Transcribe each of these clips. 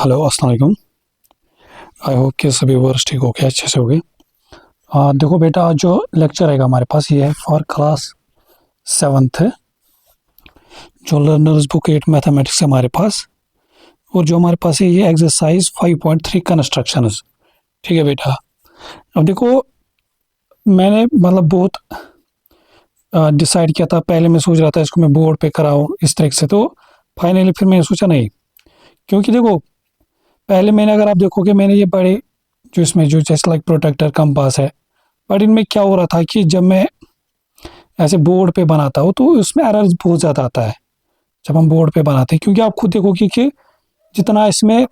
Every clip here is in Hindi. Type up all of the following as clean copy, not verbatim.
हेलो अस्सलाम वालेकुम। आई होप कि सभी वर्ष ठीक हो गए, अच्छे से हो गए। देखो बेटा, आज जो लेक्चर आएगा हमारे पास ये है फॉर क्लास 7th, जो लर्नर्स बुक 8 मैथमेटिक्स है हमारे पास। और जो हमारे पास है ये एक्सरसाइज 5.3 कंस्ट्रक्शंस। ठीक है बेटा। अब देखो, मैंने मतलब बहुत डिसाइड किया था। पहले मैं सोच रहा था इसको मैं बोर्ड पे कराऊँ इस तरीके से, तो फाइनली फिर मैंने सोचा नहीं, क्योंकि देखो पहले मैंने, अगर आप देखोगे, मैंने ये बड़े जो इसमें जो जैसे लाइक प्रोटेक्टर कंपास है, बट इनमें क्या हो रहा था कि जब मैं ऐसे बोर्ड पे बनाता हूँ तो उसमें एरर्स बहुत ज़्यादा आता है जब हम बोर्ड पे बनाते हैं। क्योंकि आप खुद देखोगे कि जितना इसमें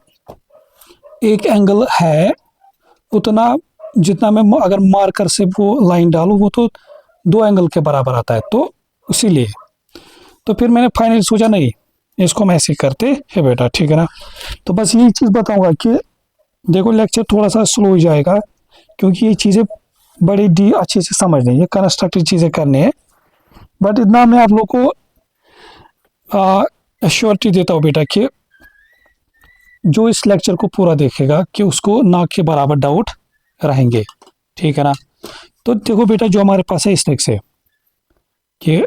एक एंगल है, उतना जितना मैं अगर मार्कर से वो लाइन डालूँ वो तो 2 एंगल के बराबर आता है। तो इसीलिए तो फिर मैंने फाइनली सोचा नहीं, इसको हम ऐसे करते हैं बेटा। ठीक है ना। तो बस यही चीज़ बताऊंगा कि देखो लेक्चर थोड़ा सा स्लो हो जाएगा, क्योंकि ये चीज़ें बड़ी डी अच्छे से समझनी है, ये कंस्ट्रक्टिव चीज़ें करनी है। बट इतना मैं आप लोग को एश्योरिटी देता हूँ बेटा कि जो इस लेक्चर को पूरा देखेगा कि उसको ना के बराबर डाउट रहेंगे। ठीक है ना। तो देखो बेटा, जो हमारे पास है इस तरह से कि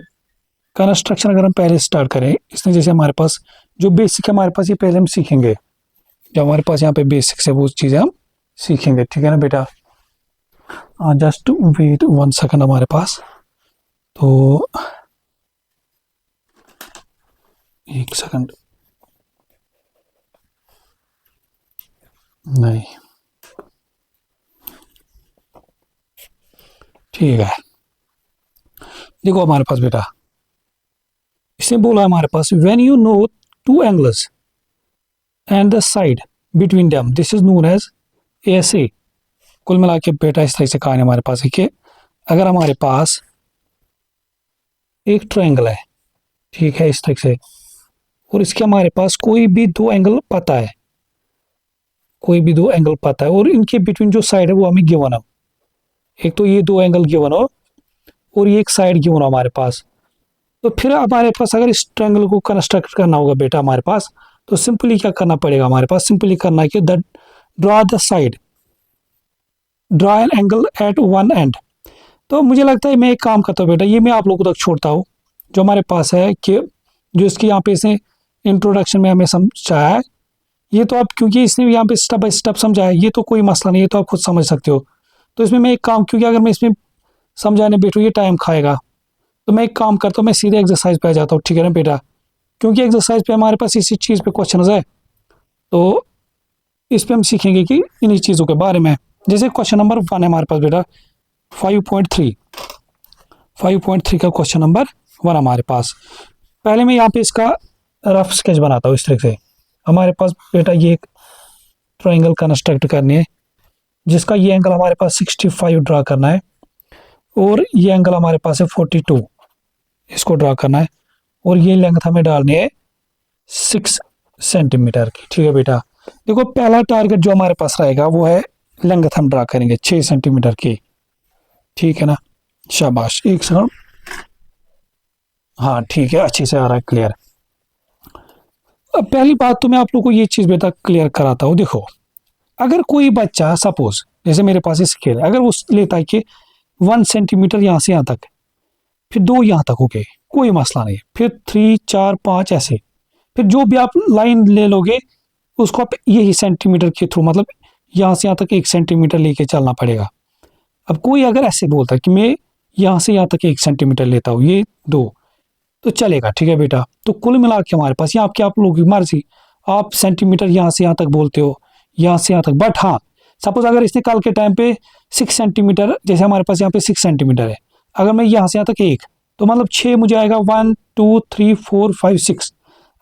कंस्ट्रक्शन अगर हम पहले स्टार्ट करें, इसमें जैसे हमारे पास जो बेसिक है हमारे पास, ये पहले हम सीखेंगे। जो हमारे पास यहाँ पे बेसिक्स है वो चीज़ें हम सीखेंगे। ठीक है ना बेटा। जस्ट वेट 1 सेकंड हमारे पास। तो 1 सेकंड नहीं, ठीक है। देखो हमारे पास बेटा, इसने बोला हमारे पास when you know 2 angles and the side between them this is known as AC. कुल मिला के बेटा इस तरह से कहानी हमारे पास है कि अगर हमारे पास एक ट्रायंगल है, ठीक है, इस तरह से, और इसके हमारे पास कोई भी 2 एंगल पता है, कोई भी 2 एंगल पता है, और इनके बिटवीन जो साइड है वो हमें गिवन हो। एक तो ये 2 एंगल गिवन हो और ये एक साइड गिवन हो हमारे पास। तो फिर हमारे पास अगर इस ट्रायंगल को कंस्ट्रक्ट करना होगा बेटा हमारे पास, तो सिंपली क्या करना पड़ेगा हमारे पास, सिंपली करना है कि draw the side, draw an angle at one end. तो मुझे लगता है मैं एक काम करता हूँ बेटा, ये मैं आप लोगों तक छोड़ता हूँ। जो हमारे पास है कि जो इसकी यहाँ पे इसने इंट्रोडक्शन में हमें समझाया है, ये तो आप, क्योंकि इसने यहाँ पे स्टेप बाय स्टेप समझाया है, ये तो कोई मसला नहीं है, तो आप खुद समझ सकते हो। तो इसमें मैं एक काम, क्योंकि अगर मैं इसमें समझाने बैठूँ ये टाइम खाएगा, तो मैं एक काम करता हूँ, मैं सीधे एक्सरसाइज पे आ जाता हूँ। ठीक है ना बेटा। क्योंकि एक्सरसाइज पे हमारे पास इसी चीज़ पे क्वेश्चन है, तो इस पे हम सीखेंगे कि इन्हीं चीज़ों के बारे में। जैसे क्वेश्चन नंबर 1 है हमारे पास बेटा 5.3 का क्वेश्चन नंबर 1 हमारे पास। पहले मैं यहाँ पे इसका रफ स्केच बनाता हूँ इस तरह से। हमारे पास बेटा ये एक ट्रायंगल कंस्ट्रक्ट करनी है, जिसका ये एंगल हमारे पास 65 ड्रा करना है, और ये एंगल हमारे पास है 42, इसको ड्रा करना है, और ये लेंथ हमें डालनी है 6 सेंटीमीटर की। ठीक है बेटा। देखो पहला टारगेट जो हमारे पास रहेगा वो है लेंथ हम ड्रा करेंगे 6 सेंटीमीटर की। ठीक है ना। शाबाश, 1 सेकंड। हाँ ठीक है, अच्छे से आ रहा है, क्लियर। अब पहली बात तो मैं आप लोग को ये चीज़ बेटा क्लियर कराता हूँ। देखो अगर कोई बच्चा सपोज जैसे मेरे पास स्केल है, अगर वो लेता है कि 1 सेंटीमीटर यहाँ से यहाँ तक, फिर 2 यहाँ तक हो गए, कोई मसला नहीं, फिर 3 4 5 ऐसे, फिर जो भी आप लाइन ले लोगे उसको आप यही सेंटीमीटर के थ्रू, मतलब यहाँ से यहाँ तक 1 सेंटीमीटर लेके चलना पड़ेगा। अब कोई अगर ऐसे बोलता है कि मैं यहाँ से यहाँ तक 1 सेंटीमीटर लेता हूँ, ये 2, तो चलेगा। ठीक है बेटा। तो कुल मिला के हमारे पास यहाँ आपकी आप लोगों की मर्जी, आप सेंटीमीटर यहाँ से यहाँ तक बोलते हो, यहाँ से यहाँ तक। बट हाँ, सपोज अगर इसने कल के टाइम पे 6 सेंटीमीटर, जैसे हमारे पास यहाँ पे 6 सेंटीमीटर है, अगर मैं यहाँ से यहाँ तक 1, तो मतलब 6 मुझे आएगा 1 2 3 4 5 6।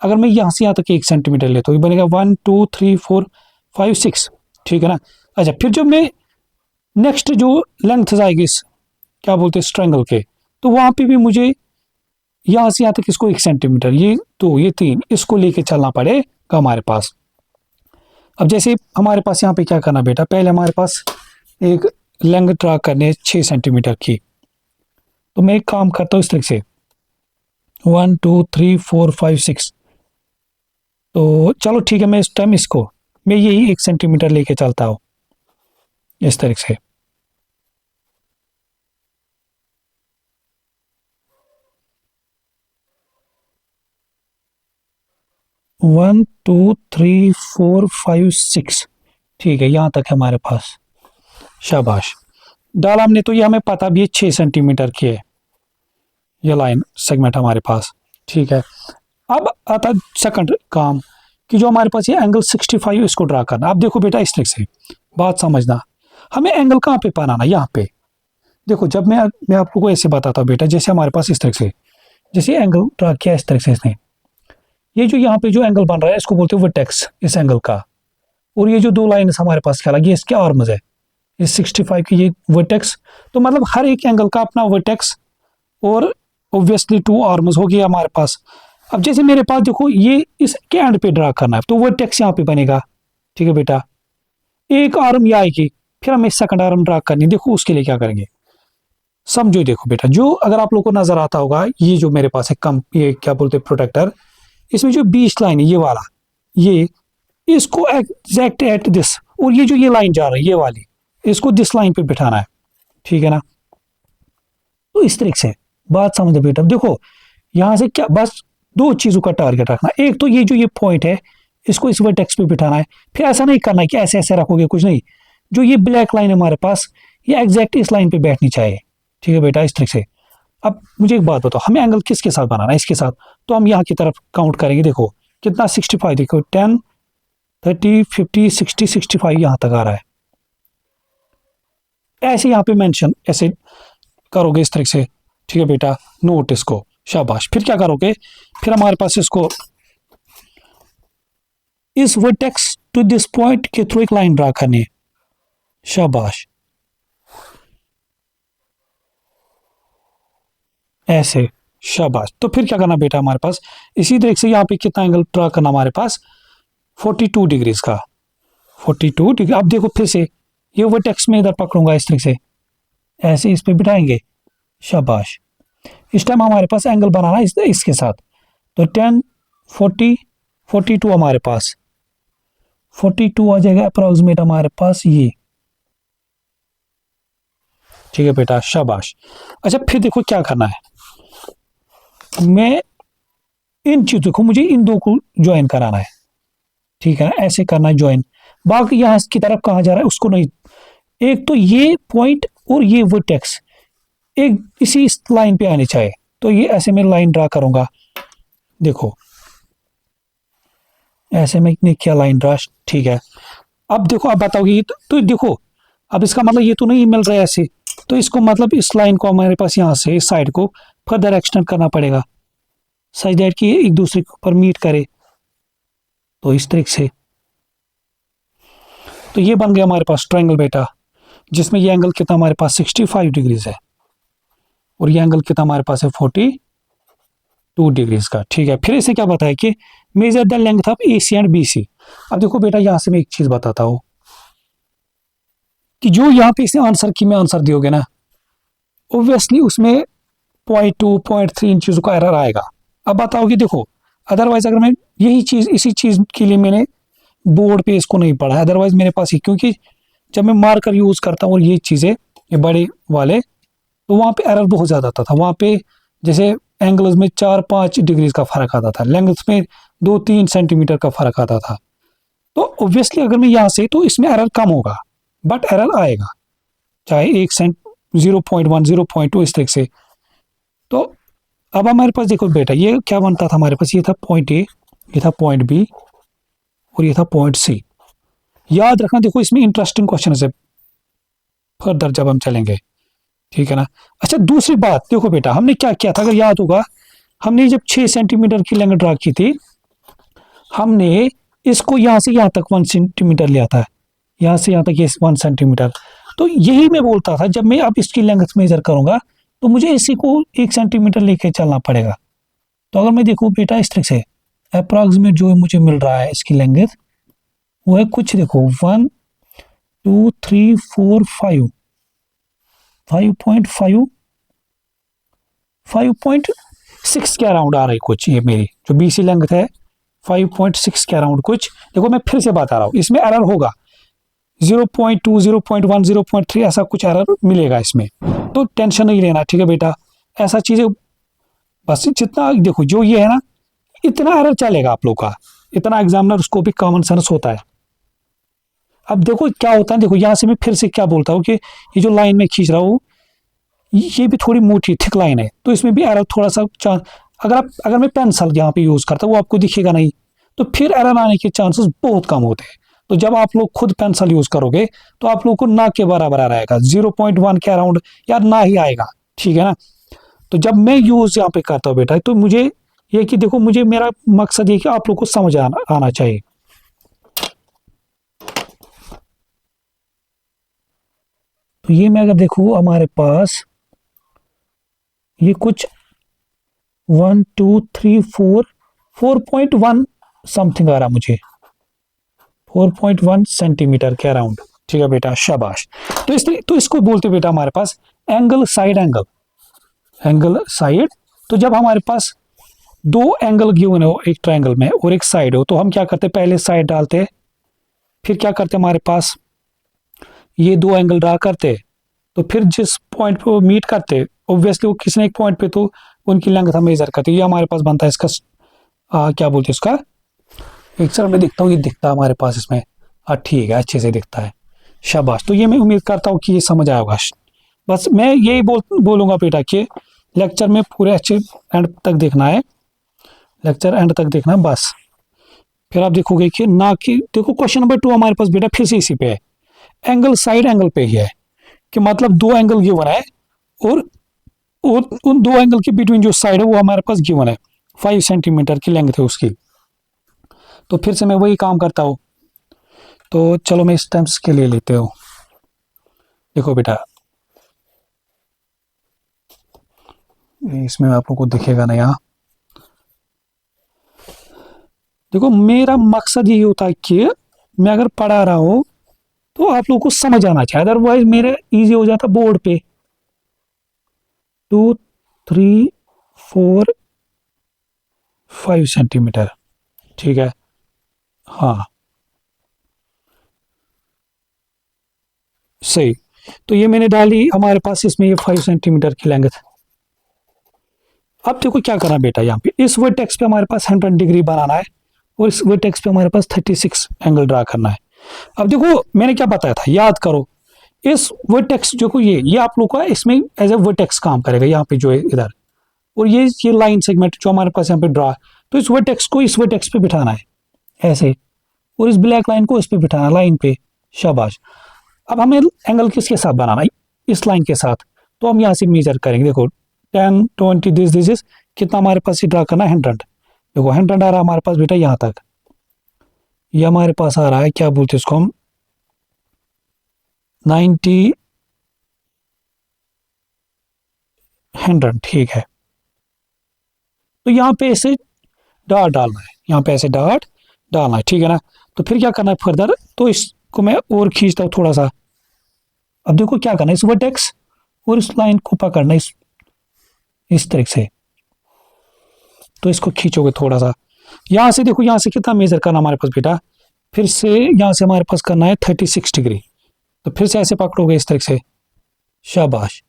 अगर मैं यहाँ से यहाँ तक 1 सेंटीमीटर लेता हूँ, ये बनेगा 1 2 3 4 5 6। ठीक है ना। अच्छा, फिर जब मैं नेक्स्ट जो लेंथ आएगी इस क्या बोलते हैं ट्रायंगल के, तो वहां पे भी मुझे यहाँ से यहाँ तक इसको 1 सेंटीमीटर, ये 2 ये 3, इसको लेके चलना पड़ेगा हमारे पास। अब जैसे हमारे पास यहाँ पे क्या करना बेटा, पहले हमारे पास एक लेंथ ड्रा करने है 6 सेंटीमीटर की। तो मैं एक काम करता हूँ इस तरह से 1 2 3 4 5 6। तो चलो ठीक है, मैं इस टाइम इसको मैं यही 1 सेंटीमीटर लेके चलता हूँ इस तरीके से। One two three four five six, ठीक है, यहाँ तक है हमारे पास। शाबाश, डाला हमने। तो ये हमें पता भी है 6 सेंटीमीटर की है ये लाइन सेगमेंट हमारे पास, ठीक है। अब आता सेकंड काम कि जो हमारे पास ये एंगल 65 इसको ड्रा करना। अब देखो बेटा इस तरीके से बात समझना, हमें एंगल कहाँ पे बनाना, यहाँ पे। देखो जब मैं आपको ऐसे बताता हूँ बेटा, जैसे हमारे पास इस तरीके से, जैसे एंगल ड्रा किया इस तरीके से इसने, ये जो यहाँ पे जो एंगल बन रहा है इसको बोलते हैं वर्टेक्स इस एंगल का। और ये जो दो लाइन हमारे पास क्या लगी, इसके आर्म्स है, ये 65 की ये वर्टेक्स। तो मतलब हर एक एंगल का अपना वर्टेक्स और ऑब्वियसली 2 आर्म्स हो गया हमारे पास। अब जैसे मेरे पास देखो ये इसके एंड पे ड्रा करना है, तो वर्टेक्स यहाँ पे बनेगा, ठीक है बेटा। एक आर्म ये आएगी, फिर हमें सेकंड आर्म ड्रा करनी। देखो उसके लिए क्या करेंगे, समझो। देखो बेटा, जो अगर आप लोगों को नजर आता होगा, ये जो मेरे पास है कम, ये क्या बोलते हैं प्रोटेक्टर, इसमें जो 20 लाइन है ये वाला, ये इसको एग्जैक्ट एट दिस, और ये जो ये लाइन जा रही है ये वाली, इसको दिस लाइन पे बिठाना है, ठीक है ना। तो इस तरीके से बात समझ बेटा। देखो यहां से क्या, बस 2 चीजों का टारगेट रखना। एक तो ये जो ये पॉइंट है इसको इस वर्टेक्स पे बिठाना है। फिर ऐसा नहीं करना है कि ऐसे ऐसे रखोगे, कुछ नहीं। जो ये ब्लैक लाइन है हमारे पास, ये एग्जैक्ट इस लाइन पे बैठनी चाहिए, ठीक है बेटा, इस तरीके से। अब मुझे एक बात बताओ, हमें एंगल किसके साथ बनाना है, इसके साथ। तो हम यहाँ की तरफ काउंट करेंगे। देखो कितना, 65, देखो 10 30 50 60 65 यहाँ तक आ रहा है। ऐसे यहाँ पे मेंशन ऐसे करोगे इस तरीके से, ठीक है बेटा, नोट इसको। शाबाश। फिर क्या करोगे, फिर हमारे पास इसको इस वर्टेक्स टू दिस पॉइंट के थ्रू एक लाइन ड्रा करनी है। शाबाश, ऐसे। शाबाश। तो फिर क्या करना बेटा, हमारे पास इसी तरीके से यहाँ पे कितना एंगल ड्रा करना हमारे पास, 42 डिग्रीज का, 42 डिग्री। अब देखो फिर से ये वर्टेक्स में इधर पकड़ूंगा इस तरीके से, ऐसे इस पे बिठाएंगे। शाबाश। इस टाइम हमारे पास एंगल बनाना है इसके साथ। तो 10 40 42 हमारे पास 42 आ जाएगा अप्रोक्सीमेट हमारे पास ये, ठीक है बेटा। शाबाश। अच्छा फिर देखो क्या करना है, मैं इन चीजों को, मुझे इन दो को ज्वाइन कराना है, ठीक है, ऐसे करना है ज्वाइन। बाकी यहां की तरफ कहा जा रहा है उसको नहीं। एक तो ये पॉइंट और ये वर्टेक्स एक इसी लाइन पे आने चाहिए। तो ये ऐसे मैं लाइन ड्रा करूंगा। देखो ऐसे में किया लाइन ड्रा, ठीक है। अब देखो, अब बताओगे तो देखो, अब इसका मतलब ये तो नहीं मिल रहा है ऐसे, तो इसको मतलब इस लाइन को हमारे पास यहाँ से इस साइड को फर्दर एक्सटेंड करना पड़ेगा, सच दैट कि एक दूसरे के ऊपर मीट करे। तो इस तरीके से, तो ये बन गया हमारे पास ट्रायंगल बेटा, जिसमें ये एंगल कितना हमारे पास 65 डिग्रीज है और ये एंगल कितना हमारे पास है 42 डिग्रीज का, ठीक है। फिर इसे क्या बताया कि measure the length of AC and BC। अब देखो बेटा, यहां से मैं एक चीज बताता हूं कि जो यहाँ पे इसने आंसर की में आंसर दियोगे ना, ऑब्वियसली उसमें 0.2 0.3 इन चीजों का एरर आएगा। अब बताओगे, देखो अदरवाइज अगर मैं यही चीज इसी चीज के लिए मैंने बोर्ड पे इसको नहीं पढ़ा है, अदरवाइज मेरे पास ही, क्योंकि जब मैं मार्कर यूज करता हूँ और ये चीजें ये बड़े वाले, तो वहां पे एरर बहुत ज्यादा आता था। वहां पे जैसे एंगल्स में 4-5 डिग्रीज का फर्क आता था, लेंथ में 2-3 सेंटीमीटर का फर्क आता था। तो ऑब्वियसली अगर मैं यहाँ से, तो इसमें एरर कम होगा, बट एरर आएगा, चाहे 1 सेंट 0.1 0.2 इस तरीके से। तो अब हमारे पास देखो बेटा, ये क्या बनता था हमारे पास, ये था पॉइंट A, ये था पॉइंट B और ये था पॉइंट C। याद रखना, देखो इसमें इंटरेस्टिंग क्वेश्चन है फर्दर जब हम चलेंगे, ठीक है ना। अच्छा दूसरी बात देखो बेटा, हमने क्या किया था, अगर याद होगा, हमने जब 6 सेंटीमीटर की लेंथ ड्रा की थी, हमने इसको यहां से यहां तक 1 सेंटीमीटर लिया था, यहां से यहां तक ये 1 सेंटीमीटर। तो यही मैं बोलता था, जब मैं अब इसकी लेंथ मेजर करूंगा तो मुझे इसी को 1 सेंटीमीटर लेके चलना पड़ेगा। तो अगर मैं देखूं बेटा इस तरह से, अप्रॉक्सीमेट जो मुझे मिल रहा है इसकी लेंथ, वो है कुछ, देखो 1 2 3 4 5 5.5 5.6 के अराउंड आ रही कुछ, ये मेरी जो BC लेंथ है 5.6 के अराउंड कुछ। देखो मैं फिर से बता रहा हूँ, इसमें एरर होगा 0.2, 0.1, 0.3 ऐसा कुछ एरर मिलेगा इसमें, तो टेंशन नहीं लेना, ठीक है बेटा। ऐसा चीजें बस जितना देखो, जो ये है ना, इतना एरर चलेगा आप लोग का, इतना एग्जामिनर उसको भी कॉमन सेंस होता है। अब देखो क्या होता है, देखो यहाँ से मैं फिर से क्या बोलता हूँ कि ये जो लाइन में खींच रहा हूँ, ये भी थोड़ी मोटी थिक लाइन है, तो इसमें भी एरर थोड़ा सा चांस, अगर मैं पेंसिल यहाँ पे यूज करता हूँ वो आपको दिखेगा नहीं, तो फिर एरर आने के चांसेस बहुत कम होते हैं। तो जब आप लोग खुद पेंसिल यूज करोगे तो आप लोग को ना के बराबर आ रहेगा, 0.1 के अराउंड या ना ही आएगा, ठीक है ना। तो जब मैं यूज यहाँ पे करता हूँ बेटा, तो मुझे ये कि देखो, मुझे मेरा मकसद ये कि आप लोग को समझ आना चाहिए। तो ये मैं अगर देखूँ हमारे पास ये कुछ 1 2 3 4 4.1 समथिंग आ रहा मुझे, 4.1 सेंटीमीटर के अराउंड, ठीक है बेटा, शाबाश। तो इसको बोलते बेटा हमारे पास angle side angle, angle side. तो जब हमारे पास दो एंगल गिवन हो एक ट्रायंगल में और एक साइड हो, तो हम क्या करते हैं, पहले साइड डालते हैं, फिर क्या करते हैं, हमारे पास ये दो एंगल ड्रा करते हैं, तो फिर जिस पॉइंट पे वो मीट करते हैं, ऑब्वियसली वो किसी ने एक पॉइंट पे तो उनकी लेंथ हम मेजर करते हैं। ये हमारे पास बनता है इसका क्या बोलते हैं उसका, एक सर मैं दिखता हूँ, ये दिखता है हमारे पास इसमें, ठीक है, अच्छे से दिखता है, शाबाश। तो ये मैं उम्मीद करता हूँ कि ये समझ आया होगा। बस मैं यही बोलूंगा बेटा कि लेक्चर में पूरे अच्छे एंड तक देखना है, लेक्चर एंड तक देखना है बस। फिर आप देखोगे कि ना कि देखो क्वेश्चन नंबर 2 हमारे पास बेटा फिर से इसी पे है, एंगल साइड एंगल पे ही है, कि मतलब दो एंगल गिवन है और उन दो एंगल के बिटवीन जो साइड है वो हमारे पास गिवन है, 5 सेंटीमीटर की लेंथ है उसकी। तो फिर से मैं वही काम करता हूँ, तो चलो मैं स्टेम्स के लिए लेते हूँ। देखो बेटा, इसमें आप लोगों को दिखेगा ना यहाँ, देखो मेरा मकसद यही होता है कि मैं अगर पढ़ा रहा हूँ तो आप लोगों को समझ आना चाहिए, अदरवाइज मेरे इजी हो जाता बोर्ड पे। 2 3 4 5 सेंटीमीटर, ठीक है, हाँ सही। तो ये मैंने डाली हमारे पास इसमें ये 5 सेंटीमीटर की लेंथ। अब देखो क्या करना बेटा, यहाँ पे इस वर्टेक्स पे हमारे पास 100 डिग्री बनाना है और इस वर्टेक्स पे हमारे पास 36 एंगल ड्रा करना है। अब देखो मैंने क्या बताया था, याद करो, इस वर्टेक्स जो को ये आप लोग का इसमें एज ए वर्टेक्स काम करेगा, यहाँ पे जो है इधर, और ये लाइन सेगमेंट जो हमारे पास यहाँ पे ड्रा, तो इस वर्टेक्स को इस वर्टेक्स पे बिठाना है ऐसे, और इस ब्लैक लाइन को इस पे बिठाना लाइन पे, शाबाश। अब हमें एंगल किसके साथ बनाना है, इस लाइन के साथ, तो हम यहाँ से मेजर करेंगे। देखो 10 20 दिस इज कितना हमारे पास ड्रा करना है, 100। देखो 100 आ रहा है हमारे पास बेटा यहाँ तक, ये हमारे पास आ रहा है क्या बोलते हैं इसको हम 90 100, ठीक है। तो यहाँ पे ऐसे डॉट डालना है, यहाँ पे ऐसे डॉट डालना है, ठीक है ना। तो फिर क्या करना है फर्दर, तो इसको मैं और खींचता हूँ थोड़ा सा। अब देखो क्या करना है, इस वर्टेक्स और इस लाइन को पकड़ना इस तरीके से, तो इसको खींचोगे थोड़ा सा। यहां से देखो, यहां से कितना मेजर करना हमारे पास बेटा, फिर से यहां से हमारे पास करना है 36 डिग्री, तो फिर से ऐसे पकड़ोगे इस तरीके से, शाबाश।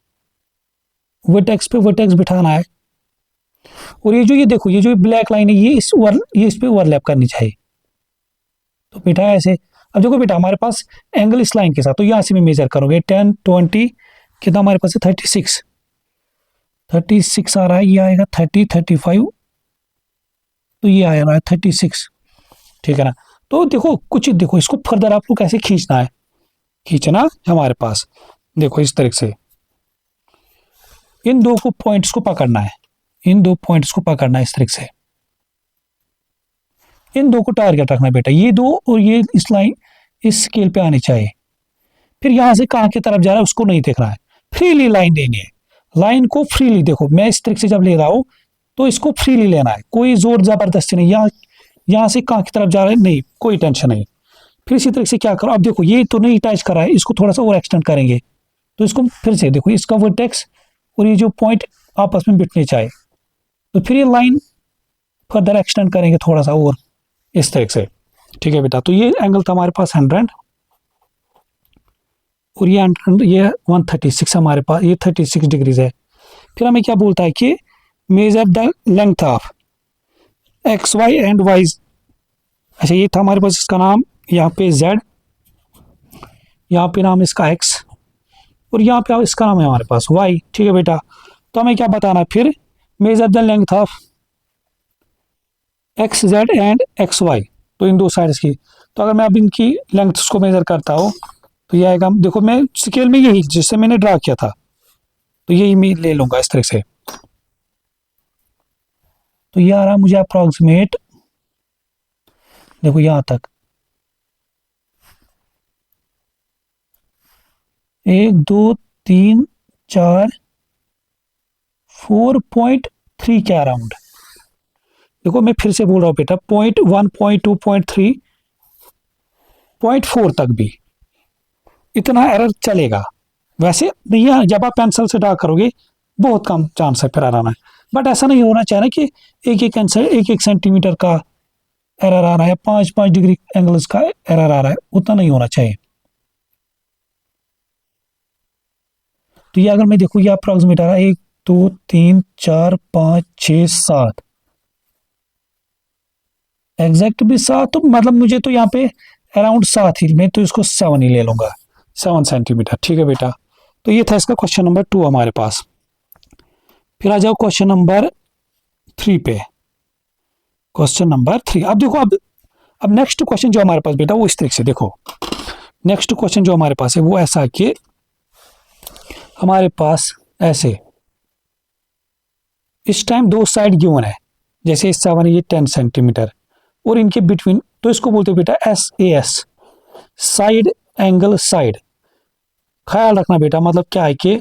वर्टेक्स पे वर्टेक्स बिठाना है, और ये देखो ये जो ब्लैक लाइन है ये इस पे ओवरलैप करनी चाहिए, तो बेटा ऐसे। अब देखो बेटा हमारे पास एंगल इस लाइन के साथ, तो यहां से भी मेजर करोगे 10 20 कितना हमारे पास है 36 आ रहा है, ये आएगा 30 35, तो ये आ रहा है 36, ठीक है ना। तो देखो कुछ देखो इसको फर्दर आप लोग कैसे खींचना है, खींचना हमारे पास देखो इस तरीके से, इन दो को पॉइंट्स को पकड़ना है, इन दो पॉइंट्स को पकड़ना है इस तरीके से, इन दो को टारगेट रखना बेटा, ये दो और ये इस लाइन इस स्केल पे आने चाहिए। फिर यहां से कहां की तरफ जा रहा है उसको नहीं देखना है, फ्रीली लाइन देनी है, लाइन को फ्रीली देखो, मैं इस तरीके से जब ले रहा हूं तो इसको फ्रीली लेना है, कोई जोर जबरदस्ती नहीं, यहां से कहां की तरफ जा रहा है नहीं, कोई टेंशन नहीं। फिर इसी तरीके से क्या करो, अब देखो ये तो नहीं टच करा है, इसको थोड़ा सा और एक्सटेंड करेंगे, तो इसको फिर से देखो इसका वर्टेक्स और ये जो पॉइंट आपस में बिटने चाहिए, तो फिर ये लाइन फर्दर एक्सटेंड करेंगे थोड़ा सा और, इस तरह से। ठीक है बेटा, तो ये एंगल था हमारे पास 100 और ये 136 हमारे पास, ये 36 डिग्रीज है। फिर हमें क्या बोलता है कि measure the length of X Y and Y. अच्छा, ये था हमारे पास इसका नाम, यहाँ पे z, यहाँ पे नाम इसका x और यहाँ पे इसका नाम है हमारे पास y। ठीक है बेटा, तो हमें क्या बताना है फिर, measure the length of X Z and X Y, तो इन दो साइड्स की। तो अगर मैं अब इनकी लेंथ्स को मेजर करता हूँ तो ये आएगा, देखो मैं स्केल में यही जिससे मैंने ड्रा किया था तो यही मैं ले लूंगा इस तरह से। तो ये आ रहा मुझे अप्रोक्सीमेट, देखो यहां तक 1 2 3 4 4.3 के अराउंड। देखो मैं फिर से बोल रहा हूँ बेटा, 0.1 0.2 0.3 0.4 तक भी इतना एरर चलेगा। वैसे नहीं है, जब आप पेंसिल से ड्रा करोगे बहुत कम चांस है फिर एरर आना है, बट ऐसा नहीं होना चाहिए ना कि एक एक सेंटीमीटर का एरर आ रहा है, 5 डिग्री एंगल्स का एरर आ रहा है, उतना नहीं होना चाहिए। तो ये अगर मैं देखूँ, ये अप्रोक्सीमेट आ रहा है 1 2 3 4 5 6 7, एग्जैक्ट भी 7, तो मतलब मुझे तो यहाँ पे अराउंड 7 ही, मैं तो इसको 7 ही ले लूंगा, 7 सेंटीमीटर। ठीक है बेटा, तो ये था इसका क्वेश्चन नंबर 2 हमारे पास। फिर आ जाओ क्वेश्चन नंबर 3 पे। क्वेश्चन नंबर 3, अब देखो, अब नेक्स्ट क्वेश्चन जो हमारे पास बेटा वो इस तरीके से, देखो नेक्स्ट क्वेश्चन जो हमारे पास है वो ऐसा कि हमारे पास ऐसे इस टाइम दो साइड गिवन है, जैसे इस 7 ये 10 सेंटीमीटर और इनके बिटवीन, तो इसको बोलते हैं बेटा SAS, साइड एंगल साइड। ख्याल रखना बेटा, मतलब क्या है कि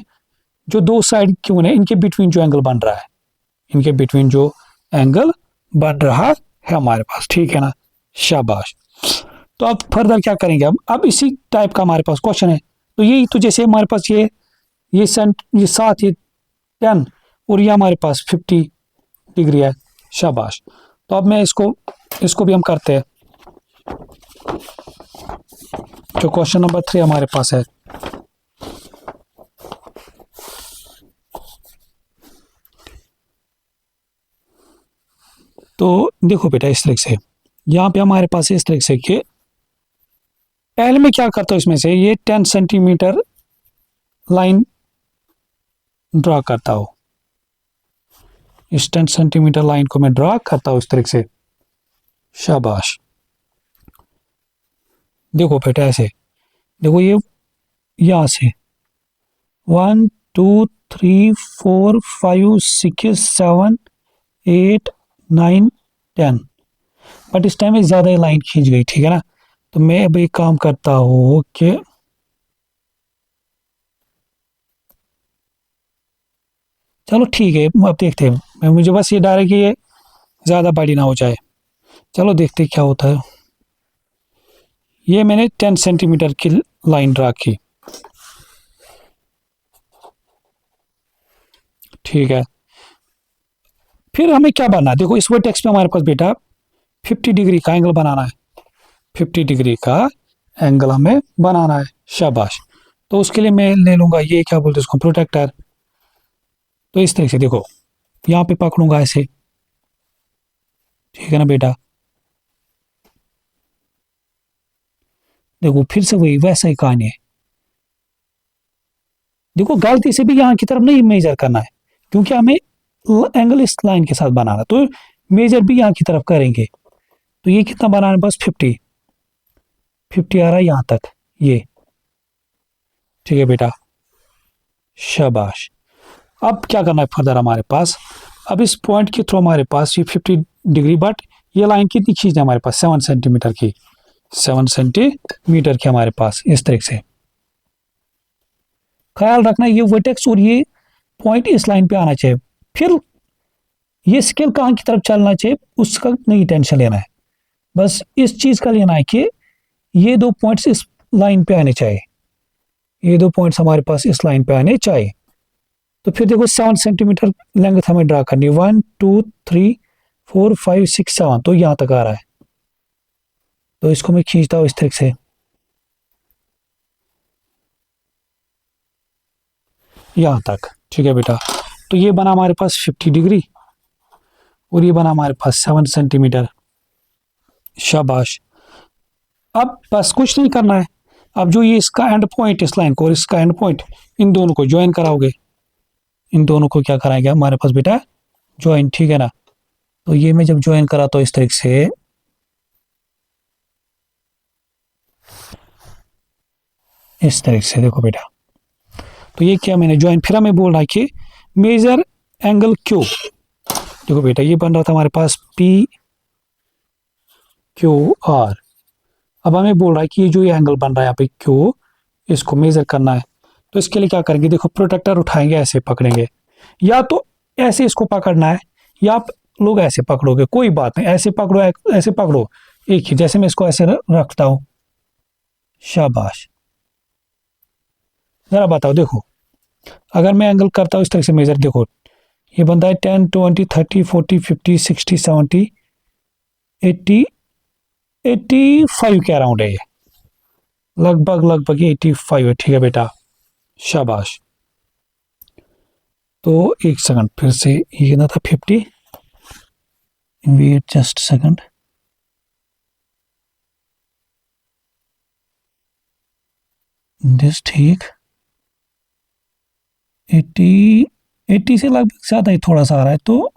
जो दो साइड क्यों है इनके बिटवीन जो एंगल बन रहा है, इनके बिटवीन जो एंगल बन रहा है हमारे पास। ठीक है ना, शाबाश। तो अब फर्दर क्या करेंगे, अब इसी टाइप का हमारे पास क्वेश्चन है। तो यही, तो जैसे हमारे पास ये 7 ये 10 और ये हमारे पास 50 डिग्री है, शाबाश। तो अब मैं इसको भी हम करते हैं। जो क्वेश्चन नंबर 3 हमारे पास है, तो देखो बेटा इस तरह से, यहाँ पे हमारे पास इस तरह से कि पहले मैं क्या करता हूँ, इसमें से ये 10 सेंटीमीटर लाइन ड्रा करता हूँ, इस 10 सेंटीमीटर लाइन को मैं ड्रा करता हूँ इस तरह से, शाबाश। देखो बेटा ऐसे, देखो ये यहां से 1 2 3 4 5 6 7 8 9 10, बट इस टाइम में ज्यादा लाइन खींच गई। ठीक है ना, तो मैं अब एक काम करता हूँ कि चलो ठीक है, अब देखते हैं, मैं मुझे बस ये डर है कि ये ज्यादा बड़ी ना हो जाए। चलो देखते क्या होता है। ये मैंने 10 सेंटीमीटर की लाइन ड्रा की, ठीक है। फिर हमें क्या बनाना है, देखो इस वर्टेक्स पे हमारे पास बेटा 50 डिग्री का एंगल बनाना है, 50 डिग्री का एंगल हमें बनाना है, शाबाश। तो उसके लिए मैं ले लूंगा ये क्या बोलते हैं उसको, प्रोटेक्टर। तो इस तरह से देखो, यहाँ पे पकड़ूंगा ऐसे, ठीक है ना बेटा। देखो फिर से वही वैसा ही कहानी है। देखो गलती से भी यहाँ की तरफ नहीं मेजर करना है, क्योंकि हमें एंगल इस लाइन के साथ बनाना, तो मेजर भी यहाँ की तरफ करेंगे। तो ये कितना बनाना है, बस 50 आ रहा है यहाँ तक ये, ठीक है बेटा, शाबाश। अब क्या करना है फर्दर हमारे पास, अब इस पॉइंट के थ्रू हमारे पास ये 50 डिग्री, बट ये लाइन कितनी खींचना है हमारे पास, 7 सेंटीमीटर की, 7 सेंटीमीटर की हमारे पास इस तरह से। ख्याल रखना ये वर्टेक्स और ये पॉइंट इस लाइन पे आना चाहिए। फिर ये स्केल कहाँ की तरफ चलना चाहिए उसका नहीं टेंशन लेना है, बस इस चीज का लेना है कि ये दो पॉइंट्स इस लाइन पे आने चाहिए, ये दो पॉइंट्स हमारे पास इस लाइन पे आने चाहिए। तो फिर देखो 7 सेंटीमीटर लेंथ हमें ड्रा करनी है, 1 2 3 4 5 6 7, तो यहां तक आ रहा है, तो इसको मैं खींचता हूँ इस तरीके से, यहाँ तक। ठीक है बेटा, तो ये बना हमारे पास 50 डिग्री और ये बना हमारे पास 7 सेंटीमीटर। शाबाश। अब बस कुछ नहीं करना है, अब जो ये इसका एंड पॉइंट, इस लाइन को और इसका एंड पॉइंट, इन दोनों को ज्वाइन कराओगे। इन दोनों को क्या कराएंगे हमारे पास बेटा, ज्वाइन। ठीक है ना। तो ये मैं जब ज्वाइन कराता हूँ इस तरीके से, इस तरीके से देखो बेटा, तो ये क्या मैंने ज्वाइन, फिर हमें बोल रहा है कि मेजर एंगल क्यू। देखो बेटा, ये बन रहा था हमारे पास पी क्यू आर। अब हमें बोल रहा है कि ये जो ये एंगल बन रहा है यहाँ पे क्यू, इसको मेजर करना है। तो इसके लिए क्या करेंगे, देखो प्रोटेक्टर उठाएंगे, ऐसे पकड़ेंगे, या तो ऐसे इसको पकड़ना है, या आप लोग ऐसे पकड़ोगे, कोई बात नहीं, ऐसे पकड़ो, ऐसे पकड़ो, एक ही। जैसे मैं इसको ऐसे रखता हूं। शाबाश। जरा बताओ, देखो अगर मैं एंगल करता हूं इस तरह से मेजर, देखो ये बनता है 10 20 30 40 50 60 70 80 85 के अराउंड है ये, लगभग लगभग 85 है। ठीक है बेटा, शाबाश। तो एक सेकंड, फिर से ये ना था 50, वेट जस्ट सेकंड, दिस ठीक 80 80 से लगभग ज्यादा ही थोड़ा सा आ रहा है, तो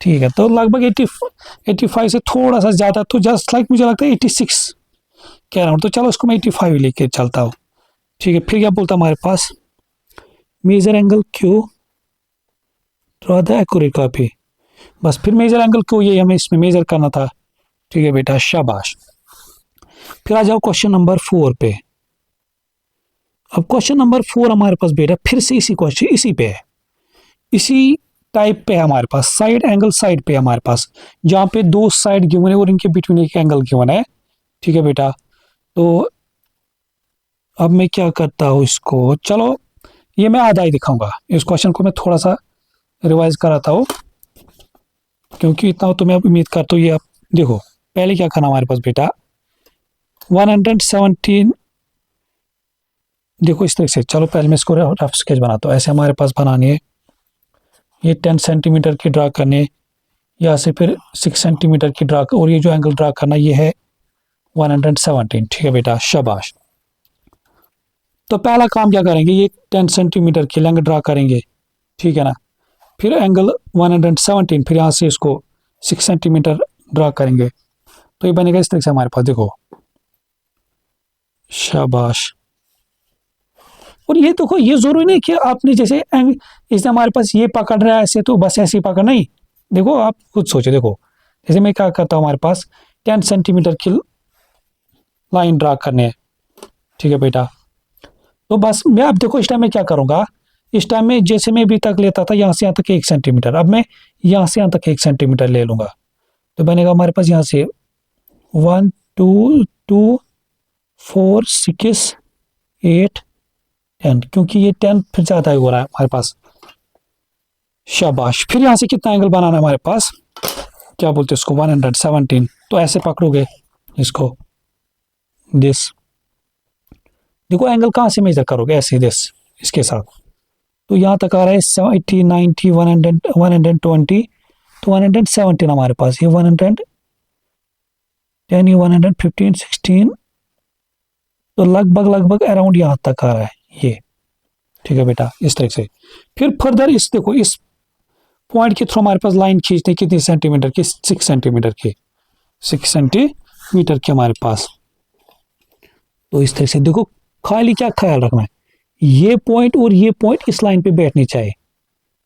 ठीक है, तो लगभग 85 से थोड़ा सा ज्यादा, तो जस्ट लाइक मुझे लगता है 86 कह रहा हूँ, तो चलो उसको मैं 85 लेके चलता हूँ। ठीक है, फिर क्या बोलता हमारे पास, measure angle Q draw the accurate copy. बस फिर मेजर एंगल क्यू ये हमें इसमें मेजर करना था। ठीक है बेटा, शाबाश। फिर आ जाओ क्वेश्चन नंबर 4 पे। अब क्वेश्चन नंबर 4 हमारे पास बेटा फिर से इसी क्वेश्चन, इसी पे है, इसी टाइप पे है हमारे पास, साइड एंगल साइड पे हमारे पास, जहां पे दो साइड गिवन है और इनके बिटवीन एक एंगल गिवन है। ठीक है बेटा, तो अब मैं क्या करता हूँ इसको, चलो ये मैं आधा ही दिखाऊंगा, इस क्वेश्चन को मैं थोड़ा सा रिवाइज कराता हूँ, क्योंकि इतना तो मैं उम्मीद करता हूँ ये आप देखो। पहले क्या करना हमारे पास बेटा, 117, देखो इस तरह से, चलो पहले मैं इसको रफ स्केच बनाता हूँ। ऐसे हमारे पास बनानी है, ये 10 सेंटीमीटर की ड्रा करनी है, यहाँ से फिर 6 सेंटीमीटर की ड्रा, और ये जो एंगल ड्रा करना ये है 117। ठीक है बेटा, शाबाश। तो पहला काम क्या करेंगे, ये 10 सेंटीमीटर की लेंथ ड्रा करेंगे। ठीक है ना, फिर एंगल 117, फिर यहाँ से इसको 6 सेंटीमीटर ड्रा करेंगे, तो ये बनेगा इस तरह से हमारे पास, देखो शाबाश। और ये देखो, ये जरूरी नहीं कि आपने जैसे इसने हमारे पास ये पकड़ रहा है ऐसे, तो बस ऐसे ही पकड़, नहीं। देखो आप खुद सोचो, देखो जैसे मैं क्या करता हूँ, हमारे पास 10 सेंटीमीटर की लाइन ड्रा करने है। ठीक है बेटा, तो बस मैं अब देखो इस टाइम में क्या करूंगा, इस टाइम में जैसे मैं अभी तक लेता था यहाँ से यहाँ तक 1 सेंटीमीटर, अब मैं यहाँ से यहाँ तक 1 सेंटीमीटर ले लूंगा, तो बनेगा हमारे पास यहाँ से 1 2 2 4 6 8 10, क्योंकि ये 10 फिर ज्यादा ही हो रहा है हमारे पास। शाबाश। फिर यहाँ से कितना एंगल बनाना है हमारे पास, क्या बोलते हैं इसको, 117। तो ऐसे पकड़ोगे इसको, दिस, देखो एंगल कहाँ से मेजर करोगे, ऐसे दिस, इसके साथ, तो यहाँ तक आ रहा है 80 90 120, तो 117 हमारे पास, ये 110, ये 115 16, तो लगभग लगभग अराउंड यहाँ तक आ रहा है ये। ठीक है बेटा, इस तरह से। फिर फर्दर इस देखो, इस पॉइंट के थ्रू हमारे पास लाइन खींचते कितनी सेंटीमीटर की, 6 सेंटीमीटर की, 6 सेंटीमीटर की हमारे पास। तो इस तरह से देखो, खाली क्या ख्याल रखना है, ये पॉइंट और ये पॉइंट इस लाइन पे बैठनी चाहिए,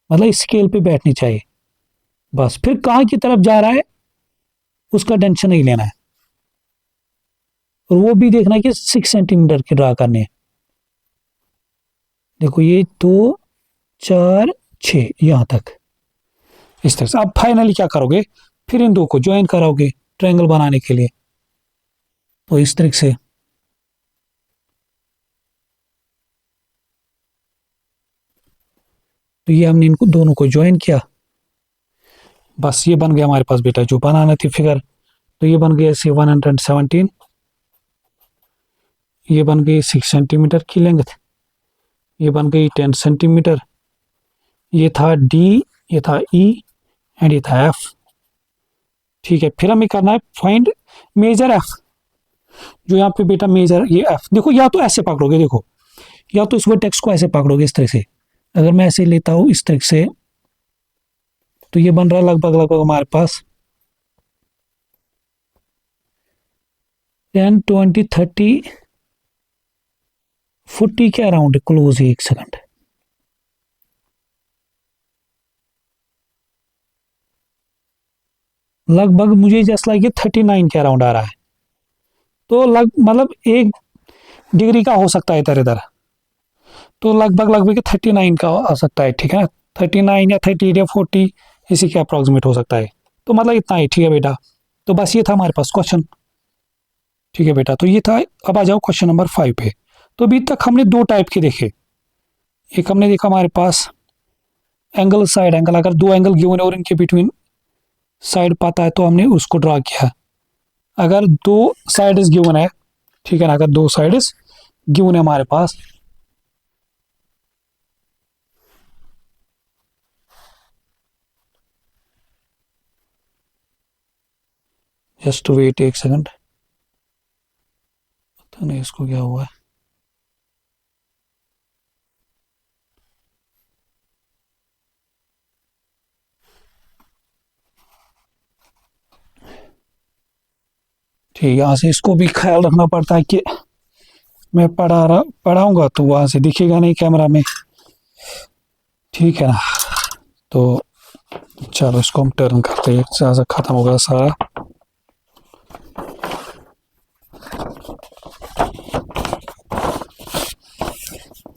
मतलब इस स्केल पे बैठनी चाहिए। बस फिर कहां की तरफ जा रहा है उसका टेंशन नहीं लेना है, और वो भी देखना है कि 6 सेंटीमीटर की ड्रा करनी है। देखो ये 2 4 6 यहां तक, इस तरह से। अब फाइनली क्या करोगे, फिर इन दो को ज्वाइन कराओगे ट्रायंगल बनाने के लिए, तो इस तरह से। तो ये हमने इनको दोनों को ज्वाइन किया, बस ये बन गया हमारे पास बेटा जो बनाना थी फिगर। तो ये बन गया ऐसे 117, ये बन गई 6 सेंटीमीटर की लेंथ, ये बन गई 10 सेंटीमीटर, ये था डी, ये था ई एंड ये था एफ। ठीक है, फिर हमें करना है फाइंड मेजर एफ। जो यहाँ पे बेटा मेजर ये एफ, देखो या तो ऐसे पकड़ोगे, देखो या तो इस वर्टेक्स को ऐसे पकड़ोगे इस तरह से, अगर मैं ऐसे लेता हूं इस तरह से, तो ये बन रहा है लगभग लगभग हमारे पास 10 20 30 40 के अराउंड क्लोज है। एक सेकंड, लगभग मुझे जैसा लाइक 39 के अराउंड आ रहा है। तो मतलब 1 डिग्री का हो सकता है इधर इधर, तो लगभग लगभग 39 का आ सकता है। ठीक है, 39 या 38 या 40 इसी के अप्रोक्सीमेट हो सकता है। तो मतलब इतना ही। ठीक है बेटा, तो बस ये था हमारे पास क्वेश्चन। ठीक है बेटा, तो ये था। अब आ जाओ क्वेश्चन नंबर 5 पे। तो अभी तक हमने 2 टाइप के देखे। एक हमने देखा हमारे पास एंगल, साइड एंगल, अगर 2 एंगल गिवन है और इनके बिटवीन साइड पता है तो हमने उसको ड्रा किया। अगर 2 साइड्स गिवन है, ठीक है ना, अगर 2 साइड्स गिवन है हमारे पास, जस्ट वेट 1 सेकंड, पता नहीं इसको क्या हुआ है। ठीक, यहाँ से इसको भी ख्याल रखना पड़ता है कि मैं पढ़ाऊंगा तो वहां से दिखेगा नहीं कैमरा में। ठीक है ना, तो चलो इसको हम टर्न करते हैं, एक खत्म होगा सारा।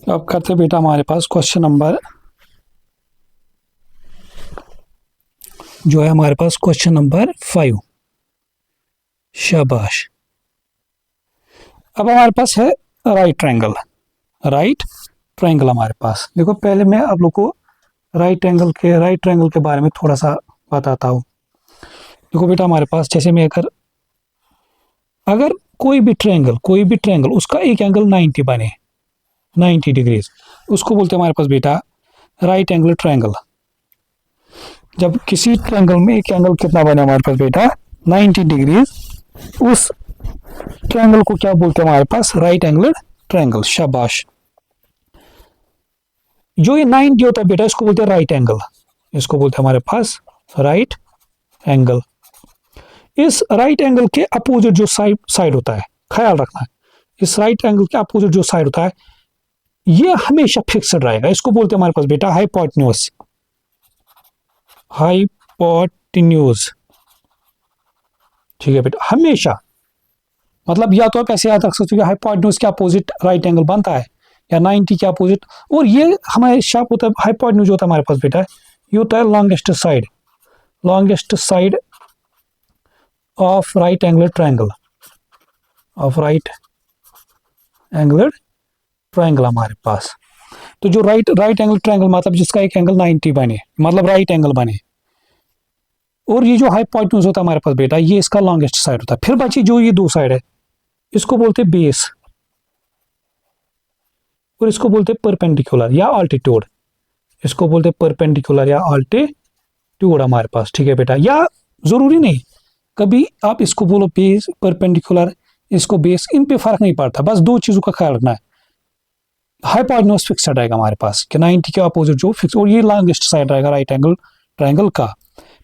अब करते बेटा हमारे पास क्वेश्चन नंबर, जो है हमारे पास क्वेश्चन नंबर 5। शाबाश। अब हमारे पास है राइट ट्रायंगल। राइट ट्रायंगल हमारे पास, देखो पहले मैं आप लोग को राइट ट्रायंगल के बारे में थोड़ा सा बताता हूँ। देखो बेटा हमारे पास, जैसे मैं अगर कोई भी ट्रायंगल उसका एक एंगल 90 बने, 90 डिग्रीज, उसको बोलते हैं हमारे पास बेटा राइट एंगल ट्रायंगल। जब किसी ट्रायंगल में एक एंगल कितना बने हमारे पास बेटा 90 डिग्रीज, उस ट्रायंगल को क्या बोलते हैं हमारे पास राइट एंगल ट्रायंगल। शाबाश। जो ये 90 होता है बेटा इसको बोलते हैं राइट एंगल, इसको बोलते हैं हमारे पास राइट एंगल। इस राइट एंगल के अपोजिट जो साइड होता है, ख्याल रखना है, इस राइट एंगल के अपोजिट जो साइड होता है ये हमेशा फिक्स्ड रहेगा। इसको बोलते हैं हमारे पास बेटा हाइपोटेन्यूज। हाइपोटेन्यूज, ठीक है बेटा, हमेशा। मतलब या तो आप ऐसे याद रख सकते हो कि हाइपोटेन्यूज के अपोजिट राइट एंगल बनता है, या 90 के अपोजिट। और ये हमेशा होता है, हाइपोटेन्यूज होता है हमारे पास बेटा, ये होता है longest side of right angle triangle, of right angle triangle हमारे पास। तो जो राइट एंगल ट्रायंगल मतलब जिसका एक एंगल 90 बने, मतलब राइट एंगल बने, और ये जो हाइपोटेन्यूज होता है हमारे पास बेटा ये इसका लॉन्गेस्ट साइड होता है। फिर बची जो ये 2 साइड है, इसको बोलते हैं बेस, और इसको बोलते हैं परपेंडिकुलर या अल्टीट्यूड। इसको बोलते हैं परपेंडिकुलर या अल्टीट्यूड हमारे पास। ठीक है बेटा, या जरूरी नहीं, कभी आप इसको बोलो बेस, परपेंडिकुलर, इसको बेस, इन पे फर्क नहीं पड़ता। बस 2 चीजों का ख्याल रखना है, हाइपोटेन्यूज फिक्स्ड रहेगा हमारे पास कि 90 के अपोजिट जो फिक्स, और ये लॉन्गेस्ट साइड रहेगा राइट एंगल ट्रायंगल का।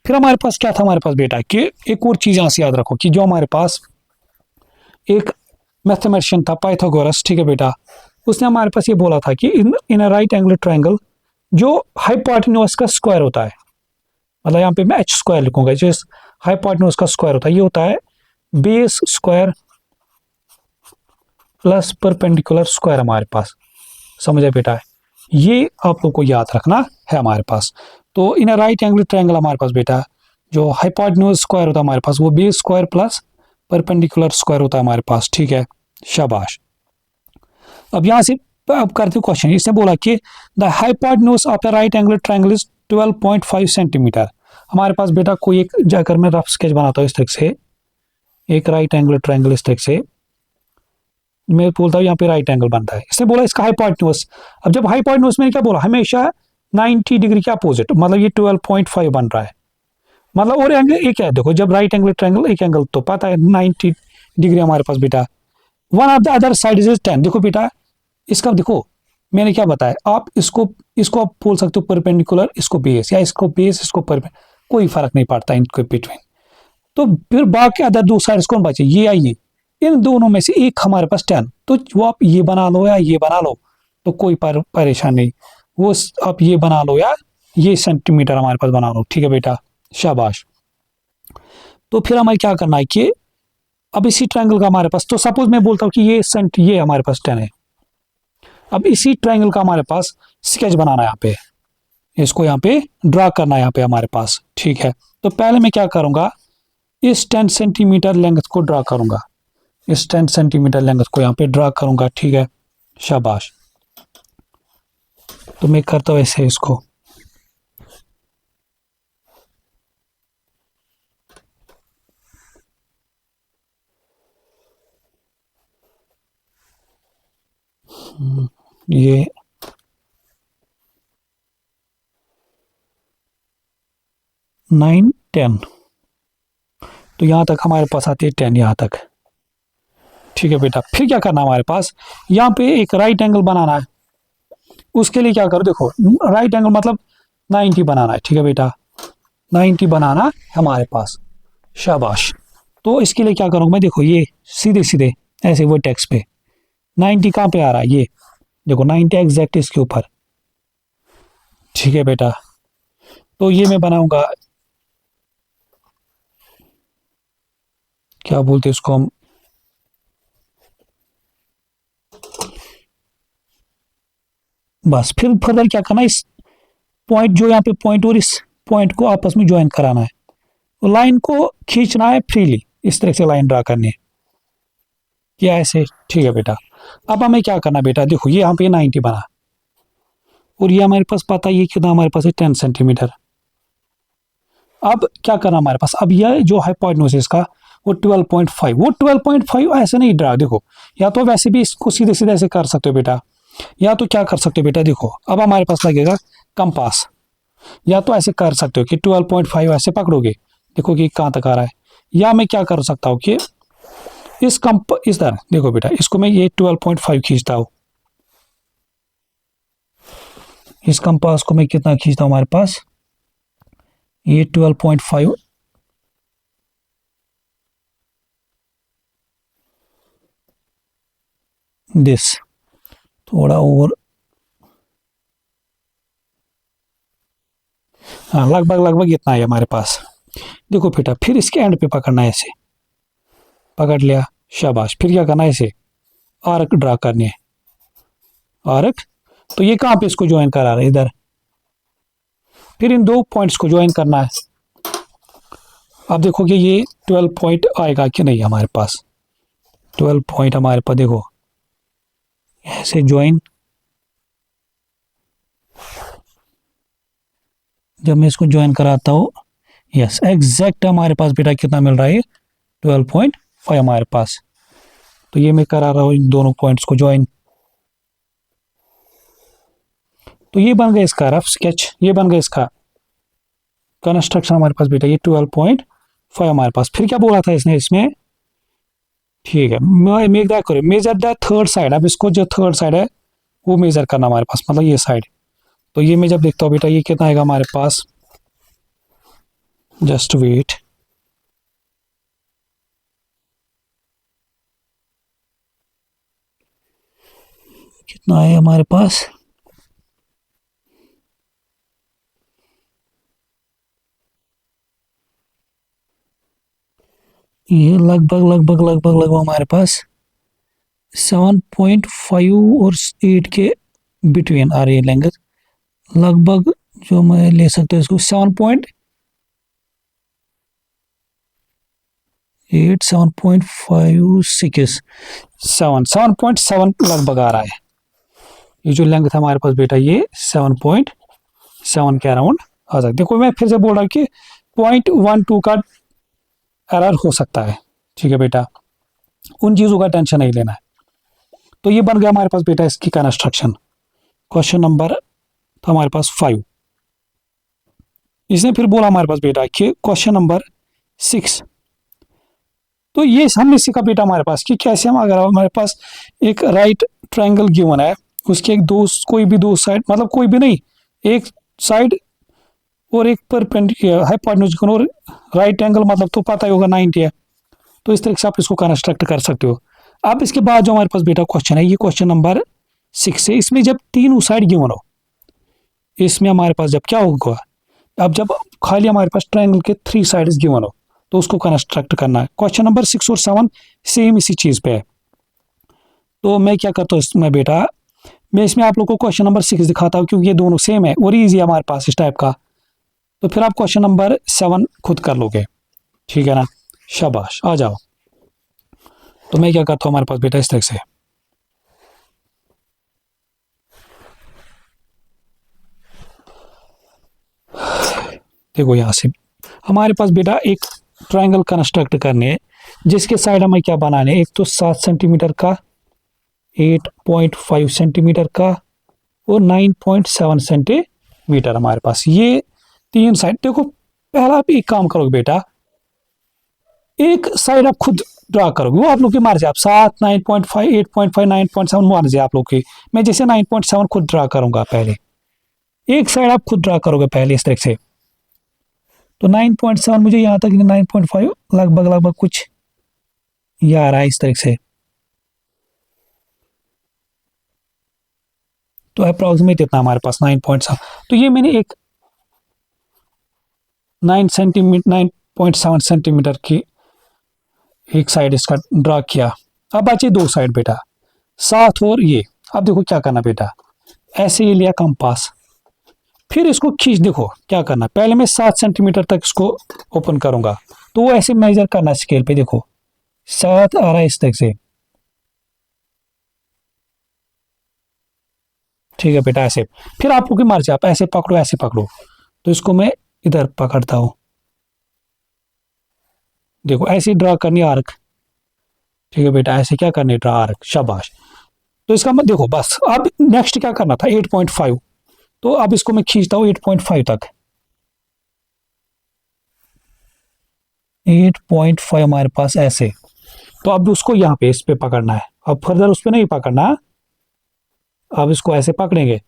फिर हमारे पास क्या था हमारे पास बेटा कि एक और चीज यहां से याद रखो कि जो हमारे पास एक मैथमेटिशियन था पाइथागोरस, ठीक है बेटा, उसने हमारे पास ये बोला था कि इन अ राइट एंगल ट्रायंगल जो हाइपोटेन्यूज का स्क्वायर होता है, मतलब यहाँ पे मैं एच स्क्वायर लिखूंगा, जो हाइपोटेन्यूज का स्क्वायर होता है ये होता है base square plus perpendicular square हमारे पास। समझे बेटा, ये आप लोग को याद रखना है हमारे पास। तो इन राइट एंगल ट्रायंगल हमारे पास बेटा जो हाइपोटेन्यूज स्क्वायर होता है हमारे पास वो base square plus perpendicular square होता है हमारे पास। ठीक है, शाबाश। अब यहां से अब करते हैं क्वेश्चन। इसने बोला कि the hypotenuse of the right angle triangle is 12.5 centimetre. हमारे पास बेटा कोई एक, जाकर मैं रफ स्केच बनाता हूँ इस तरह से, एक राइट एंगल ट्रायंगल इस तरह से, मैं बोलता हूँ यहाँ पे राइट एंगल बनता है। इसने बोला इसका हाइपोटेन्यूज। अब जब हाइपोटेन्यूज मैंने क्या बोला, हमेशा 90 डिग्री के अपोजिट, मतलब ये 12.5 बन रहा है। मतलब और एंगल एक है, देखो जब राइट एंगल ट्रायंगल एक एंगल तो पता है 90 डिग्री हमारे पास बेटा। One of the other side is 10। देखो बेटा इसका देखो मैंने क्या बताया, आप इसको आप बोल सकते हो परपेंडिकुलर, इसको बेस, या इसको बेस इसको परपेंडिकुलर, कोई फर्क नहीं पड़ता इनके बिटवीन। तो फिर बाकी अदर दो साइड्स कौन बचे, ये या ये, इन दोनों में से एक हमारे पास 10, तो वो आप ये बना लो या ये बना लो, तो कोई परेशान नहीं, वो आप ये बना लो या ये सेंटीमीटर हमारे पास बना लो, ठीक है बेटा, शाबाश। तो फिर हमें क्या करना है कि अब इसी ट्रायंगल का हमारे पास, तो सपोज मैं बोलता हूँ कि ये हमारे पास 10 है। अब इसी ट्रायंगल का हमारे पास स्केच बनाना है, यहाँ पे इसको यहाँ पे ड्रा करना है यहाँ पे हमारे पास, ठीक है। तो पहले मैं क्या करूंगा, इस 10 सेंटीमीटर लेंथ को ड्रा करूंगा, इस 10 सेंटीमीटर लेंथ को यहाँ पे ड्रा करूंगा, ठीक है, शाबाश। तो मैं करता हूँ ऐसे इसको, ये 9 10, तो यहां तक हमारे पास आती है 10 यहां तक, ठीक है बेटा। फिर क्या करना है हमारे पास, यहाँ पे एक राइट एंगल बनाना है। उसके लिए क्या करो, देखो राइट एंगल मतलब 90 बनाना है, ठीक है बेटा, 90 बनाना हमारे पास, शाबाश। तो इसके लिए क्या करूंगा मैं, देखो ये सीधे सीधे ऐसे वो टेक्स्ट पे 90 कहाँ पे आ रहा है, ये देखो 90 एग्जैक्ट इसके ऊपर, ठीक है बेटा। तो ये मैं बनाऊंगा, क्या बोलते हैं इसको हम, बस फिर फर्दर क्या करना है, इस पॉइंट जो यहाँ पे पॉइंट और इस पॉइंट को आपस में ज्वाइन कराना है, तो लाइन को खींचना है फ्रीली, इस तरह से लाइन ड्रा करनी है, क्या ऐसे, ठीक है बेटा। अब हमें क्या करना बेटा, देखो ये यहाँ पे 90 बना, और ये हमारे पास पता ये कितना हमारे पास है 10 सेंटीमीटर। अब क्या करना हमारे पास, अब यह जो हाइपोटेन्यूज इसका वो 12.5, वो 12.5 ऐसे नहीं ड्रा, देखो या तो वैसे भी इसको सीधे सीधे ऐसे कर सकते हो बेटा, या तो क्या कर सकते हो बेटा, देखो अब हमारे पास लगेगा कंपास, या तो ऐसे कर सकते हो कि 12.5 ऐसे पकड़ोगे, देखो कि कहाँ तक आ रहा है, या मैं क्या कर सकता हूँ कि इस तरह देखो बेटा, इसको मैं ये 12.5 खींचता हूँ, इस कंपास को मैं कितना खींचता हूँ हमारे पास, ये 12.5, दिस थोड़ा और, हाँ लगभग लगभग इतना है हमारे पास। देखो बेटा फिर इसके एंड पे पकड़ना है, ऐसे पकड़ लिया, शाबाश। फिर क्या करना है, ऐसे आर्क ड्रा करनी है, आर्क। तो ये कहाँ पे इसको ज्वाइन करा रहा है, इधर। फिर इन दो पॉइंट्स को ज्वाइन करना है। अब देखो कि ये 12 पॉइंट आएगा कि नहीं हमारे पास, 12 पॉइंट हमारे पास, देखो ऐसे ज्वाइन, जब मैं इसको ज्वाइन कराता हूँ, यस एग्जैक्ट हमारे पास बेटा कितना मिल रहा है, 12.5 हमारे पास। तो ये मैं करा रहा हूँ इन दोनों पॉइंट्स को ज्वाइन, तो ये बन गया इसका रफ स्केच, ये बन गया इसका कंस्ट्रक्शन हमारे पास बेटा, ये 12.5 हमारे पास। फिर क्या बोला था इसने इसमें, ठीक है, मेजर द थर्ड साइड। अब इसको जो थर्ड साइड है वो मेजर करना हमारे पास, मतलब ये साइड। तो ये मैं जब देखता हूँ बेटा, ये कितना आएगा हमारे पास, जस्ट वेट, कितना है हमारे पास, ये लगभग लगभग लगभग लगभग हमारे पास 7.5 और 8 के बिटवीन आ रही है लेंथ, लगभग जो मैं ले सकता हूँ इसको 7.8 7.56 7.7 लगभग आ रहा है। ये जो लेंथ है हमारे पास बेटा, ये 7.7 के अराउंड आ सकती है। देखो मैं फिर से बोल रहा हूँ कि 0.12 का एरर हो सकता है, ठीक है बेटा, उन चीज़ों का टेंशन नहीं लेना है। तो ये बन गया हमारे पास बेटा इसकी कंस्ट्रक्शन। क्वेश्चन नंबर था हमारे पास 5। इसने फिर बोला हमारे पास बेटा कि क्वेश्चन नंबर 6। तो ये हमने सीखा बेटा हमारे पास कि कैसे हम, अगर हमारे पास एक राइट ट्रायंगल गिवन है, उसके एक दो, कोई भी दो साइड, मतलब कोई भी नहीं, एक साइड और एक परपेंडिकुलर हाइपोटेन्यूज और राइट एंगल, मतलब तो पता ही होगा 90 है। तो इस तरह से आप इसको कंस्ट्रक्ट कर सकते हो। अब इसके बाद जो हमारे पास बेटा क्वेश्चन है, ये क्वेश्चन नंबर 6 है। इसमें जब तीनों साइड गिवन हो, इसमें हमारे पास जब क्या होगा, अब जब खाली हमारे पास ट्रायंगल के 3 साइड्स गिवन हो, तो उसको कंस्ट्रक्ट करना है। क्वेश्चन नंबर 6 और 7 सेम इसी चीज़ पे है। तो मैं क्या करता हूँ इसमें बेटा, मैं इसमें आप लोग को क्वेश्चन नंबर 6 दिखाता हूँ, क्योंकि ये दोनों सेम है और ईजी है हमारे पास इस टाइप का। तो फिर आप क्वेश्चन नंबर 7 खुद कर लोगे, ठीक है ना। शाबाश, आ जाओ। तो मैं क्या करता हूँ हमारे पास बेटा इस तरह से, देखो यहाँ से हमारे पास बेटा एक ट्रायंगल कंस्ट्रक्ट करने है, जिसके साइड हमें क्या बनाने, एक तो 7 सेंटीमीटर का, 8.5 सेंटीमीटर का और 9.7 सेंटीमीटर हमारे पास, ये 3 साइड। देखो पहला आप एक काम करोगे बेटा, एक साइड आप खुद ड्रा करोगे, वो आप लोग की मर्जी, आप 7, 9.5, 8.5, 9.7 मर्जी आप लोग की। मैं जैसे 9.7 खुद ड्रा करूंगा, पहले एक साइड आप खुद ड्रा करोगे पहले इस तरह से। तो 9.7 मुझे यहाँ तक 9.5 लगभग लगभग कुछ ये आ रहा है इस तरह से। तो अप्रोक्सीमेट इतना हमारे पास 9.7। तो ये मैंने एक 9.7 सेंटीमीटर की एक साइड इसका ड्रा किया। अब बचे दो साइड बेटा, 7 और ये। अब देखो क्या करना बेटा, ऐसे ही लिया कंपास, फिर इसको खींच, देखो क्या करना, पहले मैं 7 सेंटीमीटर तक इसको ओपन करूंगा, तो वो ऐसे मेजर करना स्केल पे, देखो 7 आ रहा है इस तरह से, ठीक है बेटा ऐसे। फिर आप लोग की मर्जी, आप ऐसे पकड़ो ऐसे पकड़ो। तो इसको मैं इधर पकड़ता हूं, देखो ऐसे ड्रा करनी आर्क, ठीक है बेटा, ऐसे क्या करनी ड्रा आर्क, शाबाश। तो इसका मैं देखो बस, अब नेक्स्ट क्या करना था 8.5, तो अब इसको मैं खींचता हूं 8.5 तक। 8.5 हमारे पास ऐसे, तो अब उसको यहाँ पे इस पे पकड़ना है, अब फर्दर उस पे नहीं पकड़ना। अब इसको ऐसे पकड़ेंगे,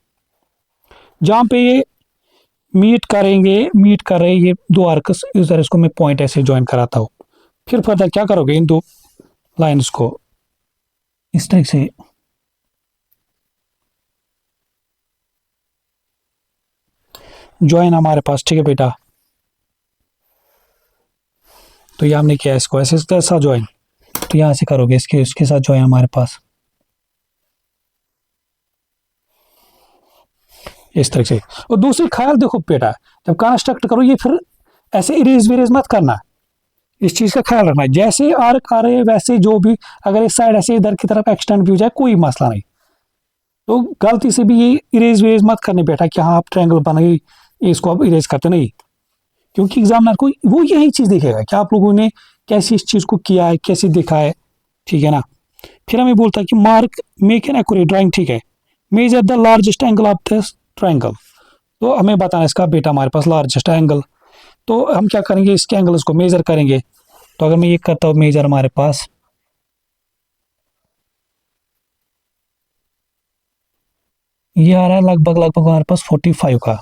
जहां पे ये मीट करेंगे, मीट कर रहे ये दो आर्कस, इधर इसको मैं पॉइंट ऐसे ज्वाइन कराता हूं। फिर फर्दर क्या करोगे, इन दो लाइंस को इस तरह से ज्वाइन हमारे पास, ठीक है बेटा। तो ये हमने किया, इसको ऐसे साथ ज्वाइन, तो यहां से करोगे इसके उसके साथ ज्वाइन हमारे पास इस तरह से। और दूसरी ख्याल देखो बेटा, जब कंस्ट्रक्ट करो ये फिर ऐसे इरेज विरेज मत करना, इस चीज का ख्याल रखना है। जैसे आर्क आ रहे वैसे जो भी, अगर इस साइड ऐसे इधर की तरफ एक्सटेंड भी हो जाए कोई मसला नहीं। तो गलती से भी ये इरेज विरेज मत करने बेटा कि हाँ आप ट्रायंगल बनाई, इसको आप इरेज करते नहीं, क्योंकि एग्जामिनर को वो यही चीज देखेगा कि आप लोगों ने कैसी इस चीज को किया है, कैसे देखा है, ठीक है ना। फिर हमें बोलता है कि mark make an accurate drawing, ठीक है, measure the largest angle of this triangle. तो हमें बताना इसका बेटा हमारे पास लार्जेस्ट एंगल, तो हम क्या करेंगे, इसके एंगल्स को मेजर करेंगे। तो अगर मैं ये करता हूँ मेजर, हमारे पास ये आ रहा है लगभग लगभग हमारे पास 45 का,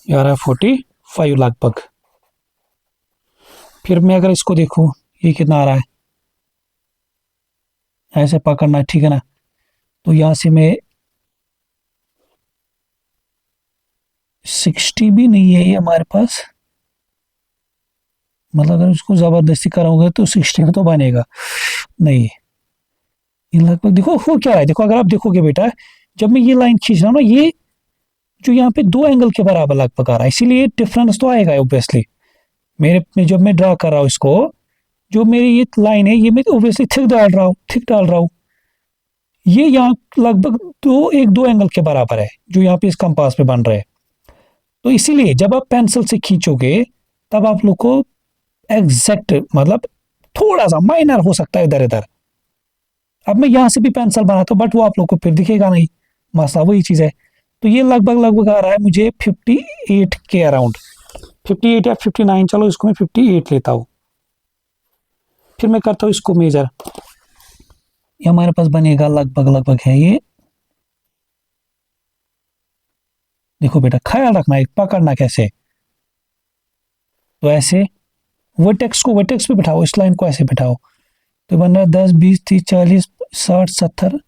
ये आ रहा है 45 लगभग। फिर मैं अगर इसको देखूँ, ये कितना आ रहा है, ऐसे पकड़ना है, ठीक है ना। तो यहाँ से मैं 60 भी नहीं है ये हमारे पास, मतलब अगर इसको जबरदस्ती कराओगे तो 60 तो बनेगा नहीं। ये लगभग देखो हो क्या है, देखो अगर आप देखोगे बेटा, जब मैं ये लाइन खींच रहा हूँ ना, ये जो यहाँ पे दो एंगल के बराबर लगभग आ रहा है, इसीलिए डिफरेंस तो आएगा ऑब्वियसली। मेरे में जब मैं ड्रा कर रहा हूँ इसको, जो मेरी ये लाइन है ये मैं ऑब्वियसली थिक डाल रहा हूँ, थिक डाल रहा हूँ, ये यहाँ लगभग दो एंगल के बराबर है जो यहाँ पे इस कंपास पे बन रहे हैं। तो इसीलिए जब आप पेंसिल से खींचोगे तब आप लोग को एग्जैक्ट, मतलब थोड़ा सा माइनर हो सकता है इधर इधर। अब मैं यहाँ से भी पेंसिल बनाता हूँ बट वो आप लोग को फिर दिखेगा नहीं, मसला वही चीज़ है। तो ये लगभग लगभग आ रहा है मुझे 58 के अराउंड, 58 या 59, चलो इसको मैं 58 लेता हूँ। फिर मैं करता हूँ इसको मेजर, ये हमारे पास बनेगा लगभग लगभग है ये, देखो बेटा ख्याल रखना है पकड़ना कैसे, तो ऐसे वर्टेक्स को वर्टेक्स पे बिठाओ, इस लाइन को ऐसे बिठाओ, तो बन रहा है 10 20 30 40 60 70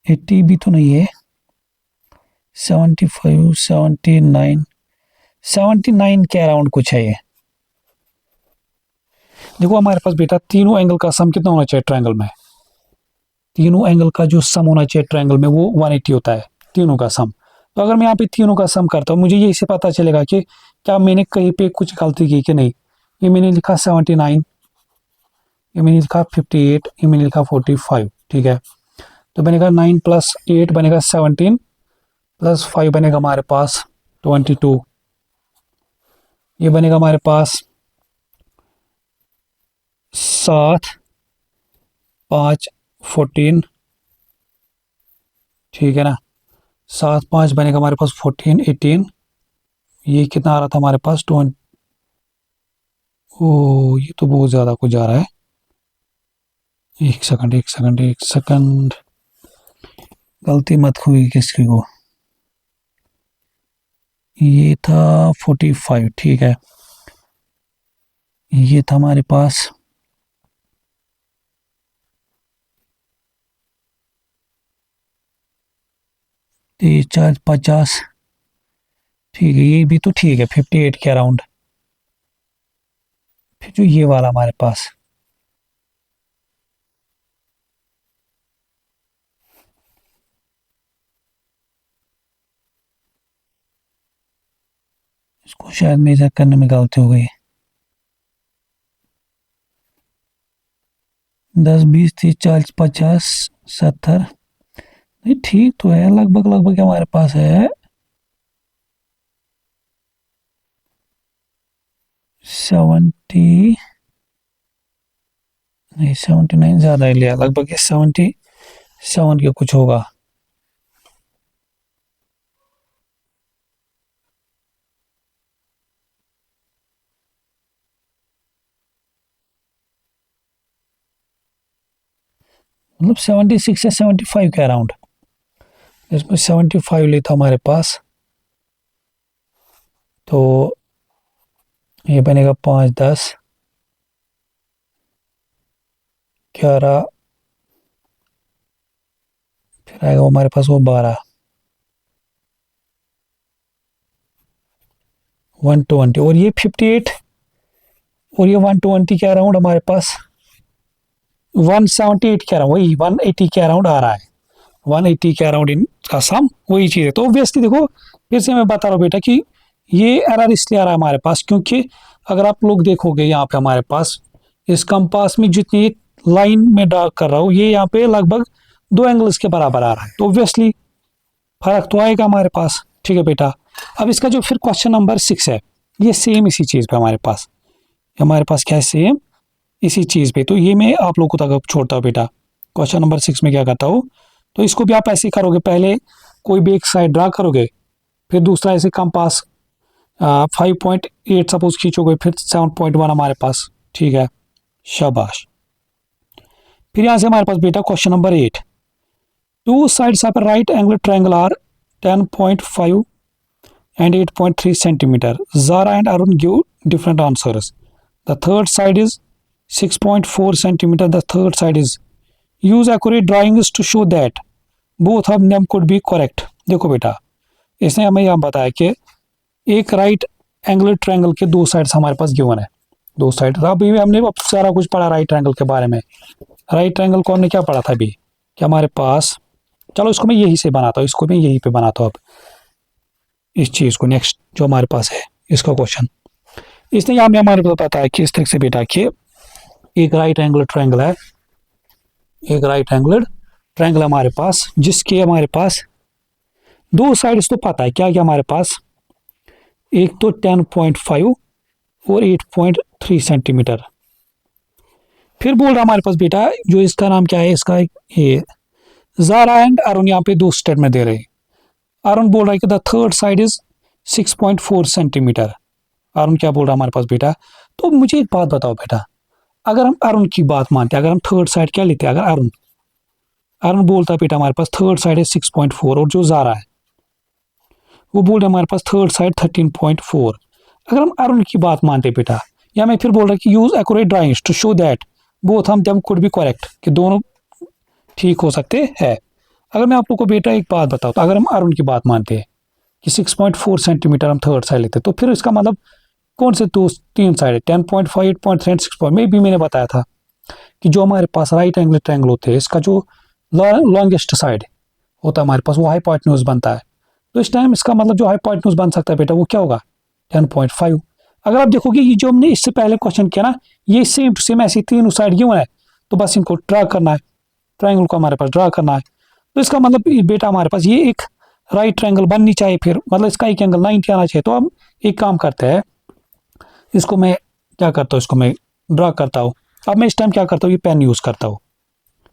80 भी तो नहीं है, 75 79 79 के अराउंड कुछ है ये। देखो हमारे पास बेटा तीनों एंगल का सम कितना होना चाहिए ट्रायंगल में, तीनों एंगल का जो सम होना चाहिए ट्रायंगल में वो 180 होता है, तीनों का सम। तो अगर मैं यहाँ पे तीनों का सम करता हूँ मुझे ये इससे पता चलेगा कि क्या मैंने कहीं पे कुछ गलती की कि नहीं। ये मैंने लिखा 79, ये मैंने लिखा 58, ये मैंने लिखा 45, ठीक है। तो बनेगा 9 + 8 बनेगा 17 + 5 बनेगा हमारे पास 22, ये बनेगा हमारे पास 7 5 14, ठीक है ना, 7 5 बनेगा हमारे पास 14 18, ये कितना आ रहा था हमारे पास 20, ओ ये तो बहुत ज़्यादा कुछ जा रहा है, एक सेकंड एक सेकंड एक सेकंड, गलती मत हुई किसकी को, ये था 45, ठीक है, ये था हमारे पास 30 40 50, ठीक है, ये भी तो ठीक है 58 के अराउंड। फिर जो ये वाला हमारे पास, इसको शायद मेजर करने में गलती हो गई, 10 20 30 40 50 70, नहीं ठीक तो है, लगभग लगभग हमारे पास है 70, नहीं 79 ज़्यादा ही लिया, लगभग ये 77 के कुछ होगा। मतलब 76 या 75 के अराउंड, इसमें 75 लेता हमारे पास, तो ये बनेगा 5 10 11, फिर आएगा हमारे पास वो 12 120, और ये 58 और ये 120 के अराउंड हमारे पास 178 के अराउंड, वही 180 के अराउंड आ रहा है, 180 के अराउंड इनका सम वही चीज़ है। तो ऑब्वियसली देखो फिर से मैं बता रहा हूँ बेटा कि ये एरर इसलिए आ रहा है हमारे पास क्योंकि अगर आप लोग देखोगे यहाँ पे हमारे पास इस कंपास में जितनी लाइन में ड्रा कर रहा हूँ ये यहाँ पे लगभग 2 एंगल्स के बराबर आ रहा है, तो ऑब्वियसली फर्क तो आएगा हमारे पास, ठीक है बेटा। अब इसका जो फिर क्वेश्चन नंबर 6 है ये सेम इसी चीज़ पे हमारे पास क्या है, सेम इसी चीज़ पे। तो ये मैं आप लोगों को तक छोड़ता हूँ बेटा। क्वेश्चन नंबर 6 में क्या करता हूँ, तो इसको भी आप ऐसे ही करोगे, पहले कोई भी एक साइड ड्रा करोगे, फिर दूसरा ऐसे कंपास 5.8 सपोज खींचोगे, फिर 7.1 हमारे पास, ठीक है, शाबाश। फिर यहाँ से हमारे पास बेटा question number 8, two sides of right angle triangle are 10.5 and 8.3 centimeter. Zara and Arun give different answers. The third side is 6.4 centimeter. The third side is, use accurate drawings to show that both of them could be correct. देखो बेटा इसने हमें यहाँ बताया कि एक राइट एंगल ट्रायंगल के 2 साइड्स हमारे पास गिवन है, 2 साइड। अभी हमने सारा कुछ पढ़ा राइट ट्रायंगल के बारे में। राइट ट्रायंगल को हमने क्या पढ़ा था अभी कि हमारे पास, चलो इसको मैं यही से बनाता हूँ, इसको मैं यही पे बनाता हूँ अब इस चीज़ को। नेक्स्ट जो हमारे पास है इसका क्वेश्चन, इसने यहाँ में हमारे को बताया कि इस तरह से बेटा कि एक राइट एंगल ट्रायंगल है, एक राइट एंगल ट्रायंगल हमारे पास जिसके हमारे पास 2 साइड्स तो पता है क्या क्या हमारे पास, एक तो 10.5 और 8.3 सेंटीमीटर, फिर बोल रहा हमारे पास बेटा जो इसका नाम क्या है, इसका ये ज़ारा एंड अरुण यहाँ पे दो स्टेटमेंट दे रहे हैं। अरुण बोल रहा है कि the third side is 6.4 centimetre. Arun क्या बोल रहा है हमारे पास बेटा? तो मुझे एक बात बताओ बेटा, अगर हम अरुण की बात मानते हैं, अगर हम थर्ड साइड क्या लेते हैं, अगर अरुण अरुण बोलता है बेटा हमारे पास थर्ड साइड है 6.4 और जो ज़ारा है वो बोल रहा है हमारे पास थर्ड साइड 13.4। अगर हम अरुण की बात मानते हैं बेटा, या मैं फिर बोल रहा कि use accurate drawings to show that both हम देम कुड बी करेक्ट, कि दोनों ठीक हो सकते हैं। अगर मैं आप लोग को बेटा एक बात बताऊँ, तो अगर हम अरुण की बात मानते हैं कि 6.4 सेंटीमीटर हम थर्ड साइड लेते, तो फिर इसका मतलब कौन से दो तीन साइड है, 10.5, 8.3, 6 में भी मैंने बताया था कि जो हमारे पास राइट एंगल ट्रायंगल होते हैं, इसका जो लॉन्गेस्ट साइड होता है हमारे पास, वो हाइपोटेन्यूज बनता है। तो इस टाइम इसका मतलब जो हाइपोटेन्यूज बन सकता है बेटा वो क्या होगा, 10.5। अगर आप देखोगे ये जो हमने इससे पहले क्वेश्चन किया ना, ये सेम टू सेम ऐसी तीनों साइड क्यों है, तो बस इनको ड्रा करना है, ट्रायंगल को हमारे पास ड्रा करना है। तो इसका मतलब बेटा हमारे पास ये एक राइट ट्रायंगल बननी चाहिए, फिर मतलब इसका एक एंगल 90 आना चाहिए। तो हम एक काम करते हैं, इसको मैं क्या करता हूँ, इसको मैं ड्रा करता हूँ। अब मैं इस टाइम क्या करता हूँ, ये पेन यूज करता हूँ,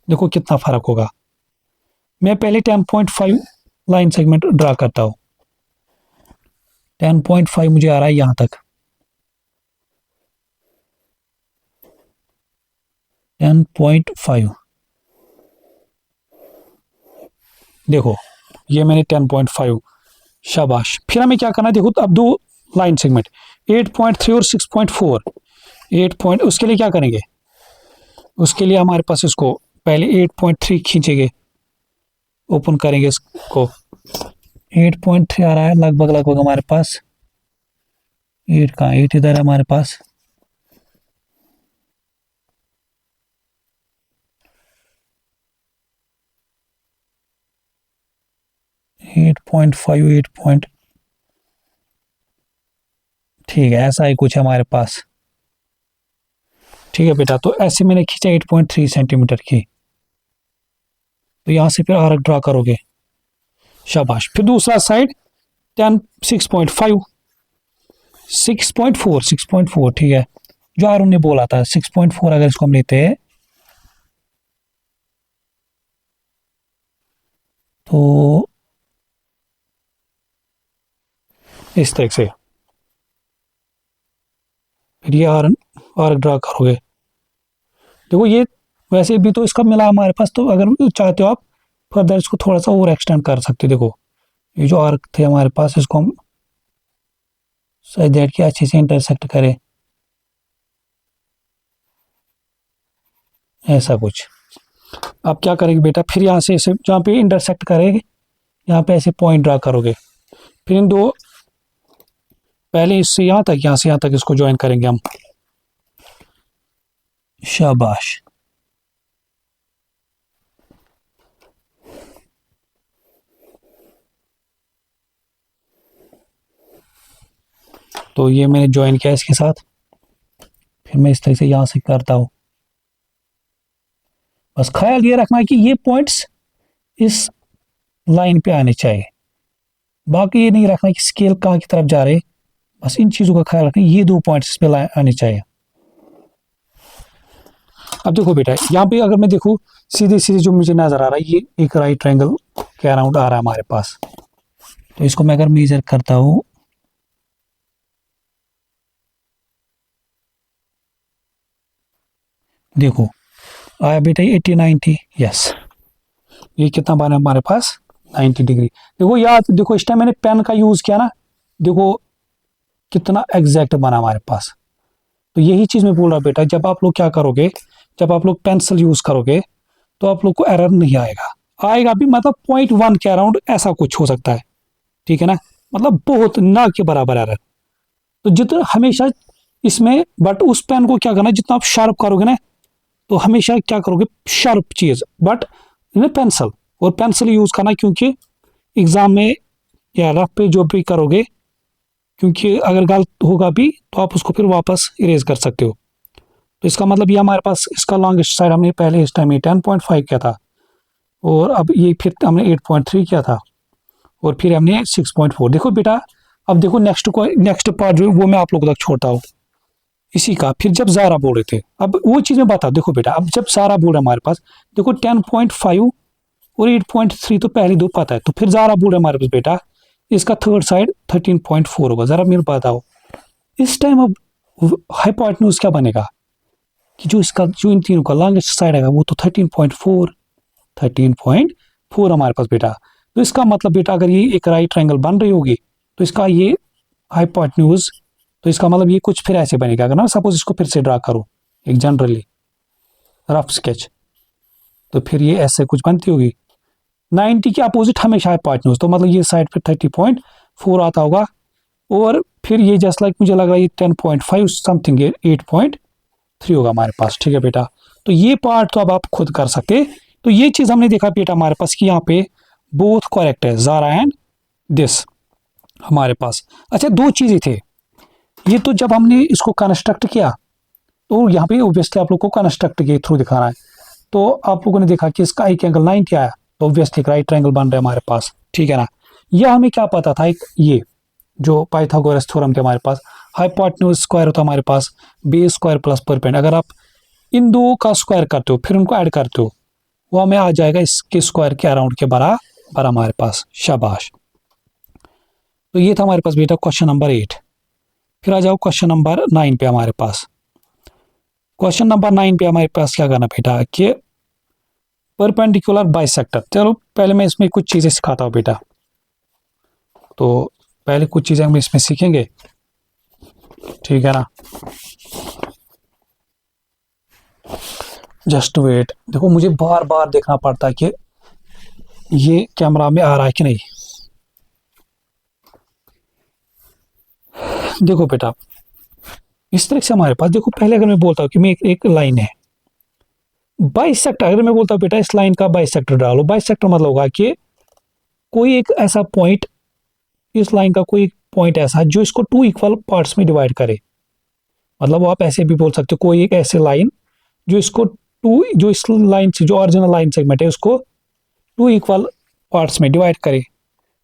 देखो कितना फर्क होगा। मैं पहले 10.5 लाइन सेगमेंट ड्रा करता हूँ, 10.5 मुझे आ रहा है यहां तक, 10.5 देखो ये मैंने 10.5, शाबाश। फिर हमें क्या करना है, देखो अब दो लाइन सेगमेंट 8.3 और 6.4, 8 पॉइंट, उसके लिए क्या करेंगे, उसके लिए हमारे पास इसको पहले 8.3 खींचेंगे, ओपन करेंगे इसको, 8.3 आ रहा है लगभग लगभग हमारे पास, 8 कहाँ, 8 इधर है हमारे पास, एट पॉइंट फाइव, ठीक है ऐसा ही कुछ है हमारे पास। ठीक है बेटा, तो ऐसे मैंने खींचा 8.3 सेंटीमीटर की, तो यहां से फिर आर्क ड्रा करोगे, शाबाश। फिर दूसरा साइड 10, 6.5, 6.4, ठीक है, जो आरुण ने बोला था 6.4, अगर इसको हम लेते हैं तो इस तरह से फिर ये आर्क ड्रा करोगे। देखो ये वैसे भी तो इसका मिला हमारे पास, तो अगर चाहते हो आप फर्दर इसको थोड़ा सा और एक्सटेंड कर सकते हो। देखो ये जो आर्क थे हमारे पास, इसको हम सही दैट के अच्छे से इंटरसेक्ट करें, ऐसा कुछ। आप क्या करेंगे बेटा, फिर यहाँ से इसे जहाँ पे इंटरसेक्ट करेंगे यहाँ पे ऐसे पॉइंट ड्रा करोगे, फिर इन दो पहले इससे यहाँ तक, यहाँ से यहाँ तक इसको ज्वाइन करेंगे हम, शाबाश। तो ये मैंने ज्वाइन किया इसके साथ, फिर मैं इस तरह से यहां से करता हूं। बस ख्याल ये रखना है कि ये पॉइंट्स इस लाइन पे आने चाहिए, बाकी ये नहीं रखना कि स्केल कहाँ की तरफ जा रहे, बस इन चीजों का ख्याल रखना, ये दो पॉइंट्स इस पे आने चाहिए। अब देखो बेटा यहाँ पे अगर मैं देखूँ सीधे सीधे जो मुझे नजर आ रहा है, ये एक राइट ट्रायंगल के अराउंड आ रहा है हमारे पास। तो इसको मैं अगर मेजर करता हूं, देखो आया बेटा 80, 90, यस। ये कितना बना हमारे पास, 90 डिग्री। देखो यार, देखो इस टाइम मैंने पेन का यूज किया ना, देखो कितना एग्जैक्ट बना हमारे पास। तो यही चीज मैं बोल रहा बेटा, जब आप लोग क्या करोगे, जब आप लोग पेंसिल यूज करोगे तो आप लोग को एरर नहीं आएगा, आएगा भी मतलब 0.1 के अराउंड ऐसा कुछ हो सकता है, ठीक है ना, मतलब बहुत ना के बराबर एरर। तो जितना हमेशा इसमें, बट उस पेन को क्या करना, जितना आप शार्प करोगे ना, तो हमेशा क्या करोगे, शार्प चीज, बट पेंसिल, और पेंसिल यूज करना, क्योंकि एग्जाम में या रफ पे जो भी करोगे, क्योंकि अगर गलत होगा भी तो आप उसको फिर वापस इरेज कर सकते हो। तो इसका मतलब ये हमारे पास इसका लॉन्गेस्ट साइड हमने पहले इस टाइम 10.5 किया था, और अब ये फिर हमने 8.3 किया था, और फिर हमने 6.4। देखो बेटा अब देखो नेक्स्ट पार्ट जो वो मैं आप लोगों तक छोड़ता हूँ। इसी का। फिर जब ज़ारा बोल रहे थे, अब वो चीज़ मैं बता, देखो बेटा, अब जब ज़ारा बोल रहा है हमारे पास, देखो 10.5 और 8.3 तो पहले दो पता है, तो फिर ज़ारा बोल रहा है हमारे पास बेटा इसका थर्ड साइड 13.4 होगा। ज़रा मेरे बताओ इस टाइम अब हाइपोटेन्यूज क्या बनेगा कि जो इसका जो इन तीनों का लॉन्गेस्ट साइड है वो तो 13.4 हमारे पास बेटा। तो इसका मतलब बेटा अगर ये एक राइट ट्रायंगल बन रही होगी तो इसका ये हाइपोटेन्यूज, तो इसका मतलब ये कुछ फिर ऐसे बनेगा। अगर ना सपोज इसको फिर से ड्रा करो एक जनरली रफ स्केच, तो फिर ये ऐसे कुछ बनती होगी 90 के अपोजिट हमेशा हाइपोटेन्यूज, तो मतलब ये साइड पे 30.4 आता होगा। और फिर ये जस्ट लाइक मुझे लग रहा है ये 10.5 समथिंग 8.3 होगा हमारे पास। ठीक है बेटा, तो ये पार्ट तो अब आप खुद कर सकते। तो ये चीज हमने देखा बेटा हमारे पास कि यहाँ पे बोथ करेक्ट है, ज़ारा एंड दिस हमारे पास। अच्छा दो चीजें थे, ये तो जब हमने इसको कंस्ट्रक्ट किया तो यहाँ पे ऑब्वियसली आप लोग को कंस्ट्रक्ट के थ्रू दिखाना है। तो आप लोगों ने देखा कि इसका एक एंगल 90 आया, तो ऑब्वियसली राइट ट्रायंगल बन रहा है हमारे पास। ठीक है ना, यह हमें क्या पता था, एक ये जो पाइथागोरस थ्योरम थे हमारे पास, हाइपोटेन्यूज स्क्वायर होता है हमारे पास बेस स्क्वायर प्लस परपेंड, अगर आप इन दो का स्क्वायर करते हो फिर उनको ऐड करते हो वो हमें आ जाएगा इसके स्क्वायर के अराउंड के बराबर हमारे पास। शाबाश, तो ये था हमारे पास बेटा क्वेश्चन नंबर 8। फिर आ जाओ क्वेश्चन नंबर 9 पे हमारे पास। क्वेश्चन नंबर 9 पे हमारे पास क्या करना बेटा कि परपेंडिकुलर बाइसेक्टर। चलो पहले मैं इसमें कुछ चीजें सिखाता हूँ बेटा, तो पहले कुछ चीजें हम इसमें सीखेंगे। ठीक है ना, जस्ट वेट, देखो मुझे बार बार देखना पड़ता है कि ये कैमरा में आ रहा है कि नहीं। देखो बेटा इस तरह से हमारे पास, देखो पहले अगर मैं बोलता हूँ कि मैं एक लाइन है बाइसेक्टर, अगर मैं बोलता हूँ बेटा इस लाइन का बाइसेक्टर डालो, बाइसेक्टर मतलब होगा कि कोई एक ऐसा पॉइंट, इस लाइन का कोई पॉइंट ऐसा जो इसको टू इक्वल पार्ट्स में डिवाइड करे। मतलब वो आप ऐसे भी बोल सकते हो कोई एक ऐसे लाइन जो इसको टू, जो इस लाइन से जो ओरिजिनल लाइन सेगमेंट है उसको टू इक्वल पार्ट्स में डिवाइड करे,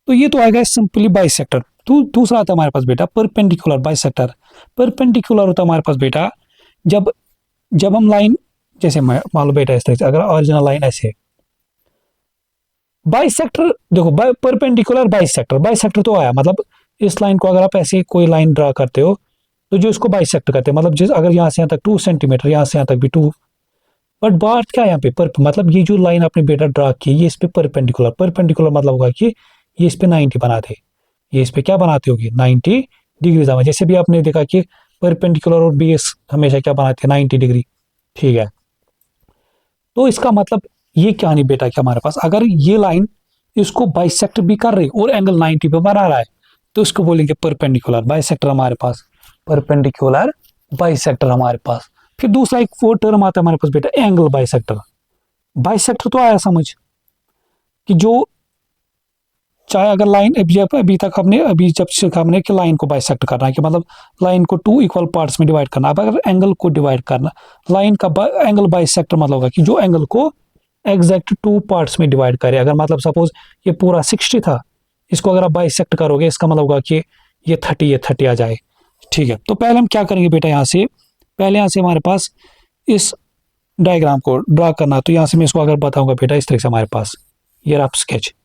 तो ये तो आएगा सिंपली बाइसेक्टर। तो दूसरा आता है हमारे पास बेटा परपेंडिकुलर बाइसेक्टर। परपेंडिकुलर होता है हमारे पास बेटा जब जब हम लाइन, जैसे मान लो बेटा इस तरह से अगर ओरिजिनल लाइन ऐसे, बाइसेक्टर देखो परपेंडिकुलर बाइसेक्टर, बाइसेक्टर तो आया मतलब इस लाइन को अगर आप ऐसे कोई लाइन ड्रा करते हो तो जो इसको बाइसेक्ट करते हैं, मतलब जिस अगर यहाँ से यहाँ तक 2 सेंटीमीटर, यहाँ से यहाँ तक भी 2, बट बात क्या है यहाँ पे पर, मतलब ये जो लाइन आपने बेटा ड्रा की ये इस पे परपेंडिकुलर, परपेंडिकुलर मतलब होगा कि ये इस पे 90 बनाते, ये इस पे क्या बनाते होगी 90 डिग्री जमा। जैसे भी आपने देखा कि परपेंडिकुलर और बेस हमेशा क्या बनाते हैं 90 डिग्री। ठीक है, तो इसका मतलब ये क्या नहीं बेटा कि हमारे पास अगर ये लाइन इसको बाइसेक्ट भी कर रही और एंगल 90 पे बना रहा है तो इसको बोलेंगे परपेंडिकुलर बाइसेक्टर हमारे पास, परपेंडिकुलर बाइसेक्टर हमारे पास। फिर दूसरा एक वो टर्म आता है हमारे पास बेटा एंगल बाइसेक्टर। बाइसेक्टर तो आया समझ कि जो चाहे अगर लाइन अभी तक हमने अभी जब सीखा हमने कि लाइन को बाइसेक्ट करना है कि मतलब लाइन को टू इक्वल पार्ट्स में डिवाइड करना। अब अगर एंगल को डिवाइड करना, लाइन का एंगल बाइसेक्टर मतलब होगा कि जो एंगल को एग्जैक्ट टू पार्ट्स में डिवाइड करे। अगर मतलब सपोज ये पूरा 60 था, इसको अगर आप बाइसेक्ट करोगे इसका मतलब होगा कि ये 30 आ जाए। ठीक है, तो पहले हम क्या करेंगे बेटा, यहाँ से पहले यहाँ से हमारे पास इस डायग्राम को ड्रा करना, तो यहाँ से मैं इसको अगर बताऊंगा बेटा इस तरह से हमारे पास ये रफ स्केच,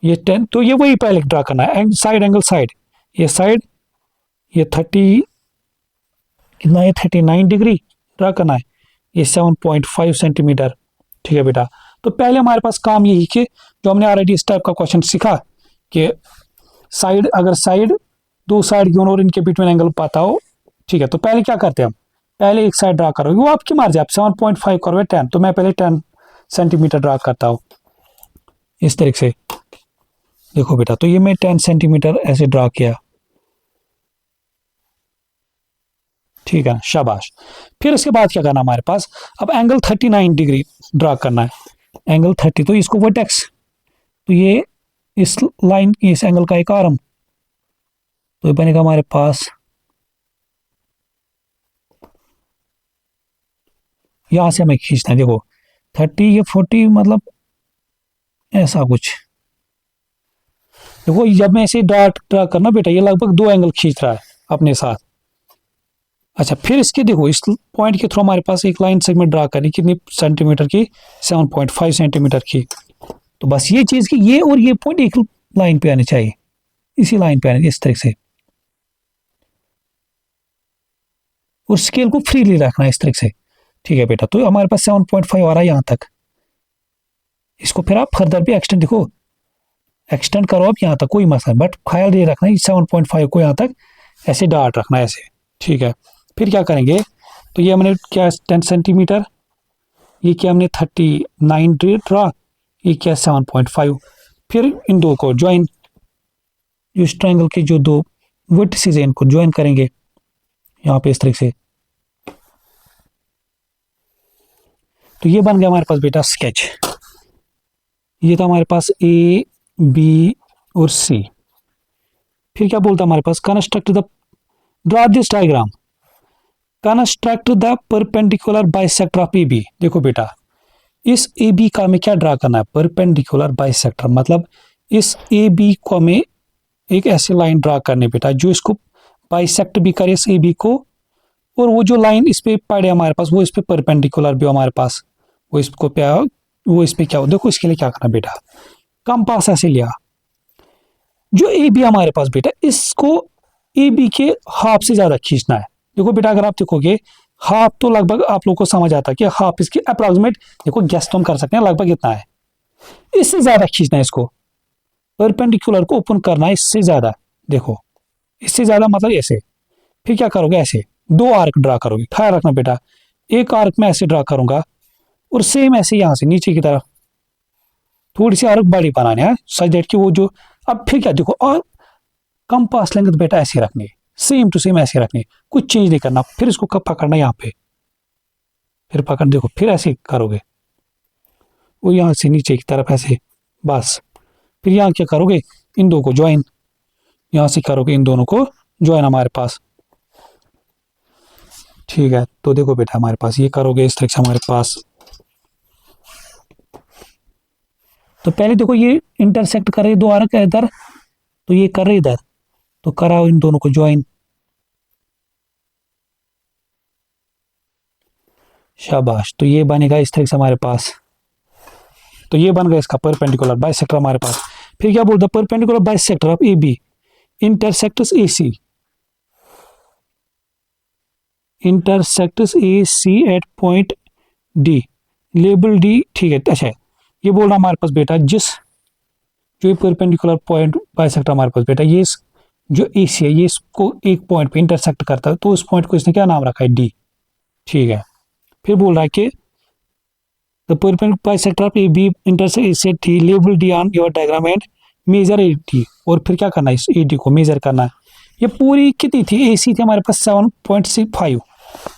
ये 10, तो ये वही पहले ड्रा करना है साइड एंगल साइड, ये साइड ये 30 कितना, ये 39 डिग्री ड्रा करना है, ये 7.5 सेंटीमीटर। ठीक है बेटा, तो पहले हमारे पास काम यही कि जो हमने ऑलरेडी इस टाइप का क्वेश्चन सीखा कि साइड, अगर साइड दो साइड गिवन और इनके बीच में एंगल पता हो। ठीक है, तो पहले क्या करते हैं हम, पहले एक साइड ड्रा करोगे, वो आपकी मर्जी, आप 7.5 करोगे 10, तो मैं पहले 10 सेंटीमीटर ड्रा करता हूँ इस तरीके से। देखो बेटा, तो ये मैं 10 सेंटीमीटर ऐसे ड्रा किया। ठीक है, शाबाश। फिर इसके बाद क्या करना हमारे पास, अब एंगल 39 डिग्री ड्रा करना है, एंगल 30, तो इसको वर्टेक्स, तो ये इस लाइन इस एंगल का एक आर्म, तो ये बनेगा हमारे पास यहां से हमें खींचना है। देखो 30 ये 40 मतलब ऐसा कुछ, देखो जब मैं ऐसे डॉट ड्रा करना बेटा ये लगभग दो एंगल खींच रहा है अपने साथ। अच्छा, फिर इसके देखो इस पॉइंट के थ्रू हमारे पास एक लाइन सेगमेंट ड्रा करनी, कितनी सेंटीमीटर की, 7.5 सेंटीमीटर की। तो बस ये चीज कि ये और ये पॉइंट एक लाइन पे आने चाहिए, इसी लाइन पे आने इस तरह से, और स्केल को फ्रीली रखना है इस तरह से। ठीक है बेटा, तो हमारे पास 7.5 आ रहा है यहाँ तक। इसको फिर आप फर्दर भी एक्सटेंड, देखो एक्सटेंड करो आप यहाँ तक, कोई मसला, बट ख्याल ये रखना 7.5 को यहाँ तक ऐसे डार्ट रखना है ऐसे। ठीक है, फिर क्या करेंगे, तो ये हमने क्या 10 सेंटीमीटर, ये क्या हमने 39 ड्रा, ये क्या 7.5। फिर इन दो को ज्वाइन, इस ट्रायंगल के जो दो वर्टिसेस हैं इनको ज्वाइन करेंगे यहाँ पे इस तरह से। तो ये बन गया हमारे पास बेटा स्केच। ये था हमारे पास ए बी और सी। फिर क्या बोलता है हमारे पास, construct the, draw this diagram, construct the perpendicular bisector of A B. देखो बेटा, इस ए बी का हमें क्या ड्रा करना है, परपेंडिकुलर बाइसेक्टर, मतलब इस ए बी को हमें एक ऐसी लाइन ड्रा करनी बेटा जो इसको बाइसेक्ट भी करे इस ए बी को, और वो जो लाइन इस पे पड़े हमारे पास वो इस पे परपेंडिकुलर भी हो हमारे पास, वो इसको पे, वो इस पे क्या हो। देखो इसके लिए क्या करना बेटा, कंपास ऐसे लिया, जो ए बी हमारे पास बेटा इसको ए बी के हाफ से ज्यादा खींचना है। देखो बेटा, अगर आप देखोगे हाफ तो लगभग आप लोग को समझ आता है कि हाफ इसकी अप्रोक्सीमेट, देखो गेस तो हम कर सकते हैं लगभग इतना है, इससे ज्यादा खींचना है इसको, परपेंडिकुलर को ओपन करना है इससे ज्यादा। देखो इससे ज्यादा मतलब ऐसे। फिर क्या करोगे, ऐसे दो आर्क ड्रा करोगे, ख्याल रखना बेटा, एक आर्क में ऐसे ड्रा करूंगा और सेम ऐसे यहां से नीचे की तरफ थोड़ी सी आर्क बड़ी बनानी है सच दैट कि वो जो, अब फिर क्या देखो, और कंपास लेंगे तो बेटा ऐसे रखनी, सेम टू सेम ऐसे रखनी, कुछ चेंज नहीं करना। फिर इसको कब पकड़ना यहाँ पे, फिर पकड़, देखो फिर ऐसे करोगे और यहाँ से नीचे की तरफ ऐसे, बस। फिर यहाँ क्या करोगे, इन दो को ज्वाइन, यहाँ से करोगे इन दोनों को ज्वाइन हमारे पास। ठीक है, तो देखो बेटा हमारे पास ये करोगे इस तरह से हमारे पास, तो पहले देखो ये इंटरसेक्ट कर रहे दो आर्क इधर, तो ये कर रहे इधर, तो कराओ इन दोनों को ज्वाइन, शाबाश। तो ये बनेगा इस तरह से हमारे पास, तो ये बन गया इसका परपेंडिकुलर बाइसेक्टर हमारे पास। फिर क्या बोलता है, perpendicular bisector of A B intersects A C, intersects A C at point D, label D. ठीक है, अच्छा ये बोल रहा हमारे पास बेटा, जिस जो परपेंडिकुलर पॉइंट बाइसेक्टर हमारे पास बेटा, ये जो ए सी है ये इसको एक पॉइंट पे इंटरसेक्ट करता है, तो उस पॉइंट को इसने क्या नाम रखा है, डी। ठीक है, फिर बोल रहा है कि the perpendicular bisector of A B intersect D, label D on your diagram and measure A D. और फिर क्या करना है, इस ए डी को मेजर करना है। ये पूरी कितनी थी, ए सी थी हमारे पास 7.65।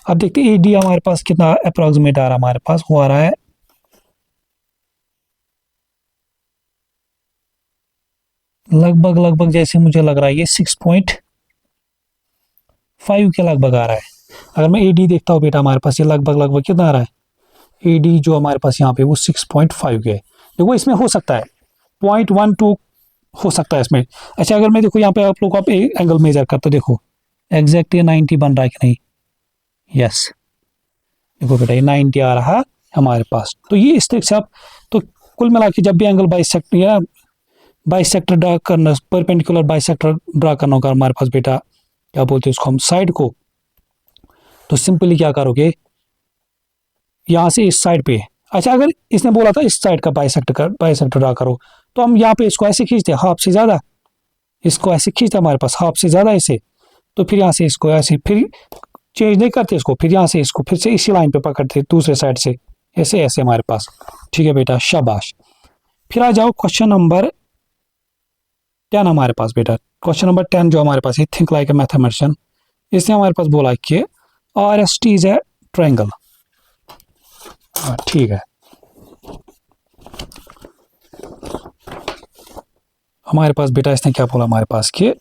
अब देखते हैं ए डी हमारे पास कितना अप्रोक्सीमेट आ रहा है, हमारे पास वो आ रहा है लगभग लगभग, जैसे मुझे लग रहा है ये 6.5 के लगभग आ रहा है। अगर मैं ए डी देखता हूँ बेटा, हमारे पास ये लगभग लगभग कितना आ रहा है, ए डी जो हमारे पास यहाँ पे वो 6.5 के है। देखो इसमें हो सकता है 0.12 हो सकता है इसमें। अच्छा, अगर मैं देखो यहाँ पे आप लोग आप एंगल मेजर करते देखो एग्जैक्ट ये 90 बन रहा है कि नहीं, यस। देखो बेटा ये 90 आ रहा है हमारे पास। तो ये इस तरह से आप, तो कुल मिला के जब भी एंगल बाइसेक्टर या बाइसेक्टर ड्रा करना, परपेंडिकुलर बाइसेक्टर ड्रा करना होगा हमारे पास बेटा, क्या बोलते हैं उसको हम, साइड को, तो सिंपली क्या करोगे, यहाँ से इस साइड पे, अच्छा अगर इसने बोला था इस साइड का बाइसेक्टर ड्रा करो, तो हम यहाँ पे इसको ऐसे खींचते हैं हाफ से ज्यादा, इसको ऐसे खींचते हमारे पास हाफ से ज्यादा ऐसे, तो फिर यहाँ से इसको ऐसे फिर चेंज नहीं करते इसको, फिर यहाँ से इसको फिर से इसी लाइन पे पकड़ते दूसरे साइड से ऐसे ऐसे हमारे पास। ठीक है बेटा, शाबाश। फिर आ जाओ क्वेश्चन नंबर 10 हमारे पास बेटा, क्वेश्चन नंबर 10 जो हमारे पास है, थिंक लाइक ए मैथमेटिशियन। इसने हमारे पास बोला कि R S T is a triangle. ठीक है, हमारे पास बेटा इसने क्या बोला हमारे पास कि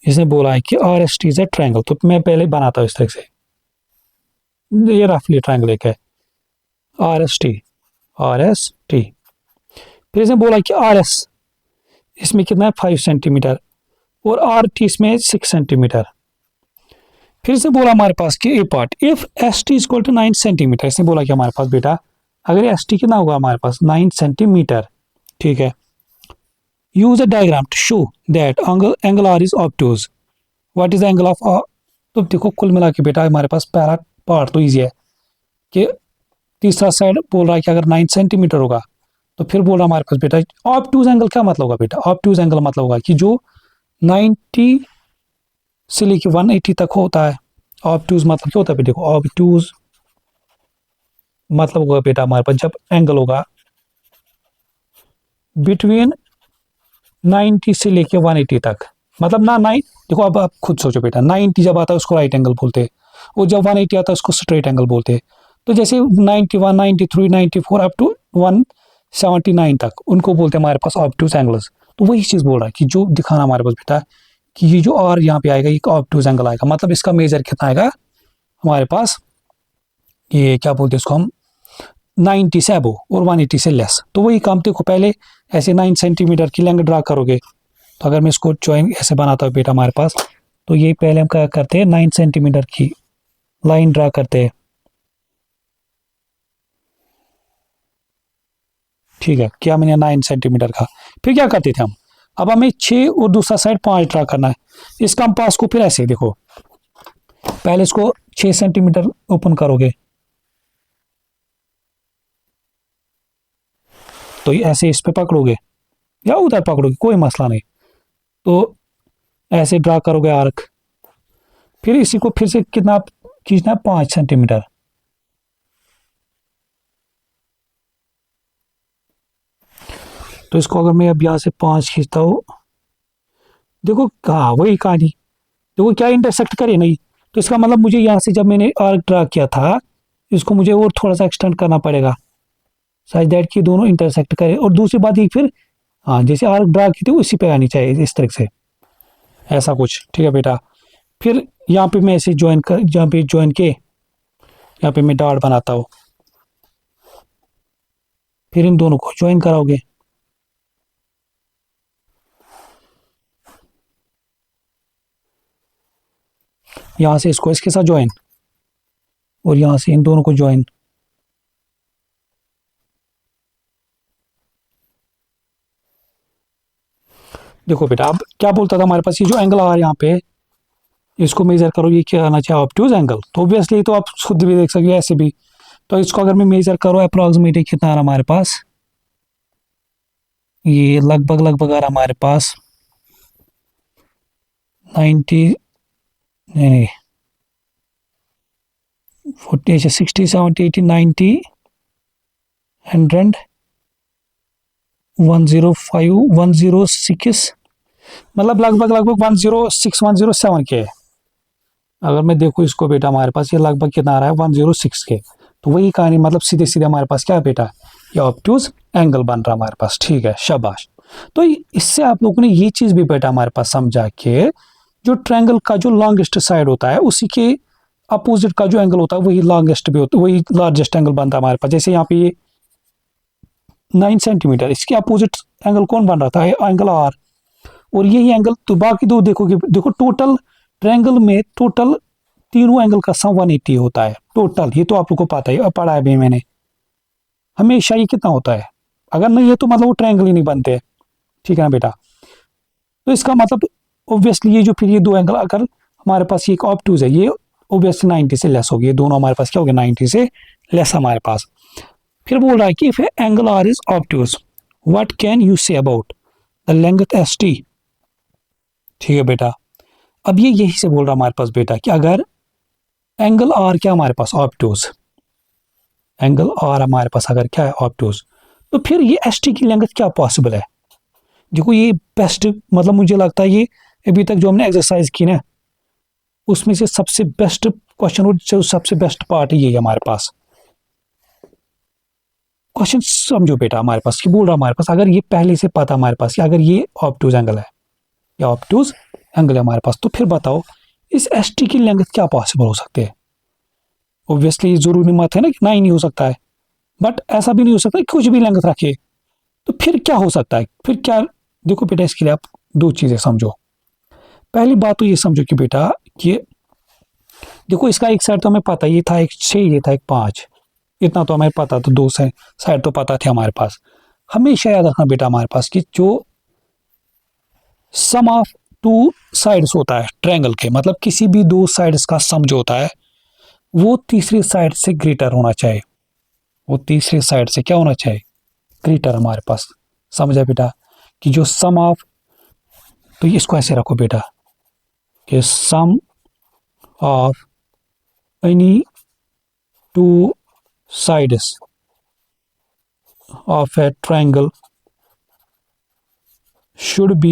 इसने बोला है कि R S T is a triangle. तो मैं पहले बनाता हूँ इस तरह से, ये रफली ट्रायंगल एक है, R S T, R S T. फिर इसने बोला कि आर एस इसमें कितना है 5 सेंटीमीटर और आर टी इसमें 6 सेंटीमीटर। फिर से बोला हमारे पास कि A part if S T equal to 9 centimetre, इसने बोला कि हमारे पास बेटा अगर एस टी कितना होगा हमारे पास 9 सेंटीमीटर, ठीक है, use a diagram to show that angle R is obtuse, what is the angle of. तो देखो कुल मिला के बेटा हमारे पास पहला पार्ट तो ईजी है कि तीसरा साइड बोल रहा है कि अगर 9 सेंटीमीटर होगा, तो फिर बोल रहा हमारे पास बेटा ऑब्टूज एंगल क्या मतलब होगा बेटा, ऑब्टूज एंगल मतलब होगा कि जो 90 से लेके 180 तक होता है। ऑब्टूज मतलब क्या होता है, देखो ऑब्टूज मतलब होगा बेटा हमारे पास जब एंगल होगा बिटवीन 90 से लेके 180 तक, मतलब ना 9, देखो अब आप खुद सोचो बेटा 90 जब आता है उसको राइट एंगल बोलते हैं, और जब 180 आता है उसको स्ट्रेट एंगल बोलते हैं। तो जैसे 91, 93, 94 अप टू 179 तक उनको बोलते हैं हमारे पास ऑब्टूज एंगल्स। तो वही चीज़ बोल रहा है कि जो दिखाना हमारे पास बेटा कि ये जो और यहाँ पे आएगा ये ऑब्टूज एंगल आएगा, मतलब इसका मेजर कितना आएगा हमारे पास, ये क्या बोलते हैं इसको हम 90 से अबो और 180 से लेस। तो वही काम देखो पहले ऐसे 9 सेंटीमीटर की लेंथ ड्रा करोगे, तो अगर मैं इसको ज्वाइन ऐसे बनाता हूँ बेटा हमारे पास, तो ये पहले हम क्या करते हैं 9 सेंटीमीटर की लाइन ड्रा करते हैं, ठीक है, क्या मैंने 9 सेंटीमीटर का। फिर क्या करते थे हम, अब हमें 6 और दूसरा साइड 5 ड्रा करना है। इस कंपास को फिर ऐसे देखो पहले इसको 6 सेंटीमीटर ओपन करोगे, तो ये ऐसे इस पे पकड़ोगे या उधर पकड़ोगे कोई मसला नहीं, तो ऐसे ड्रा करोगे आर्क। फिर इसी को फिर से कितना खींचना है 5 सेंटीमीटर, तो इसको अगर मैं अब यहाँ से 5 खींचता हूँ, देखो कहा वही कहानी, देखो क्या इंटरसेक्ट करे नहीं, तो इसका मतलब मुझे यहाँ से जब मैंने आर्क ड्रा किया था इसको मुझे और थोड़ा सा एक्सटेंड करना पड़ेगा सच दैट कि दोनों इंटरसेक्ट करे। और दूसरी बात ये फिर हाँ जैसे आर्क ड्रा की थी उसी पे आनी चाहिए इस तरह से, ऐसा कुछ, ठीक है बेटा। फिर यहाँ पे मैं ऐसे ज्वाइन कर, जहाँ पे ज्वाइन के यहाँ पे मैं डॉट बनाता हूँ, फिर इन दोनों को ज्वाइन कराओगे, यहाँ से इसको इसके साथ ज्वाइन और यहाँ से इन दोनों को ज्वाइन। देखो बेटा अब क्या बोलता था हमारे पास ये जो एंगल आ रहा है यहाँ पे इसको मेजर करो, ये क्या आना चाहिए ऑब्ट्यूज एंगल। तो ऑब्वियसली तो आप खुद भी देख सकते हो ऐसे भी, तो इसको अगर मैं मेजर करूँ अप्रोक्सीमेटली कितना आ रहा हमारे पास, ये लगभग लगभग आ रहा हमारे पास 90 नहीं 40 60 70 80 90 100 105 106, मतलब लगभग लगभग 106 107 के है। अगर मैं देखूँ इसको बेटा हमारे पास ये लगभग कितना आ रहा है 106 के, तो वही कहानी मतलब सीधे सीधे हमारे पास क्या है बेटा ये ऑब्ट्यूज एंगल बन रहा है हमारे पास, ठीक है शाबाश। तो इससे आप लोगों ने ये चीज भी बेटा हमारे पास समझा के जो ट्रायंगल का जो लॉन्गेस्ट साइड होता है उसी के अपोजिट का जो एंगल होता है वही लॉन्गेस्ट भी होता है, वही लार्जेस्ट एंगल बनता है हमारे पास। जैसे यहाँ पे ये 9 सेंटीमीटर, इसके अपोजिट एंगल कौन बन रहा था एंगल आर, और यही एंगल तो बाकी दो देखोगे, देखो टोटल ट्रायंगल में टोटल तीनों एंगल का सम 180 होता है टोटल, ये तो आप लोग को पता है पढ़ा है भी मैंने, हमेशा ये कितना होता है, अगर नहीं है तो मतलब वो ट्रायंगल ही नहीं बनते, ठीक है ना बेटा। तो इसका मतलब ऑब्वियसली ये जो फिर ये दो एंगल अगर हमारे पास ये एक ऑब्ट्यूज है ये ऑब्वियसली 90 से लेस होगी, ये दोनों हमारे पास क्या हो गया 90 से लेस हमारे पास। फिर बोल रहा है कि if angle R is obtuse what can you say about the length S T, ठीक है बेटा। अब ये यही से बोल रहा हमारे पास बेटा कि अगर एंगल आर क्या हमारे पास ऑब्ट्यूज, एंगल आर हमारे पास अगर क्या है ऑब्ट्यूज, तो फिर ये एस टी की लेंथ क्या पॉसिबल है। देखो ये बेस्ट मतलब मुझे लगता है ये अभी तक जो हमने एक्सरसाइज की ना उसमें से सबसे बेस्ट क्वेश्चन और जो सबसे बेस्ट पार्ट ये है हमारे पास। क्वेश्चन समझो बेटा हमारे पास कि बोल रहा हमारे पास अगर ये पहले से पता हमारे पास कि अगर ये ऑब्ट्यूज एंगल है या ऑब्ट्यूज एंगल है हमारे पास, तो फिर बताओ इस एस टी की लेंथ क्या पॉसिबल हो सकते हैं। ऑब्वियसली जरूरी मत है ना कि 9 नहीं हो सकता है, बट ऐसा भी नहीं हो सकता कि कुछ भी लेंथ रखे, तो फिर क्या हो सकता है, फिर क्या। देखो बेटा इसके लिए आप दो चीजें समझो। पहली बात तो ये समझो कि बेटा कि देखो इसका एक साइड तो हमें पता, ये था एक 6, ये था एक 5, इतना तो हमें पता, तो दो साइड तो पता थे हमारे पास। हमेशा याद रखना बेटा हमारे पास कि जो सम ऑफ टू साइड्स होता है ट्रायंगल के, मतलब किसी भी दो साइड्स का सम जो होता है वो तीसरी साइड से ग्रेटर होना चाहिए। वो तीसरी साइड से क्या होना चाहिए? ग्रेटर हमारे पास। समझा बेटा? कि जो सम ऑफ, तो इसको ऐसे रखो बेटा कि sum of any two sides of a triangle should be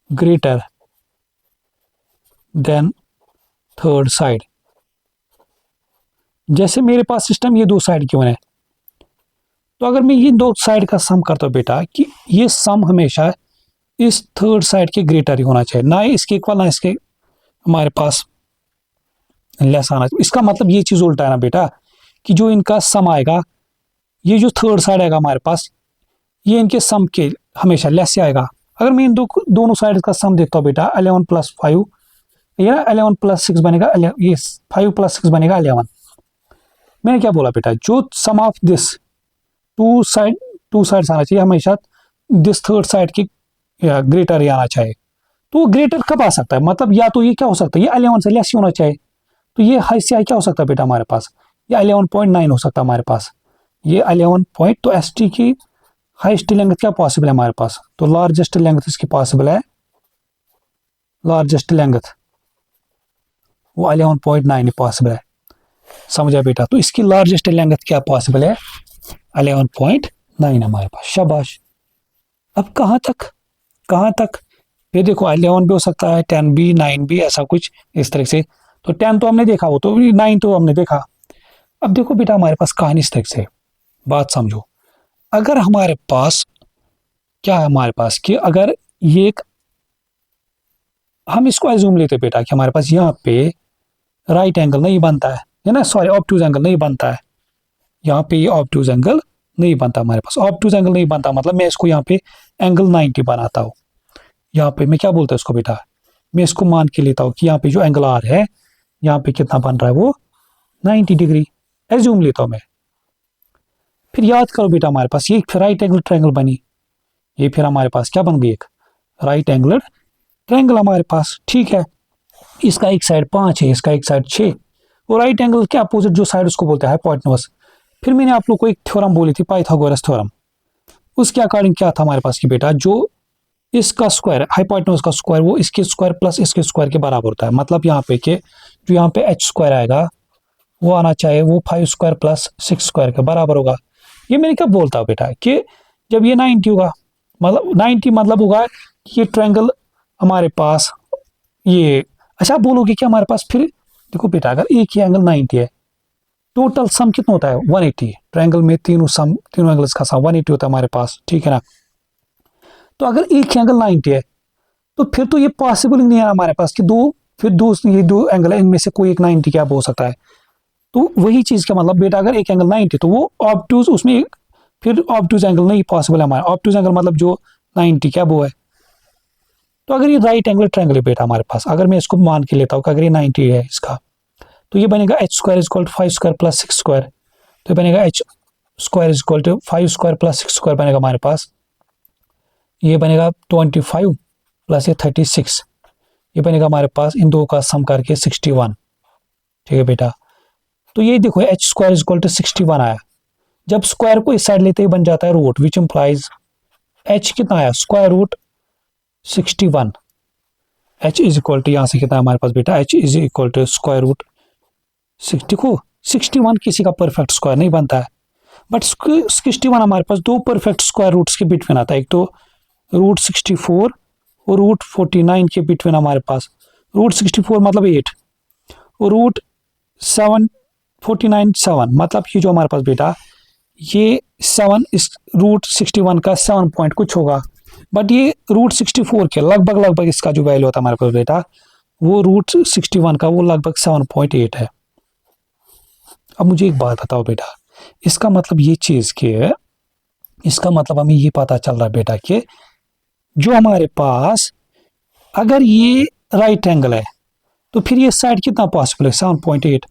greater than third side। जैसे मेरे पास सिस्टम ये दो साइड क्यों है, तो अगर मैं ये दो साइड का सम करता हूँ बेटा, कि ये सम हमेशा इस थर्ड साइड के ग्रेटर ही होना चाहिए, ना इसके इक्वल ना इसके हमारे पास लेस आना चाहिए। इसका मतलब ये चीज उल्टा है ना बेटा, कि जो इनका सम आएगा, ये जो थर्ड साइड आएगा हमारे पास, ये इनके सम के हमेशा लेस से आएगा। अगर मैं इन दोनों साइड का सम देखता हूँ बेटा, 11 + 5, ये 11 + 6 बनेगा, ये 5 + 6 बनेगा 11। मैंने क्या बोला बेटा, जो sum of this two sides आना चाहिए हमेशा दिस थर्ड साइड की ग्रेटर ही आना चाहिए। तो ग्रेटर कब आ सकता है, मतलब या तो ये क्या हो सकता है, ये 11 से लेस ही होना चाहिए। तो ये हाई से हाई क्या हो सकता है बेटा हमारे पास, ये 11.9 हो सकता है हमारे पास, ये 11 पॉइंट। तो एस टी की हाइस्ट लेंथ क्या पॉसिबल है हमारे पास, तो लार्जेस्ट लेंथ इसकी पॉसिबल है, लार्जेस्ट लेंथ वो 11.9 पॉसिबल है। समझा बेटा? तो इसकी लार्जेस्ट लेंथ क्या पॉसिबल है, 11.9 हमारे पास। शाबाश। अब कहाँ तक ये देखो, 11 भी हो सकता है, 10 भी, 9 भी, ऐसा कुछ इस तरह से। तो 10 तो हमने देखा, वो तो 9 तो हमने देखा। अब देखो बेटा हमारे पास कहानी इस तरह से, बात समझो। अगर हमारे पास क्या है, हमारे पास कि अगर ये एक, हम इसको एज्यूम लेते बेटा कि हमारे पास यहाँ पे राइट एंगल नहीं बनता है ना, सॉरी ऑब्टयूज एंगल नहीं बनता है, यहाँ पे ये ऑब्टयूज एंगल नहीं बनता हमारे पास। ऑब्टयूज एंगल नहीं बनता मतलब मैं इसको यहाँ पे एंगल 90 बनाता हूँ। यहाँ पे मैं क्या बोलता हूँ इसको बेटा, मैं इसको मान के लेता हूँ कि यहाँ पे जो एंगल आर है, यहाँ पे कितना बन रहा है, वो 90 डिग्री एज्यूम लेता हूँ मैं। फिर याद करो बेटा हमारे पास ये राइट एंगल ट्रायंगल बनी, ये फिर हमारे पास क्या बन गई, एक राइट एंगल ट्रायंगल हमारे पास। ठीक है, इसका एक साइड 5 है, इसका एक साइड 6, और राइट एंगल के अपोजिट जो साइड उसको बोलते हैं हाइपोटेन्यूज। फिर मैंने आप लोग को एक थ्योरम बोली थी, पाइथागोरस थ्योरम। उसके अकॉर्डिंग क्या था हमारे पास कि बेटा जो इसका स्क्वायर, हाइपोटेन्यूज का स्क्वायर, वो इसके स्क्वायर प्लस इसके स्क्वायर के बराबर होता है। मतलब यहाँ पे के जो यहाँ पे h स्क्वायर आएगा वो आना चाहिए वो 5 स्क्वायर प्लस 6 स्क्वायर के बराबर होगा। ये मैंने कब बोलता हूँ बेटा कि जब ये 90 होगा, मतलब 90 मतलब होगा कि ये ट्रायंगल हमारे पास ये, अच्छा बोलोगे कि हमारे पास, फिर देखो बेटा अगर एक ही एंगल 90 है, टोटल सम कितना होता है 180। ट्रायंगल में तीनों एंगल्स का सम 180 होता है हमारे पास, ठीक है ना। तो अगर एक ही एंगल 90 है तो फिर तो ये पॉसिबल ही नहीं है हमारे पास कि ये दो एंगल है, इनमें से कोई एक 90 क्या हो सकता है। तो वही चीज का मतलब बेटा अगर एक एंगल 90 तो वो ऑब्टूज, उसमें फिर ऑब्टूज एंगल नहीं पॉसिबल है हमारा। ऑब्टूज एंगल मतलब जो 90 क्या वो है। तो अगर ये राइट एंगल ट्रायंगल है बेटा हमारे पास, अगर मैं इसको मान के लेता हूँ कि अगर ये 90 है इसका, तो ये बनेगा h square is equal to 5 square plus 6 square. तो ये बनेगा h square is equal to 5 square plus 6 square बनेगा हमारे पास, ये बनेगा 25 प्लस ये 36, ये बनेगा हमारे पास इन दो का सम करके 61। ठीक है बेटा, तो ये देखो h square is equal to 61 आया। जब स्क्वायर को इस साइड लेते ही बन जाता है रूट, विच इंप्लाइज h कितना आया, square root 61। h is equal to यहाँ से कितना हमारे पास बेटा, h is equal to square root 60। देखो 61 किसी का परफेक्ट स्क्वायर नहीं बनता है, बट 61 हमारे पास दो परफेक्ट स्क्वायर रूट्स के बिटवीन आता है, एक तो रूट 64 और रूट 49 के बिटवीन हमारे पास। रूट 64 मतलब 8 और रूट 49 7, मतलब ये जो हमारे पास बेटा ये 7 इस रूट 61 का 7 पॉइंट कुछ होगा, बट ये रूट 64 के लगभग इसका जो वैल्यू होता है हमारे पास बेटा, वो रूट 61 का वो लगभग 7.8 है। अब मुझे एक बात बताओ बेटा, इसका मतलब ये चीज के, इसका मतलब हमें ये पता चल रहा है बेटा कि जो हमारे पास अगर ये राइट एंगल है तो फिर ये साइड कितना पॉसिबल है 7.8।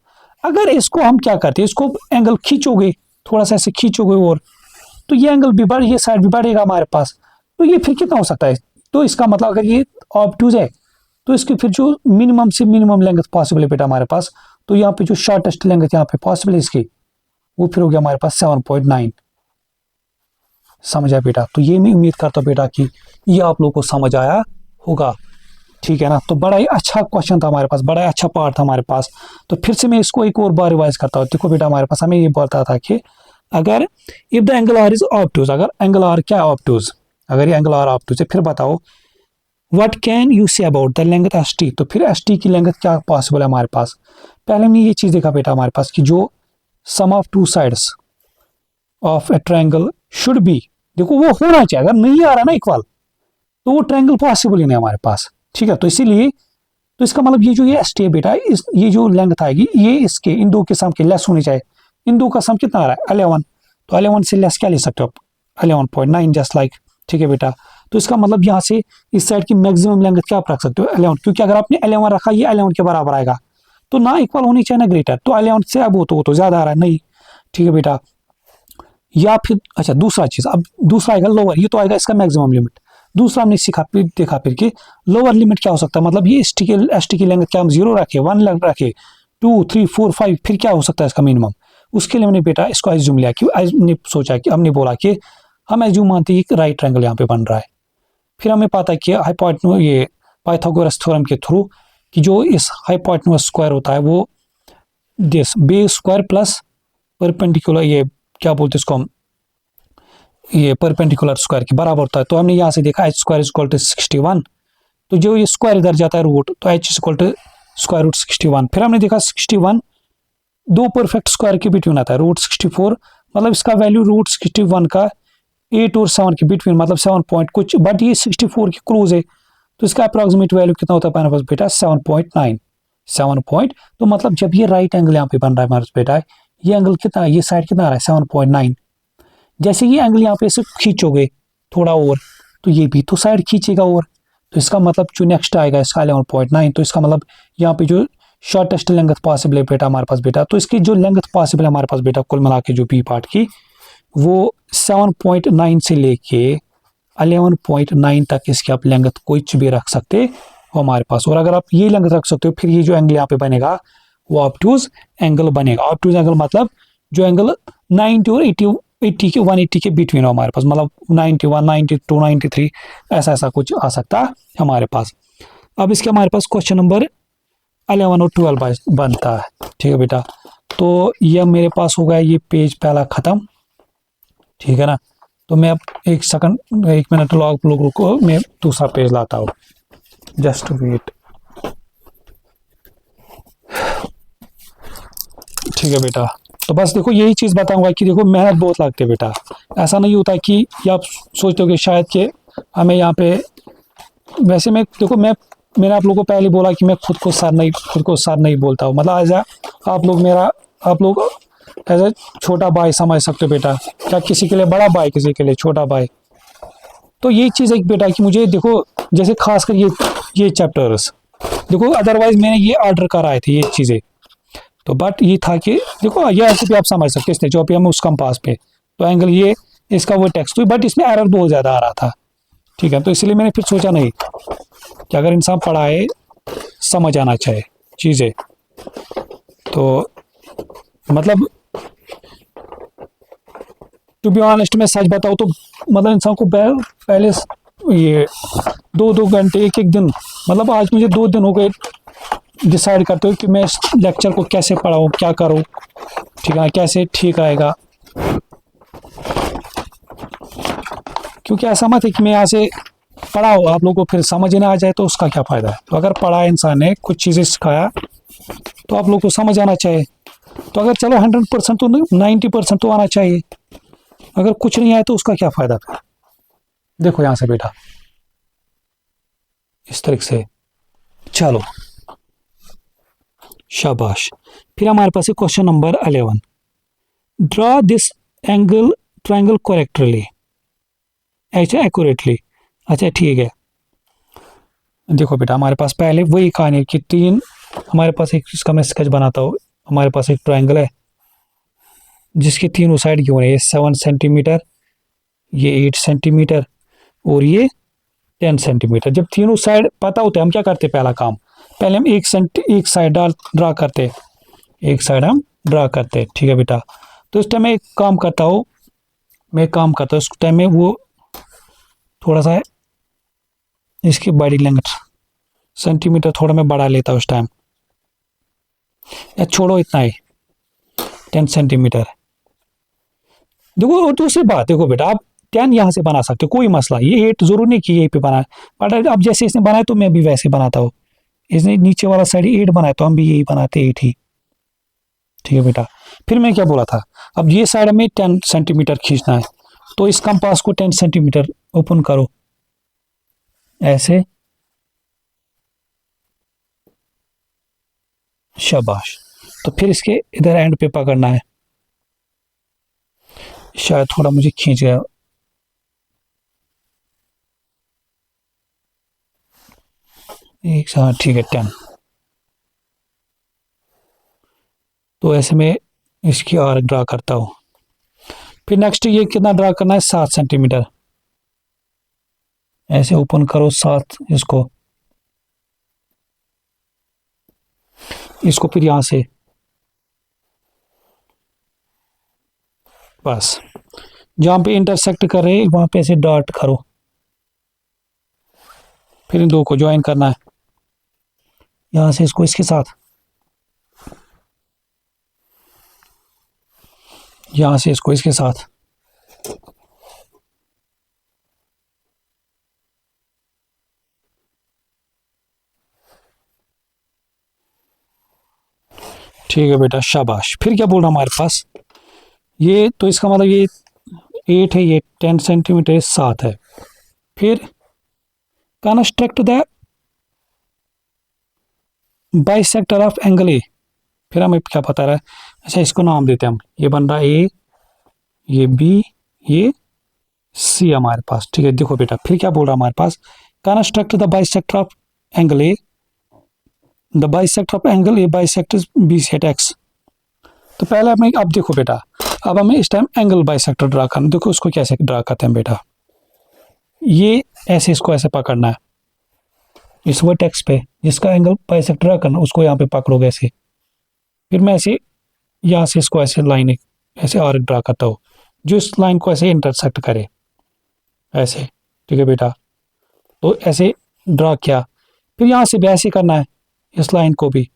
अगर इसको हम क्या करते हैं, इसको एंगल खींचोगे, थोड़ा सा ऐसे खींचोगे और तो ये एंगल भी बढ़, ये साइड भी बढ़ेगा हमारे पास। तो ये फिर कितना हो सकता है, तो इसका मतलब अगर ये ऑब्टूज है तो इसकी फिर जो मिनिमम से मिनिमम लेंथ पॉसिबल है बेटा हमारे पास, तो यहाँ पे जो शॉर्टेस्ट लेंथ यहाँ पे पॉसिबल है इसकी, वो फिर हो गया हमारे पास 7.9। समझा बेटा? तो ये मैं उम्मीद करता हूँ बेटा कि ये आप लोगों को समझ आया होगा, ठीक है ना। तो बड़ा ही अच्छा क्वेश्चन था हमारे पास, बड़ा ही अच्छा पार्ट था हमारे पास। तो फिर से मैं इसको एक और बार रिवाइज करता हूँ। देखो बेटा हमारे पास हमें ये बोलता था कि अगर if the angle R is obtuse, अगर एंगल आर क्या है ऑब्टूज, अगर ये एंगल आर ऑब्टूज है, फिर बताओ what can you say about the length S T. तो फिर एस टी की लेंथ क्या पॉसिबल है हमारे पास। पहले हमने ये चीज देखा बेटा हमारे पास कि जो sum of two sides of a triangle should be, देखो वो होना चाहिए, अगर नहीं आ रहा ना इक्वल तो वो ट्रायंगल पॉसिबल ही नहीं हमारे पास, ठीक है। तो इसीलिए तो इसका मतलब ये जो ये एस टी है बेटा, ये जो लेंथ आएगी ये इसके इन दो के सम के लेस होनी चाहिए। इन दो का सम कितना आ रहा है 11, तो 11 से लेस क्या ले सकते हो आप 11.9 जस्ट लाइक, ठीक है बेटा। तो इसका मतलब यहाँ से इस साइड की मैक्सिमम लेंथ क्या आप रख सकते हो 11, क्योंकि अगर आपने 11 रखा ये 11 के बराबर आएगा, तो ना इक्वल होनी चाहिए ना ग्रेटर, तो 11 से अब वो तो ज्यादा आ रहा है नहीं, ठीक है बेटा। या फिर अच्छा दूसरा चीज, अब दूसरा आएगा लोअर, ये तो आएगा इसका मैक्सिमम लिमिट। दूसरा हमने सीखा फिर देखा फिर कि लोअर लिमिट क्या हो सकता है, मतलब ये एस टी की लेंथ क्या हम 0 रखे, 1 लेंथ रखे, 2 3 4 5, फिर क्या हो सकता है इसका मिनिमम। उसके लिए हमने बेटा इसको एज्यूम लिया कि हमने सोचा कि हमने बोला कि हम एज्यूम मानते हैं कि राइट ट्रायंगल यहाँ पे बन रहा है। फिर हमें पता है कि हाइपोटेन्यूज ये पाइथागोरस थ्योरम के थ्रू कि जो इस हाइपोटेन्यूज स्क्वायर होता है वो this base square plus perpendicular, ये क्या बोलते हैं इसको हम, ये परपेंडिकुलर स्क्वायर के बराबर होता है। तो हमने यहाँ से देखा H square is equal to 61, तो जो ये स्क्वायर इधर जाता है रूट, तो H is equal to square root 61। फिर हमने देखा 61 दो परफेक्ट स्क्वायर के बिटवीन आता है, रूट 64 मतलब इसका वैल्यू रूट 61 का 8 और 7 के बिटवीन, मतलब 7 पॉइंट कुछ, बट ये 64 के क्लोज है, तो इसका अप्रोक्सीमेट वैल्यू कितना होता है हमारे पास बेटा 7.9, 7 पॉइंट। तो मतलब जब ये राइट एंगल यहाँ पे बन रहा है हमारे पास बेटा, ये एंगल कितना, ये साइड कितना आ रहा है 7.9। जैसे ये एंगल यहाँ पे से खींचोगे थोड़ा और, तो ये भी तो साइड खींचेगा और, तो इसका मतलब जो नेक्स्ट आएगा इसका 11.9। तो इसका मतलब यहाँ पे जो शॉर्टेस्ट लेंथ पॉसिबल है बेटा हमारे पास बेटा, तो इसकी जो लेंथ पॉसिबल है हमारे पास बेटा कुल मिला के जो बी पार्ट की, वो 7.9 से लेके 11.9 तक इसकी आप लेंथ कुछ भी रख सकते हो हमारे पास। और अगर आप ये लेंथ रख सकते हो, फिर ये जो एंगल यहाँ पे बनेगा वो ऑब्टूज एंगल बनेगा। ऑब्टूज एंगल मतलब जो एंगल 90 और 80 के 180 के बिटवीन हो हमारे पास, मतलब 91 92 93 ऐसा ऐसा कुछ आ सकता है हमारे पास। अब इसके हमारे पास क्वेश्चन नंबर 11 और 12 बनता है, ठीक है बेटा। तो ये मेरे पास हो गया ये पेज पहला खत्म, ठीक है ना। तो मैं अब एक मिनट लोगों को मैं दूसरा पेज लाता हूँ, जस्ट वेट, ठीक है बेटा। तो बस देखो यही चीज बताऊंगा कि देखो मेहनत बहुत लगती है बेटा, ऐसा नहीं होता कि आप सोचते हो कि शायद कि हमें यहाँ पे, वैसे मैं देखो मैंने आप लोगों को पहले बोला कि मैं खुद को सर नहीं बोलता हूँ, मतलब एज आप लोग एज ए छोटा भाई समझ सकते हो बेटा, क्या किसी के लिए बड़ा भाई किसी के लिए छोटा भाई। तो यही चीज़ है बेटा कि मुझे देखो जैसे खासकर ये चैप्टर्स देखो, अदरवाइज मैंने ये ऑर्डर कराए थे ये चीज़ें, तो बट ये था कि देखो ये ऐसे भी आप समझ सकते हैं, जो भी हम उस कंपास पे, तो एंगल ये इसका वो टेक्स्ट, तो बट इसमें एरर बहुत ज़्यादा आ रहा था, ठीक है। तो इसलिए मैंने फिर सोचा नहीं कि अगर इंसान पढ़ाए समझ आना चाहिए चीज़ें, तो मतलब टू बी ऑनेस्ट मैं सच बताऊँ तो मतलब इंसान को पहले ये 2-2 घंटे एक दिन, मतलब आज मुझे 2 दिन हो गए डिसाइड करते हो कि मैं इस लेक्चर को कैसे पढ़ाऊँ, क्या करूँ, ठीक है, कैसे ठीक रहेगा। क्योंकि ऐसा मत है कि मैं यहाँ से पढ़ाओ आप लोगों को फिर समझ ना आ जाए तो उसका क्या फ़ायदा है। तो अगर पढ़ा इंसान ने कुछ चीज़ें सिखाया तो आप लोग को समझ आना चाहिए। तो अगर चलो 100% तो 90% तो आना चाहिए, अगर कुछ नहीं आया तो उसका क्या फ़ायदा फिर। देखो यहाँ से बेटा इस तरीके से, चलो शाबाश। फिर हमारे पास है question number 11, draw this angle triangle correctly, अच्छा एक्यूरेटली। अच्छा ठीक है, देखो बेटा हमारे पास पहले वही कहानी कि 3 हमारे पास एक इसका मैं स्केच बनाता हूँ। हमारे पास एक ट्रायंगल है जिसके तीनों साइड क्यों है, ये 7 सेंटीमीटर, ये 8 सेंटीमीटर और ये 10 सेंटीमीटर। जब तीनों साइड पता होते हैं हम क्या करते हैं, पहला काम पहले हम एक साइड ड्रा करते, एक साइड हम ड्रा करते, ठीक है बेटा। तो इस टाइम मैं एक काम करता हूँ, उस टाइम में वो थोड़ा सा इसकी बॉडी लेंथ सेंटीमीटर थोड़ा मैं बढ़ा लेता हूँ उस टाइम, या छोड़ो इतना ही 10 सेंटीमीटर। देखो और दूसरी बात देखो बेटा, आप 10 यहाँ से बना सकते हो, कोई मसला, ये 8 जरूर नहीं कि यहीं पे बनाए, बट अब जैसे इसने बनाया तो मैं भी वैसे बनाता हूँ। इसने नीचे वाला साइड 8 बनाया तो हम भी यही बनाते 8 ही, ठीक है बेटा। फिर मैं क्या बोला था, अब ये साइड में 10 सेंटीमीटर खींचना है, तो इस कंपास को 10 सेंटीमीटर ओपन करो ऐसे, शाबाश। तो फिर इसके इधर एंड पे पकड़ना है, शायद थोड़ा मुझे खींच गया, एक साथ, ठीक है 10। तो ऐसे में इसकी आर्क ड्रा करता हूँ। फिर नेक्स्ट ये कितना ड्रा करना है, 7 सेंटीमीटर, ऐसे ओपन करो 7, इसको फिर यहां से बस जहां पे इंटरसेक्ट कर रहे हैं वहां पे ऐसे डॉट करो, फिर इन दो को ज्वाइन करना है यहां से इसको इसके साथ, यहां से इसको इसके साथ, ठीक है बेटा, शाबाश। फिर क्या बोल रहा हमारे पास, ये तो इसका मतलब ये 8 है, ये 10 सेंटीमीटर 7 है। फिर construct the bisector of angle ए, फिर हमें क्या पता रहा है, अच्छा इसको नाम देते हैं हम, ये बन रहा है ए, ये बी, ये सी हमारे पास, ठीक है। देखो बेटा फिर क्या बोल रहा है हमारे पास, construct the bisector of angle A, the bisector of angle A bisectors B set X. तो पहले हमें, अब देखो बेटा, अब हमें इस टाइम एंगल बाइसेक्टर ड्रा करना, देखो उसको कैसे ड्रा करते हैं बेटा, ये ऐसे इसको ऐसे पकड़ना है इस वर्टेक्स पे, जिसका एंगल बाइसेक्टर ड्रा करना उसको यहाँ पे पकड़ोगे ऐसे, फिर मैं ऐसे यहाँ से इसको ऐसे लाइन ऐसे आर्क ड्रा करता हूँ जो इस लाइन को ऐसे इंटरसेक्ट करे ऐसे, ठीक है बेटा। तो ऐसे ड्रा किया, फिर यहाँ से भी ऐसे करना है इस लाइन को भी,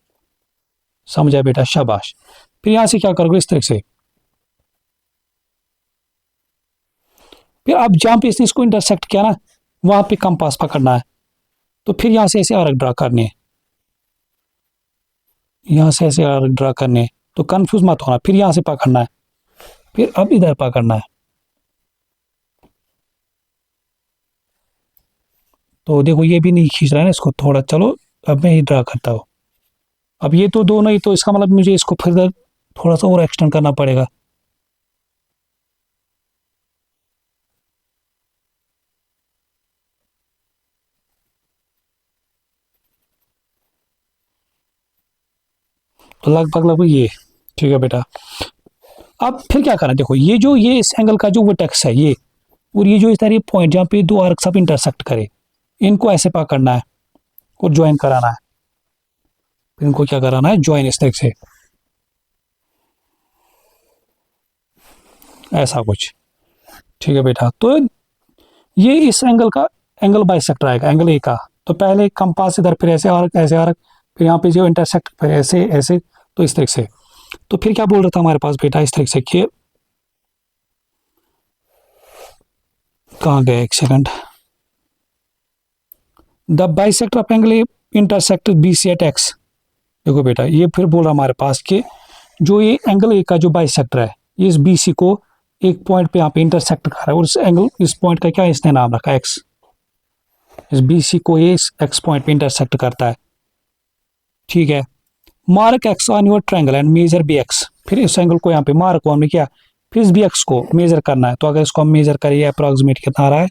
समझा बेटा, शाबाश। फिर यहाँ से क्या करोगे इस तरह से, फिर अब जहाँ पे इसने इसको इंटरसेक्ट किया ना वहां पे कंपास पकड़ना है, तो फिर यहाँ से ऐसे आर्क ड्रा करने हैं, यहाँ से ऐसे आर्क ड्रा करने हैं, तो कंफ्यूज मत होना, फिर यहाँ से पकड़ना है, फिर अब इधर पकड़ना है। तो देखो ये भी नहीं खींच रहा है ना इसको थोड़ा, चलो अब मैं ही ड्रा करता हूँ। अब ये तो दोनों ही, तो इसका मतलब मुझे इसको फिर थोड़ा सा और एक्सटेंड करना पड़ेगा, तो लगभग ये, ठीक है बेटा। अब फिर क्या करना है, देखो ये इस एंगल का जो वर्टेक्स है ये, और ये जो इस तरह पॉइंट जहाँ पे दो आर्क सब इंटरसेक्ट करे, इनको ऐसे पकड़ना है और ज्वाइन कराना है, इनको क्या कराना है, ज्वाइन इस तरह से, ऐसा कुछ, ठीक है बेटा। तो ये इस एंगल का एंगल बाइसेक्टर आएगा एंगल ए का, तो पहले कंपास इधर, फिर ऐसे आर्क, फिर यहाँ पे जो इंटरसेक्ट, फिर ऐसे ऐसे, तो इस तरह से। तो फिर क्या बोल रहा था हमारे पास बेटा इस तरह से कि, कहाँ गए, एक second, the bisector of angle A intersect B C at X. देखो बेटा ये फिर बोल रहा हमारे पास कि जो ये एंगल ए का जो बाइसेक्टर है, ये इस बी सी को एक पॉइंट पे यहाँ पे इंटरसेक्ट कर रहा है, और इस एंगल, इस पॉइंट का क्या इसने नाम रखा है, एक्स। इस बी सी को ये इस एक्स पॉइंट पे इंटरसेक्ट करता है, ठीक है। Mark X on your triangle and measure B X, फिर इस एंगल को यहाँ पे मार्क को हमने किया, फिर इस बी एक्स को मेजर करना है। तो अगर इसको हम मेजर करिए अप्रोक्सीमेट कितना आ रहा है,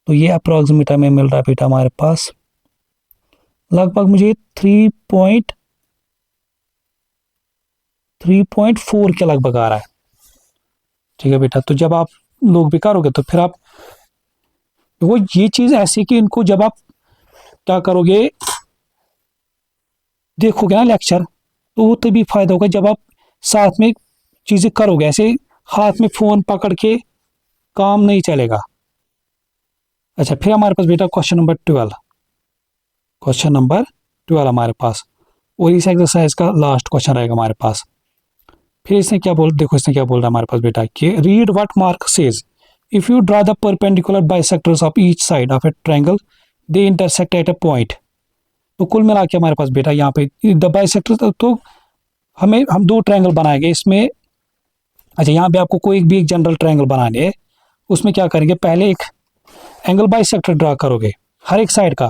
तो ये अप्रोक्सीमेट में मिल रहा है बेटा हमारे पास लगभग मुझे 3.8 3.4 के लगभग आ रहा है। ठीक है बेटा, तो जब आप लोग भी करोगे तो फिर आप वो ये चीज ऐसी कि इनको जब आप क्या करोगे, देखोगे ना लेक्चर, तो वो तभी फायदा होगा जब आप साथ में चीजें करोगे। ऐसे हाथ में फोन पकड़ के काम नहीं चलेगा। अच्छा, फिर हमारे पास बेटा क्वेश्चन नंबर 12 हमारे पास, और इस एक्सरसाइज का लास्ट क्वेश्चन रहेगा हमारे पास। फिर इसने क्या बोल, देखो इसने क्या बोल रहा है हमारे पास बेटा कि read what mark says if you draw the perpendicular bisectors of each side of a triangle they intersect at A point. तो कुल मिला के हमारे पास बेटा यहाँ पे द बाइसेक्टर, तो हम दो ट्रायंगल बनाएंगे इसमें। अच्छा, यहाँ पे आपको कोई भी एक जनरल ट्रायंगल बनाने है, उसमें क्या करेंगे, पहले एक एंगल बाइसेक्टर ड्रा करोगे हर एक साइड का,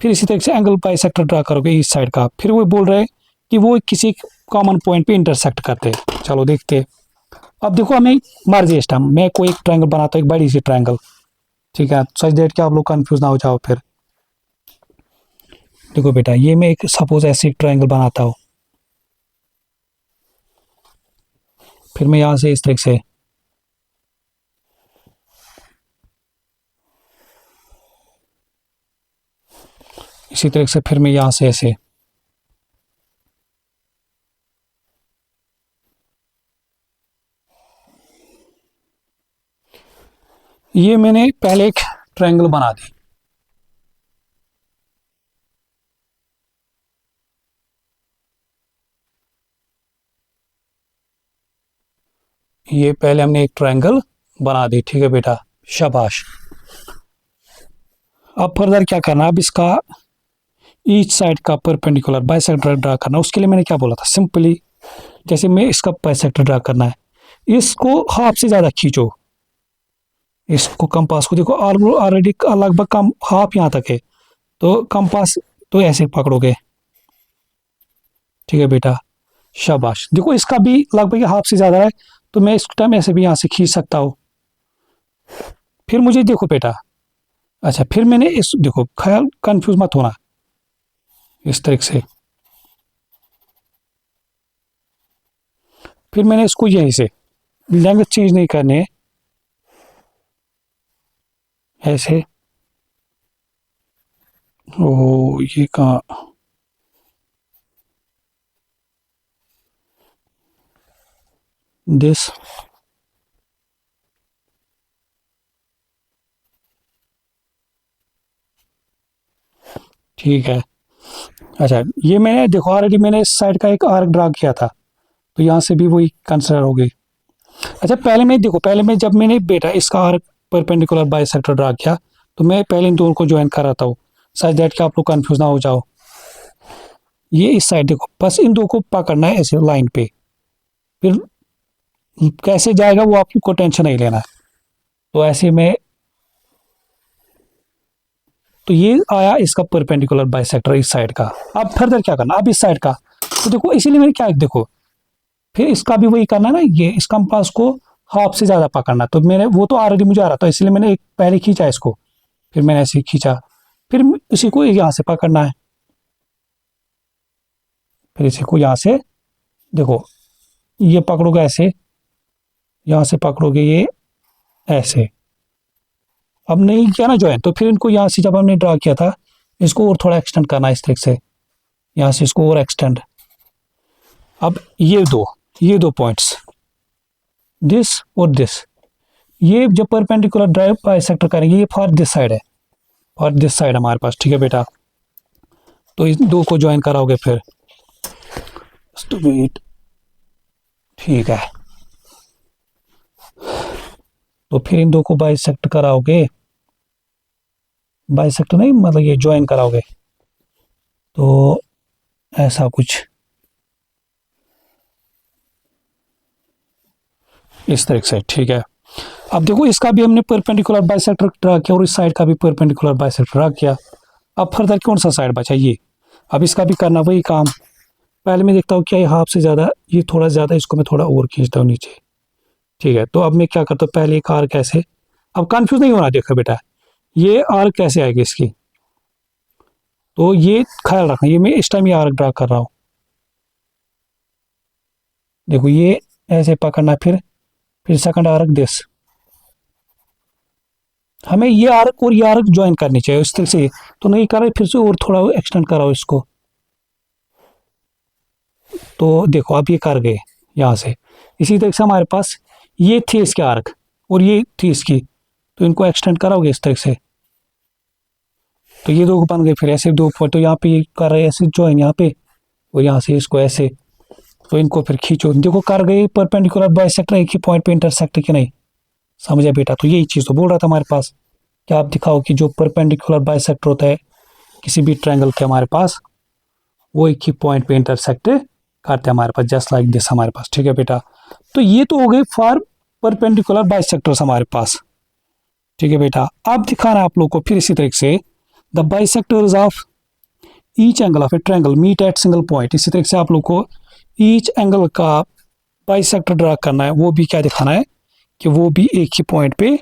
फिर इसी तरह से एंगल बाइसेक्टर ड्रा करोगे इस साइड का, फिर वो बोल रहे हैं कि वो किसी कॉमन पॉइंट पे इंटरसेक्ट करते हैं। चलो देखते हैं। अब देखो हमें मर्जी इस टाइम मैं कोई एक ट्रायंगल बनाता हूँ, एक बड़ी सी ट्रायंगल। ठीक है, सच दैट कि आप लोग कंफ्यूज ना हो जाओ। फिर देखो बेटा, ये मैं एक सपोज ऐसे एक ट्रायंगल बनाता हूँ, फिर मैं यहां से इस तरह से इसी तरह से, फिर मैं यहां से ऐसे, ये मैंने पहले एक ट्रायंगल बना दी। ये पहले हमने एक ट्रायंगल बना दी। ठीक है बेटा, शाबाश। अब फर्दर क्या करना, अब इसका ईच साइड का परपेंडिकुलर बाइसेक्टर ड्रा करना। उसके लिए मैंने क्या बोला था, सिंपली जैसे मैं इसका बाइसेक्टर ड्रा करना है, इसको हाफ से ज्यादा खींचो, इसको कंपास को देखो ऑलरेडी लगभग कम हाफ यहाँ तक है, तो कंपास तो ऐसे पकड़ोगे। ठीक है बेटा, शाबाश। देखो इसका भी लगभग हाफ से ज्यादा है, तो मैं इस टाइम ऐसे भी यहाँ से खींच सकता हूँ। फिर मुझे देखो बेटा, अच्छा फिर मैंने इस, देखो ख्याल कंफ्यूज मत होना, इस तरह से फिर मैंने इसको यहीं से लैंग्वेज चेंज नहीं करनी है, ऐसे। ओ ये कहाँ, दिस, ठीक है। अच्छा, ये मैंने देखो ऑलरेडी मैंने इस साइड का एक आर्क ड्रा किया था, तो यहाँ से भी वही कंसिडर हो गई। अच्छा, पहले मैं देखो, पहले मैं जब मैंने बेटा इसका आर्क परपेंडिकुलर बाइसेक्टर ड्रा किया, तो मैं पहले इन दोनों को ज्वाइन कर रहा था, सच दैट कि आप लोग कंफ्यूज ना हो जाओ। ये इस साइड देखो, बस इन दो को पकड़ना है ऐसे लाइन पे, फिर कैसे जाएगा वो आपको टेंशन नहीं लेना है। तो ऐसे में, तो ये आया इसका परपेंडिकुलर बाइसेक्टर इस साइड का। अब फर्दर क्या करना, अब इस साइड का, तो देखो इसीलिए मैंने क्या, देखो फिर इसका भी वही करना है ना, ये इस कंपास को हाफ से ज्यादा पकड़ना। तो मैंने वो तो ऑलरेडी मुझे आ रहा था, इसलिए मैंने एक पहले खींचा इसको, फिर मैंने ऐसे खींचा, फिर इसी को यहाँ से पकड़ना है, फिर इसी को यहाँ से देखो, ये पकड़ोगे ऐसे, यहाँ से पकड़ोगे ये ऐसे। अब नहीं किया ना ज्वाइन, तो फिर इनको यहाँ से जब हमने ड्रा किया था, इसको और थोड़ा एक्सटेंड करना है इस तरीके से, यहाँ से इसको और एक्सटेंड। अब ये दो पॉइंट्स, दिस और दिस, ये जब परपेंडिकुलर ड्राइव बाइसेक्टर करेंगे, ये फॉर दिस साइड है, और दिस साइड हमारे पास। ठीक है बेटा, तो इन दो को ज्वाइन कराओगे फिर, ठीक है, तो फिर इन दो को बाइसेक्ट कराओगे, बाइसेक्ट नहीं मतलब ये ज्वाइन कराओगे, तो ऐसा कुछ इस तरह से। ठीक है, अब देखो इसका भी हमने परपेंडिकुलर बाइसेक्टर ड्रा किया और इस साइड का भी परपेंडिकुलर बाइसेक्टर ड्रा किया। अब फर्दर कौन सा साइड बचा, ये। अब इसका भी करना वही काम, पहले मैं देखता हूँ क्या ये हाफ से ज़्यादा, ये थोड़ा ज़्यादा, इसको मैं थोड़ा और खींचता हूँ नीचे। ठीक है, तो अब मैं क्या करता हूँ, पहले एक आर्क ऐसे, अब कंफ्यूज नहीं होना, देखो बेटा ये आर्क कैसे आएगी इसकी, तो ये ख्याल रखना, ये मैं इस टाइम ये आर्क ड्रा कर रहा हूँ, देखो ये ऐसे पकड़ना, फिर सेकंड आर्क दिस, हमें ये आर्क और ये आर्क ज्वाइन करनी चाहिए इस तरह से। तो नहीं कर रहे, फिर से और थोड़ा एक्सटेंड कराओ इसको। तो देखो आप ये कर गए यहाँ से। इसी तरह से हमारे पास ये थी इसके आर्क और ये थी इसकी, तो इनको एक्सटेंड कराओगे इस तरह से, तो ये दो बन गए। फिर ऐसे दो, तो यहाँ पे ये कर रहे हैं ऐसे ज्वाइन यहाँ पे, और यहाँ से इसको ऐसे, तो इनको फिर खींचो। देखो कर गए परपेंडिकुलर बाइसेक्टर एक ही पॉइंट पे इंटरसेक्ट कि नहीं, समझा बेटा। तो यही चीज़ तो बोल रहा था हमारे पास कि आप दिखाओ कि जो परपेंडिकुलर बाइसेक्टर होता है किसी भी ट्रायंगल के हमारे पास, वो एक ही पॉइंट पे इंटरसेक्ट करते हैं हमारे पास, जस्ट लाइक दिस हमारे पास। ठीक है बेटा, तो ये तो हो गए फॉर परपेंडिकुलर बाइसेक्टर्स हमारे पास। ठीक है बेटा, अब दिखाना है आप लोग को फिर इसी तरीके से the bisectors of each angle of a triangle meet at single point. इसी तरीके से आप लोग को ईच एंगल का बाइसेक्टर ड्रा करना है, वो भी क्या दिखाना है कि वो भी एक ही पॉइंट पे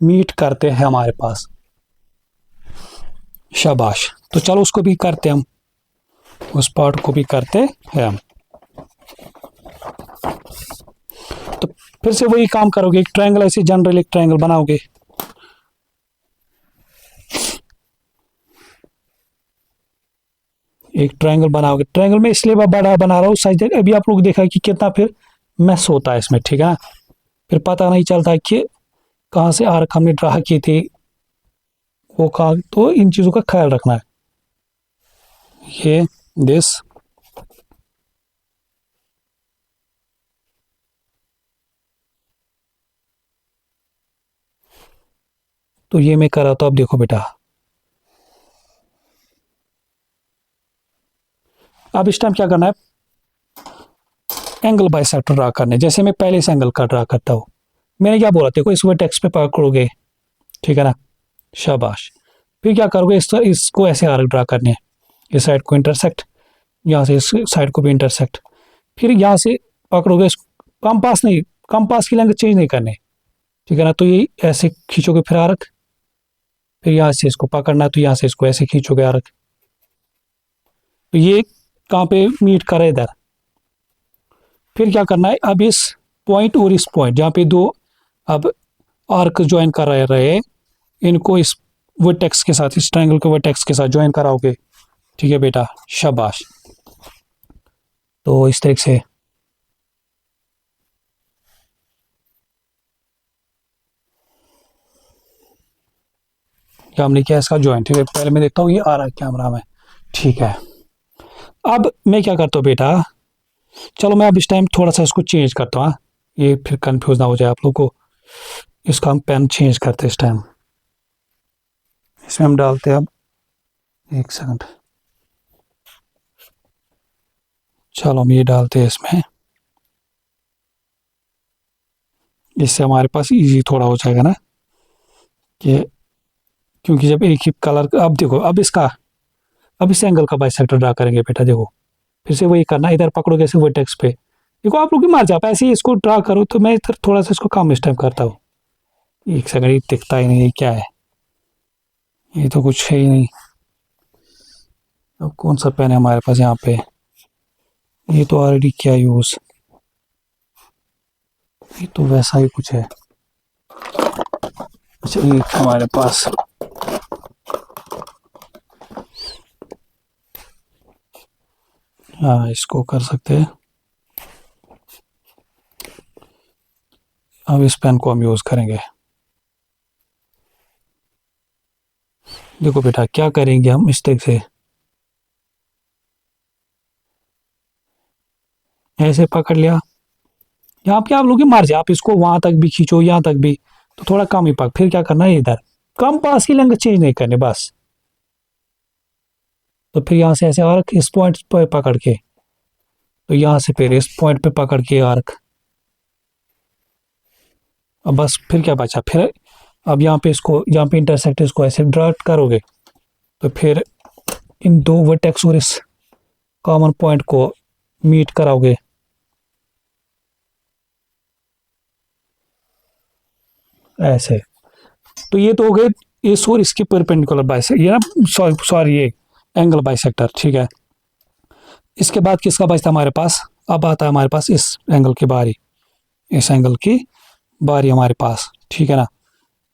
मीट करते हैं हमारे पास। शाबाश, तो चलो उसको भी करते हैं हम, उस पार्ट को भी करते हैं हम। तो फिर से वही काम करोगे, एक ट्रायंगल ऐसे जनरल एक ट्रायंगल बनाओगे। एक ट्रायंगल बनाओगे, ट्रायंगल में इसलिए मैं बड़ा बना रहा हूँ साइज, अभी आप लोग देखा कि कितना फिर मैस होता है इसमें। ठीक है ना, फिर पता नहीं चलता कि कहाँ से आर्क हमने ड्रा किए थे वो कहाँ, तो इन चीज़ों का ख्याल रखना है। ये दिस, तो ये मैं कर रहा था। अब देखो बेटा, अब इस टाइम क्या करना है, एंगल बाइसेक्टर ड्रा करने, जैसे मैं पहले इस एंगल का ड्रा करता हूँ। मैंने क्या बोला, देखो इस वर्टेक्स पे पकड़ोगे, ठीक है ना, शाबाश। फिर क्या करोगे, इसको ऐसे आर्क ड्रा करने हैं, इस साइड को इंटरसेक्ट, यहाँ से इस साइड को भी इंटरसेक्ट, फिर यहाँ से पकड़ोगे कंपास नहीं, कंपास की लेंथ चेंज नहीं करनी, ठीक है ना। तो ये ऐसे खींचोगे फिर आर्क, फिर यहाँ से इसको पकड़ना है, तो यहाँ से इसको ऐसे खींचोगे आर्क, तो ये कहाँ पे मीट करे इधर। फिर क्या करना है, अब इस पॉइंट और इस पॉइंट जहाँ पे दो अब आर्क ज्वाइन कर रहे इनको इस वर्टेक्स के साथ, इस ट्रायंगल के वर्टेक्स के साथ ज्वाइन कराओगे। ठीक है बेटा, शाबाश। तो इस तरीके से हमने किया इसका ज्वाइन। ठीक है, पहले मैं देखता हूँ ये आ रहा है कैमरा में। ठीक है, अब मैं क्या करता हूँ बेटा, चलो मैं अब इस टाइम थोड़ा सा इसको चेंज करता हूँ, ये फिर कंफ्यूज ना हो जाए आप लोग को। इसका हम पेन चेंज करते हैं इस टाइम, इसमें हम डालते हैं अब, एक सेकंड, चलो हम ये डालते हैं इसमें, इससे हमारे पास इजी थोड़ा हो जाएगा ना, कि क्योंकि जब एक ही कलर, अब देखो अब इसका, अब इस एंगल का बाइसेक्टर ड्रा करेंगे बेटा। देखो फिर से वही करना, इधर पकड़ोगे ऐसे वर्टेक्स पे, देखो आप लोग की मर्जी, आप ऐसे ही इसको ड्रा करो। तो मैं इधर थोड़ा सा इसको काम इस टाइम करता हूँ, एक सेकंड, ये दिखता ही नहीं ये क्या है, ये तो कुछ है ही नहीं। अब कौन सा पेन है हमारे पास यहाँ पे, ये तो ऑलरेडी किया यूज, ये तो वैसा ही कुछ है। अच्छा ये हमारे पास, हाँ इसको कर सकते हैं। अब इस पेन को हम यूज करेंगे। देखो बेटा क्या करेंगे हम, इस तरीके से ऐसे पकड़ लिया, यहाँ पे आप लोग की मर्जी, आप इसको वहां तक भी खींचो, यहाँ तक भी, तो थोड़ा कम ही पक। फिर क्या करना है, इधर कम पास की लेंथ चेंज नहीं करनी बस। तो फिर यहाँ से ऐसे आर्क इस पॉइंट पर पकड़ के, तो यहाँ से फिर इस पॉइंट पे पकड़ के आर्क, अब बस फिर क्या बचा, फिर अब यहाँ पे इसको, यहाँ पे इंटरसेक्ट इसको ऐसे ड्रा करोगे, तो फिर इन दो वर्टेक्स और इस कॉमन पॉइंट को मीट कराओगे ऐसे। तो ये तो हो गए इस और इसके परपेंडिकुलर बाइसेक्टर, ये ना सॉरी ये एंगल बाइसेक्टर। ठीक है, इसके बाद किसका बचता हमारे पास, अब आता है हमारे पास इस एंगल की बारी, इस एंगल की बारी हमारे पास, ठीक है ना।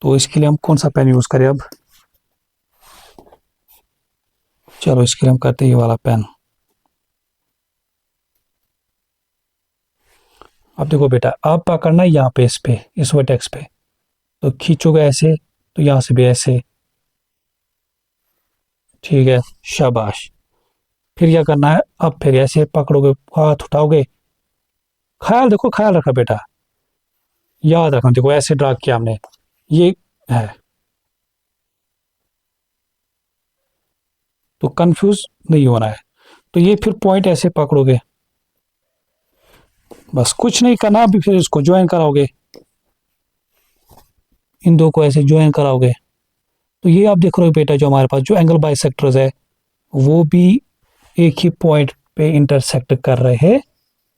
तो इसके लिए हम कौन सा पेन यूज करें अब? चलो इसके लिए हम करते हैं ये वाला पेन। अब देखो बेटा, अब पकड़ना है यहाँ पे, इस पे, इस वर्टेक्स पे, तो खींचोगे ऐसे, तो यहाँ से भी ऐसे, ठीक है, शाबाश। फिर क्या करना है, अब फिर ऐसे पकड़ोगे, हाथ उठाओगे, ख्याल देखो, ख्याल रखा बेटा, याद रखना, देखो ऐसे ड्रा किया हमने, ये है, तो कंफ्यूज नहीं होना है। तो ये फिर पॉइंट ऐसे पकड़ोगे, बस कुछ नहीं करना, अभी फिर इसको ज्वाइन कराओगे, इन दो को ऐसे ज्वाइन कराओगे। तो ये आप देख रहे हो बेटा, जो हमारे पास जो एंगल बाइसेक्टर्स है, वो भी एक ही पॉइंट पे इंटरसेक्ट कर रहे हैं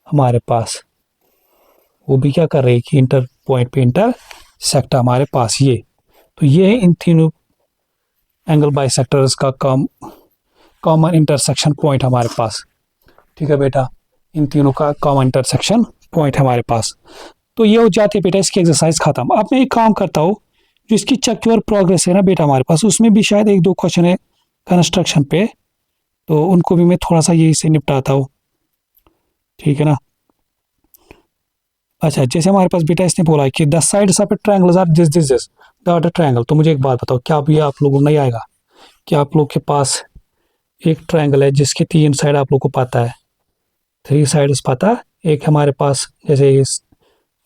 हमारे पास, वो भी क्या कर रहे हैं कि इंटर पॉइंट पे इंटरसेक्ट हमारे पास ये। तो ये है इन तीनों एंगल बाइसेक्टर्स का कॉमन इंटरसेक्शन पॉइंट हमारे पास, ठीक है बेटा, इन तीनों का कॉमन इंटरसेक्शन पॉइंट हमारे पास। तो ये हो जाती है बेटा इसकी एक्सरसाइज खत्म। अब मैं एक काम करता हूँ, जो इसकी चेक योर प्रोग्रेस है ना बेटा हमारे पास, उसमें भी शायद एक दो क्वेश्चन है कंस्ट्रक्शन पे, तो उनको भी मैं थोड़ा सा यही से निपटाता हूँ, ठीक है ना। अच्छा, जैसे हमारे पास बेटा इसने बोला है कि the sides of a triangle are this the triangle. तो मुझे एक बात बताओ, क्या अभी आप लोगों को नहीं आएगा कि आप लोग के पास एक ट्रायंगल है जिसके 3 साइड आप लोग को पता है, 3 साइड्स पता है, एक हमारे पास जैसे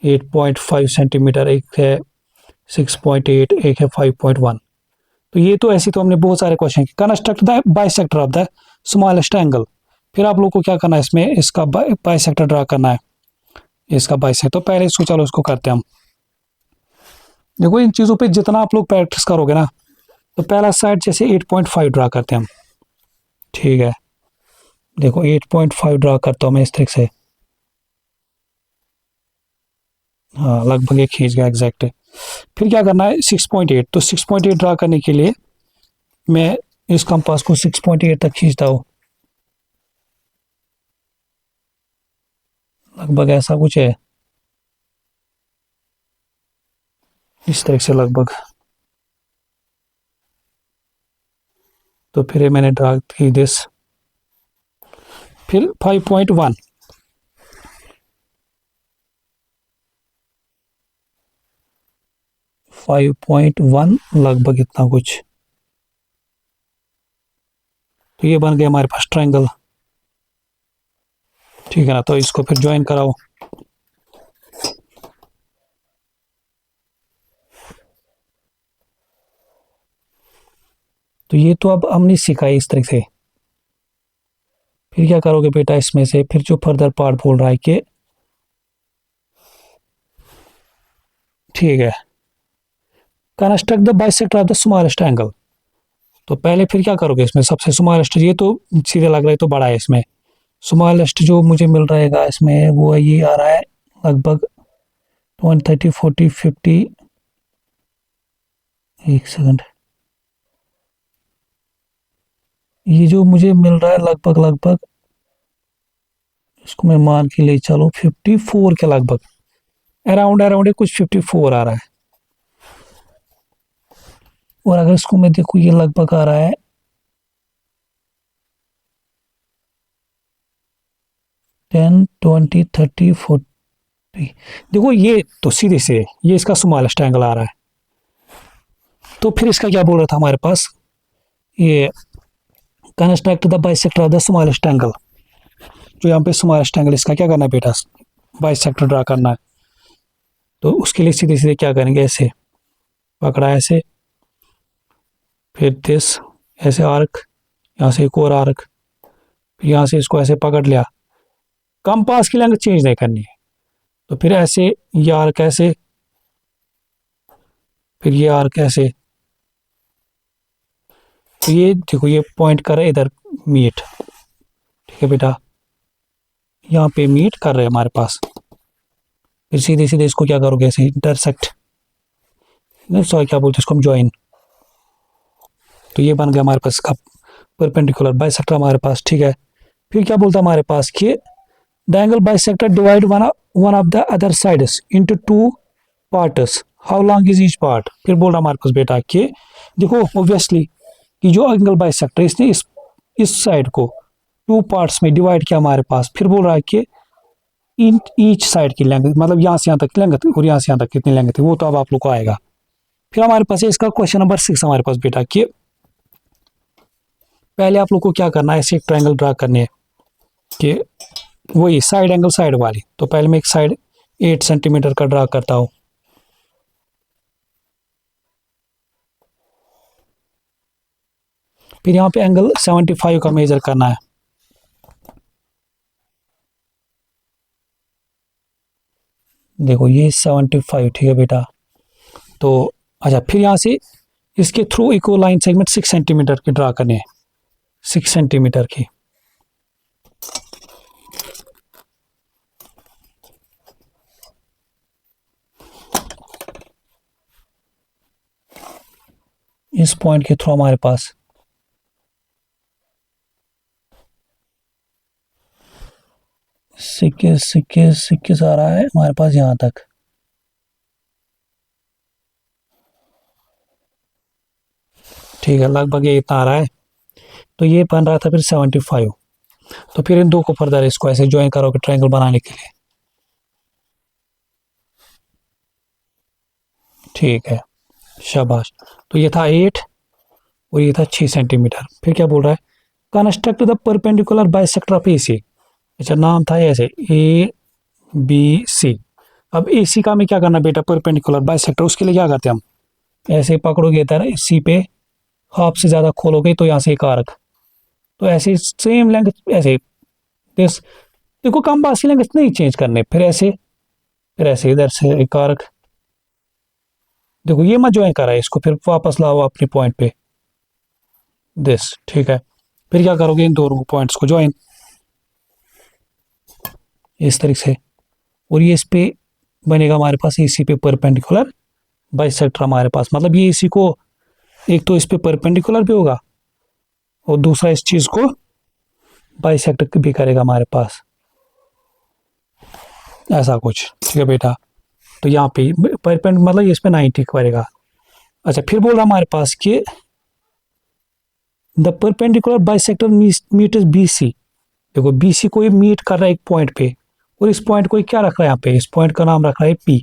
8.5 सेंटीमीटर, एक है 6.8, एक है 5.1। तो ये तो ऐसी तो हमने बहुत सारे क्वेश्चन किए। Construct the bisector of the smallest angle. फिर आप लोग को क्या करना है, इसमें इसका बाइसेक्टर ड्रा करना है, इसका बाइसेक्टर। तो पहले इसको, चलो इसको करते हैं हम। देखो इन चीज़ों पे जितना आप लोग प्रैक्टिस करोगे ना, तो पहला साइड जैसे 8.5 ड्रा करते हैं हम, ठीक है। देखो 8.5 ड्रा करता हूँ मैं इस तरीके से, हाँ लगभग एक खींच गया एग्जैक्ट। फिर क्या करना है 6.8, तो 6.8 ड्रा करने के लिए मैं इस कंपास को 6.8 तक खींचता हूँ, लगभग ऐसा कुछ है, इस तरह से लगभग। तो फिर ये मैंने ड्रा की दिस। फिर 5.1, 5.1 लगभग इतना कुछ। तो ये बन गया हमारे पास ट्रायंगल, ठीक है ना। तो इसको फिर ज्वाइन कराओ। तो ये तो अब हमने सीखा है इस तरह से। फिर क्या करोगे बेटा, इसमें से फिर जो फर्दर पार्ट बोल रहा है कि ठीक है, construct the bisector of the smallest angle. तो पहले फिर क्या करोगे, इसमें सबसे स्मॉलेस्ट, ये तो सीधे लग रहा है तो बड़ा है, इसमें स्मॉलेस्ट जो मुझे मिल रहेगा इसमें वो ये आ रहा है लगभग 20, 30, 40, 50, एक सेकंड, ये जो मुझे मिल रहा है लगभग लगभग, इसको मैं मान के ले चलो 54 के लगभग, अराउंड अराउंड कुछ 54 आ रहा है। और अगर इसको मैं देखूँ, ये लगभग आ रहा है 10, 20, 30, 40। देखो ये तो सीधे से ये इसका स्मॉलेस्ट एंगल आ रहा है। तो फिर इसका क्या बोल रहा था हमारे पास, ये construct the bisector of the smallest angle. जो यहाँ पे स्मॉलेस्ट एंगल, इसका क्या करना है बेटा, बाइसेक्टर ड्रा करना है। तो उसके लिए सीधे सीधे क्या करेंगे, ऐसे पकड़ा ऐसे, फिर दिस ऐसे आर्क, यहाँ से एक और आर्क, फिर यहाँ से इसको ऐसे पकड़ लिया। कंपास की लेंथ चेंज नहीं करनी है। तो फिर ऐसे ये आर्क ऐसे, फिर ये आर्क ऐसे। तो ये देखो ये पॉइंट कर रहा है इधर मीट, ठीक है बेटा, यहाँ पे मीट कर रहे हैं हमारे पास। फिर सीधे सीधे इसको क्या करोगे, ऐसे इंटरसेक्ट, सॉरी क्या बोलते हैं इसको हम, ज्वाइन। तो ये बन गया हमारे पास इसका परपेंडिकुलर बाइसेक्टर हमारे पास, ठीक है। फिर क्या बोलता है हमारे पास कि the angle bisector divide one of the other sides into two parts, how long is each part. फिर बोल रहा हमारे पास बेटा कि देखो ऑब्वियसली कि जो एंगल बाइसेक्टर इसने इस साइड को टू पार्ट्स में डिवाइड किया हमारे पास। फिर बोल रहा है कि इन ईच साइड की लेंथ, मतलब यहाँ से यहाँ तक लेंथ और यहाँ से यहाँ तक कितनी लेंथ है, वो तो अब आप लोग को आएगा। फिर हमारे पास है इसका क्वेश्चन नंबर 6 हमारे पास बेटा कि पहले आप लोग को क्या करना है, ऐसे एक ट्रायंगल ड्रा करनी है कि वही साइड एंगल साइड वाली। तो पहले मैं एक साइड 8 सेंटीमीटर का ड्रा करता हूँ। फिर यहाँ पे एंगल 75 का मेजर करना है। देखो ये 75, ठीक है बेटा। तो अच्छा, फिर यहाँ से इसके through equal line segment 6 centimetre की ड्रा करनी है, 6 सेंटीमीटर की। इस पॉइंट के थ्रू हमारे पास सिक्किस आ रहा है हमारे पास यहाँ तक। ठीक है, लगभग ये इतना आ रहा है। तो ये बन रहा था फिर 75। तो फिर इन दो को फर्दर इसको ऐसे ज्वाइन करोगे ट्रायंगल बनाने के लिए। ठीक है, शाबाश। तो ये था 8 और ये था 6 सेंटीमीटर। फिर क्या बोल रहा है, construct the perpendicular bisector of AC। अच्छा, नाम था ऐसे ABC। अब AC का हमें क्या करना बेटा, परपेंडिकुलर बाइसेक्टर, उसके लिए क्या करते हैं हम, ऐसे पकड़ोगे इधर C पे, हाफ से ज़्यादा खोलोगे तो यहाँ से एक आर्क, तो ऐसे सेम लेंथ ऐसे दिस। देखो कंपास की लेंथ नहीं चेंज करने, फिर ऐसे इधर से एक आर्क। देखो ये मत ज्वाइन करा है इसको, फिर वापस लाओ अपने पॉइंट पे दिस। ठीक है, फिर क्या करोगे, इन दोनों पॉइंट्स को ज्वाइन इस तरीके से, और ये इस पे बनेगा हमारे पास AC पे परपेंडिकुलर बाइसेक्टर हमारे पास। मतलब ये AC को एक तो इस पे परपेंडिकुलर भी होगा और दूसरा इस चीज को बाइसेक्टर भी करेगा हमारे पास, ऐसा कुछ। ठीक है बेटा, तो यहाँ पे परपेंड मतलब इस पे 90 करेगा। अच्छा, फिर बोल रहा हमारे पास कि the perpendicular bisector meters BC। देखो BC को ये मीट कर रहा है एक पॉइंट पे, और इस पॉइंट को क्या रख रहा है यहाँ पे, इस पॉइंट का नाम रख रहा है P।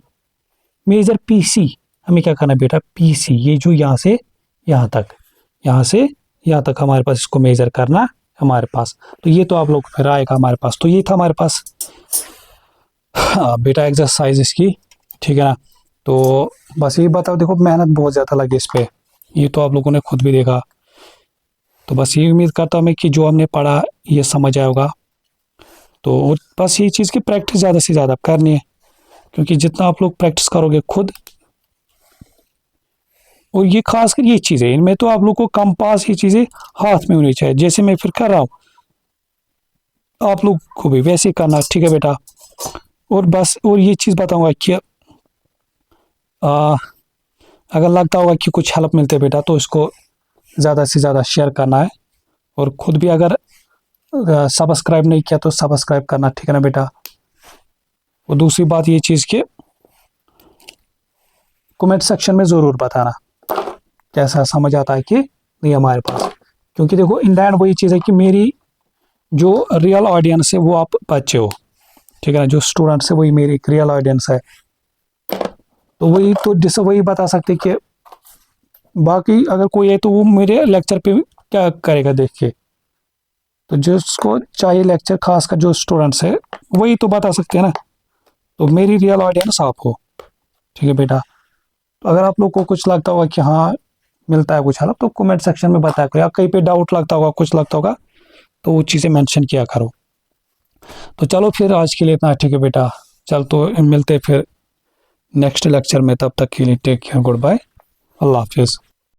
मेजर PC, हमें क्या करना है बेटा, PC ये जो यहाँ से यहाँ तक, यहाँ से यहाँ तक हमारे पास इसको मेजर करना हमारे पास। तो ये तो आप लोग फिर आएगा हमारे पास। तो ये था हमारे पास बेटा एक्सरसाइज इसकी। ठीक है ना, तो बस ये बताओ, देखो मेहनत बहुत ज़्यादा लगी इस पे, ये तो आप लोगों ने खुद भी देखा। तो बस ये उम्मीद करता हूँ मैं कि जो हमने पढ़ा ये समझ आया होगा। तो बस ये चीज़ की प्रैक्टिस ज़्यादा से ज़्यादा करनी है, क्योंकि जितना आप लोग प्रैक्टिस करोगे खुद, और ये खासकर ये चीज़ें, इनमें तो आप लोग को कंपास ये चीज़ें हाथ में होनी चाहिए। जैसे मैं फिर कर रहा हूँ, आप लोग को भी वैसे ही करना। ठीक है बेटा, और बस और ये चीज़ बताऊंगा कि अगर लगता होगा कि कुछ हेल्प मिलते बेटा, तो इसको ज़्यादा से ज़्यादा शेयर करना है, और खुद भी अगर सब्सक्राइब नहीं किया तो सब्सक्राइब करना। ठीक है ना बेटा। और दूसरी बात ये चीज़ कि कमेंट सेक्शन में ज़रूर बताना कैसा समझ आता है कि नहीं हमारे पास, क्योंकि देखो इन द एंड वही चीज़ है कि मेरी जो रियल ऑडियंस है वो आप बच्चे हो। ठीक है ना, जो स्टूडेंट्स है वही मेरी रियल ऑडियंस है। तो वही तो जिससे वही बता सकते कि बाकी अगर कोई है तो वो मेरे लेक्चर पे क्या करेगा देख के। तो जिसको चाहिए लेक्चर, खासकर जो स्टूडेंट्स है वही तो बता सकते हैं ना। तो मेरी रियल ऑडियंस आप हो। ठीक है बेटा, तो अगर आप लोग को कुछ लगता होगा कि हाँ मिलता है कुछ हेल्प, तो कमेंट सेक्शन में बताया करो, या कहीं पे डाउट लगता होगा, कुछ लगता होगा, तो वो चीज़ें मेंशन किया करो। तो चलो फिर आज के लिए इतना। ठीक है बेटा, चल तो मिलते फिर नेक्स्ट लेक्चर में। तब तक के लिए टेक केयर, गुड बाय, अल्लाह हाफिज़।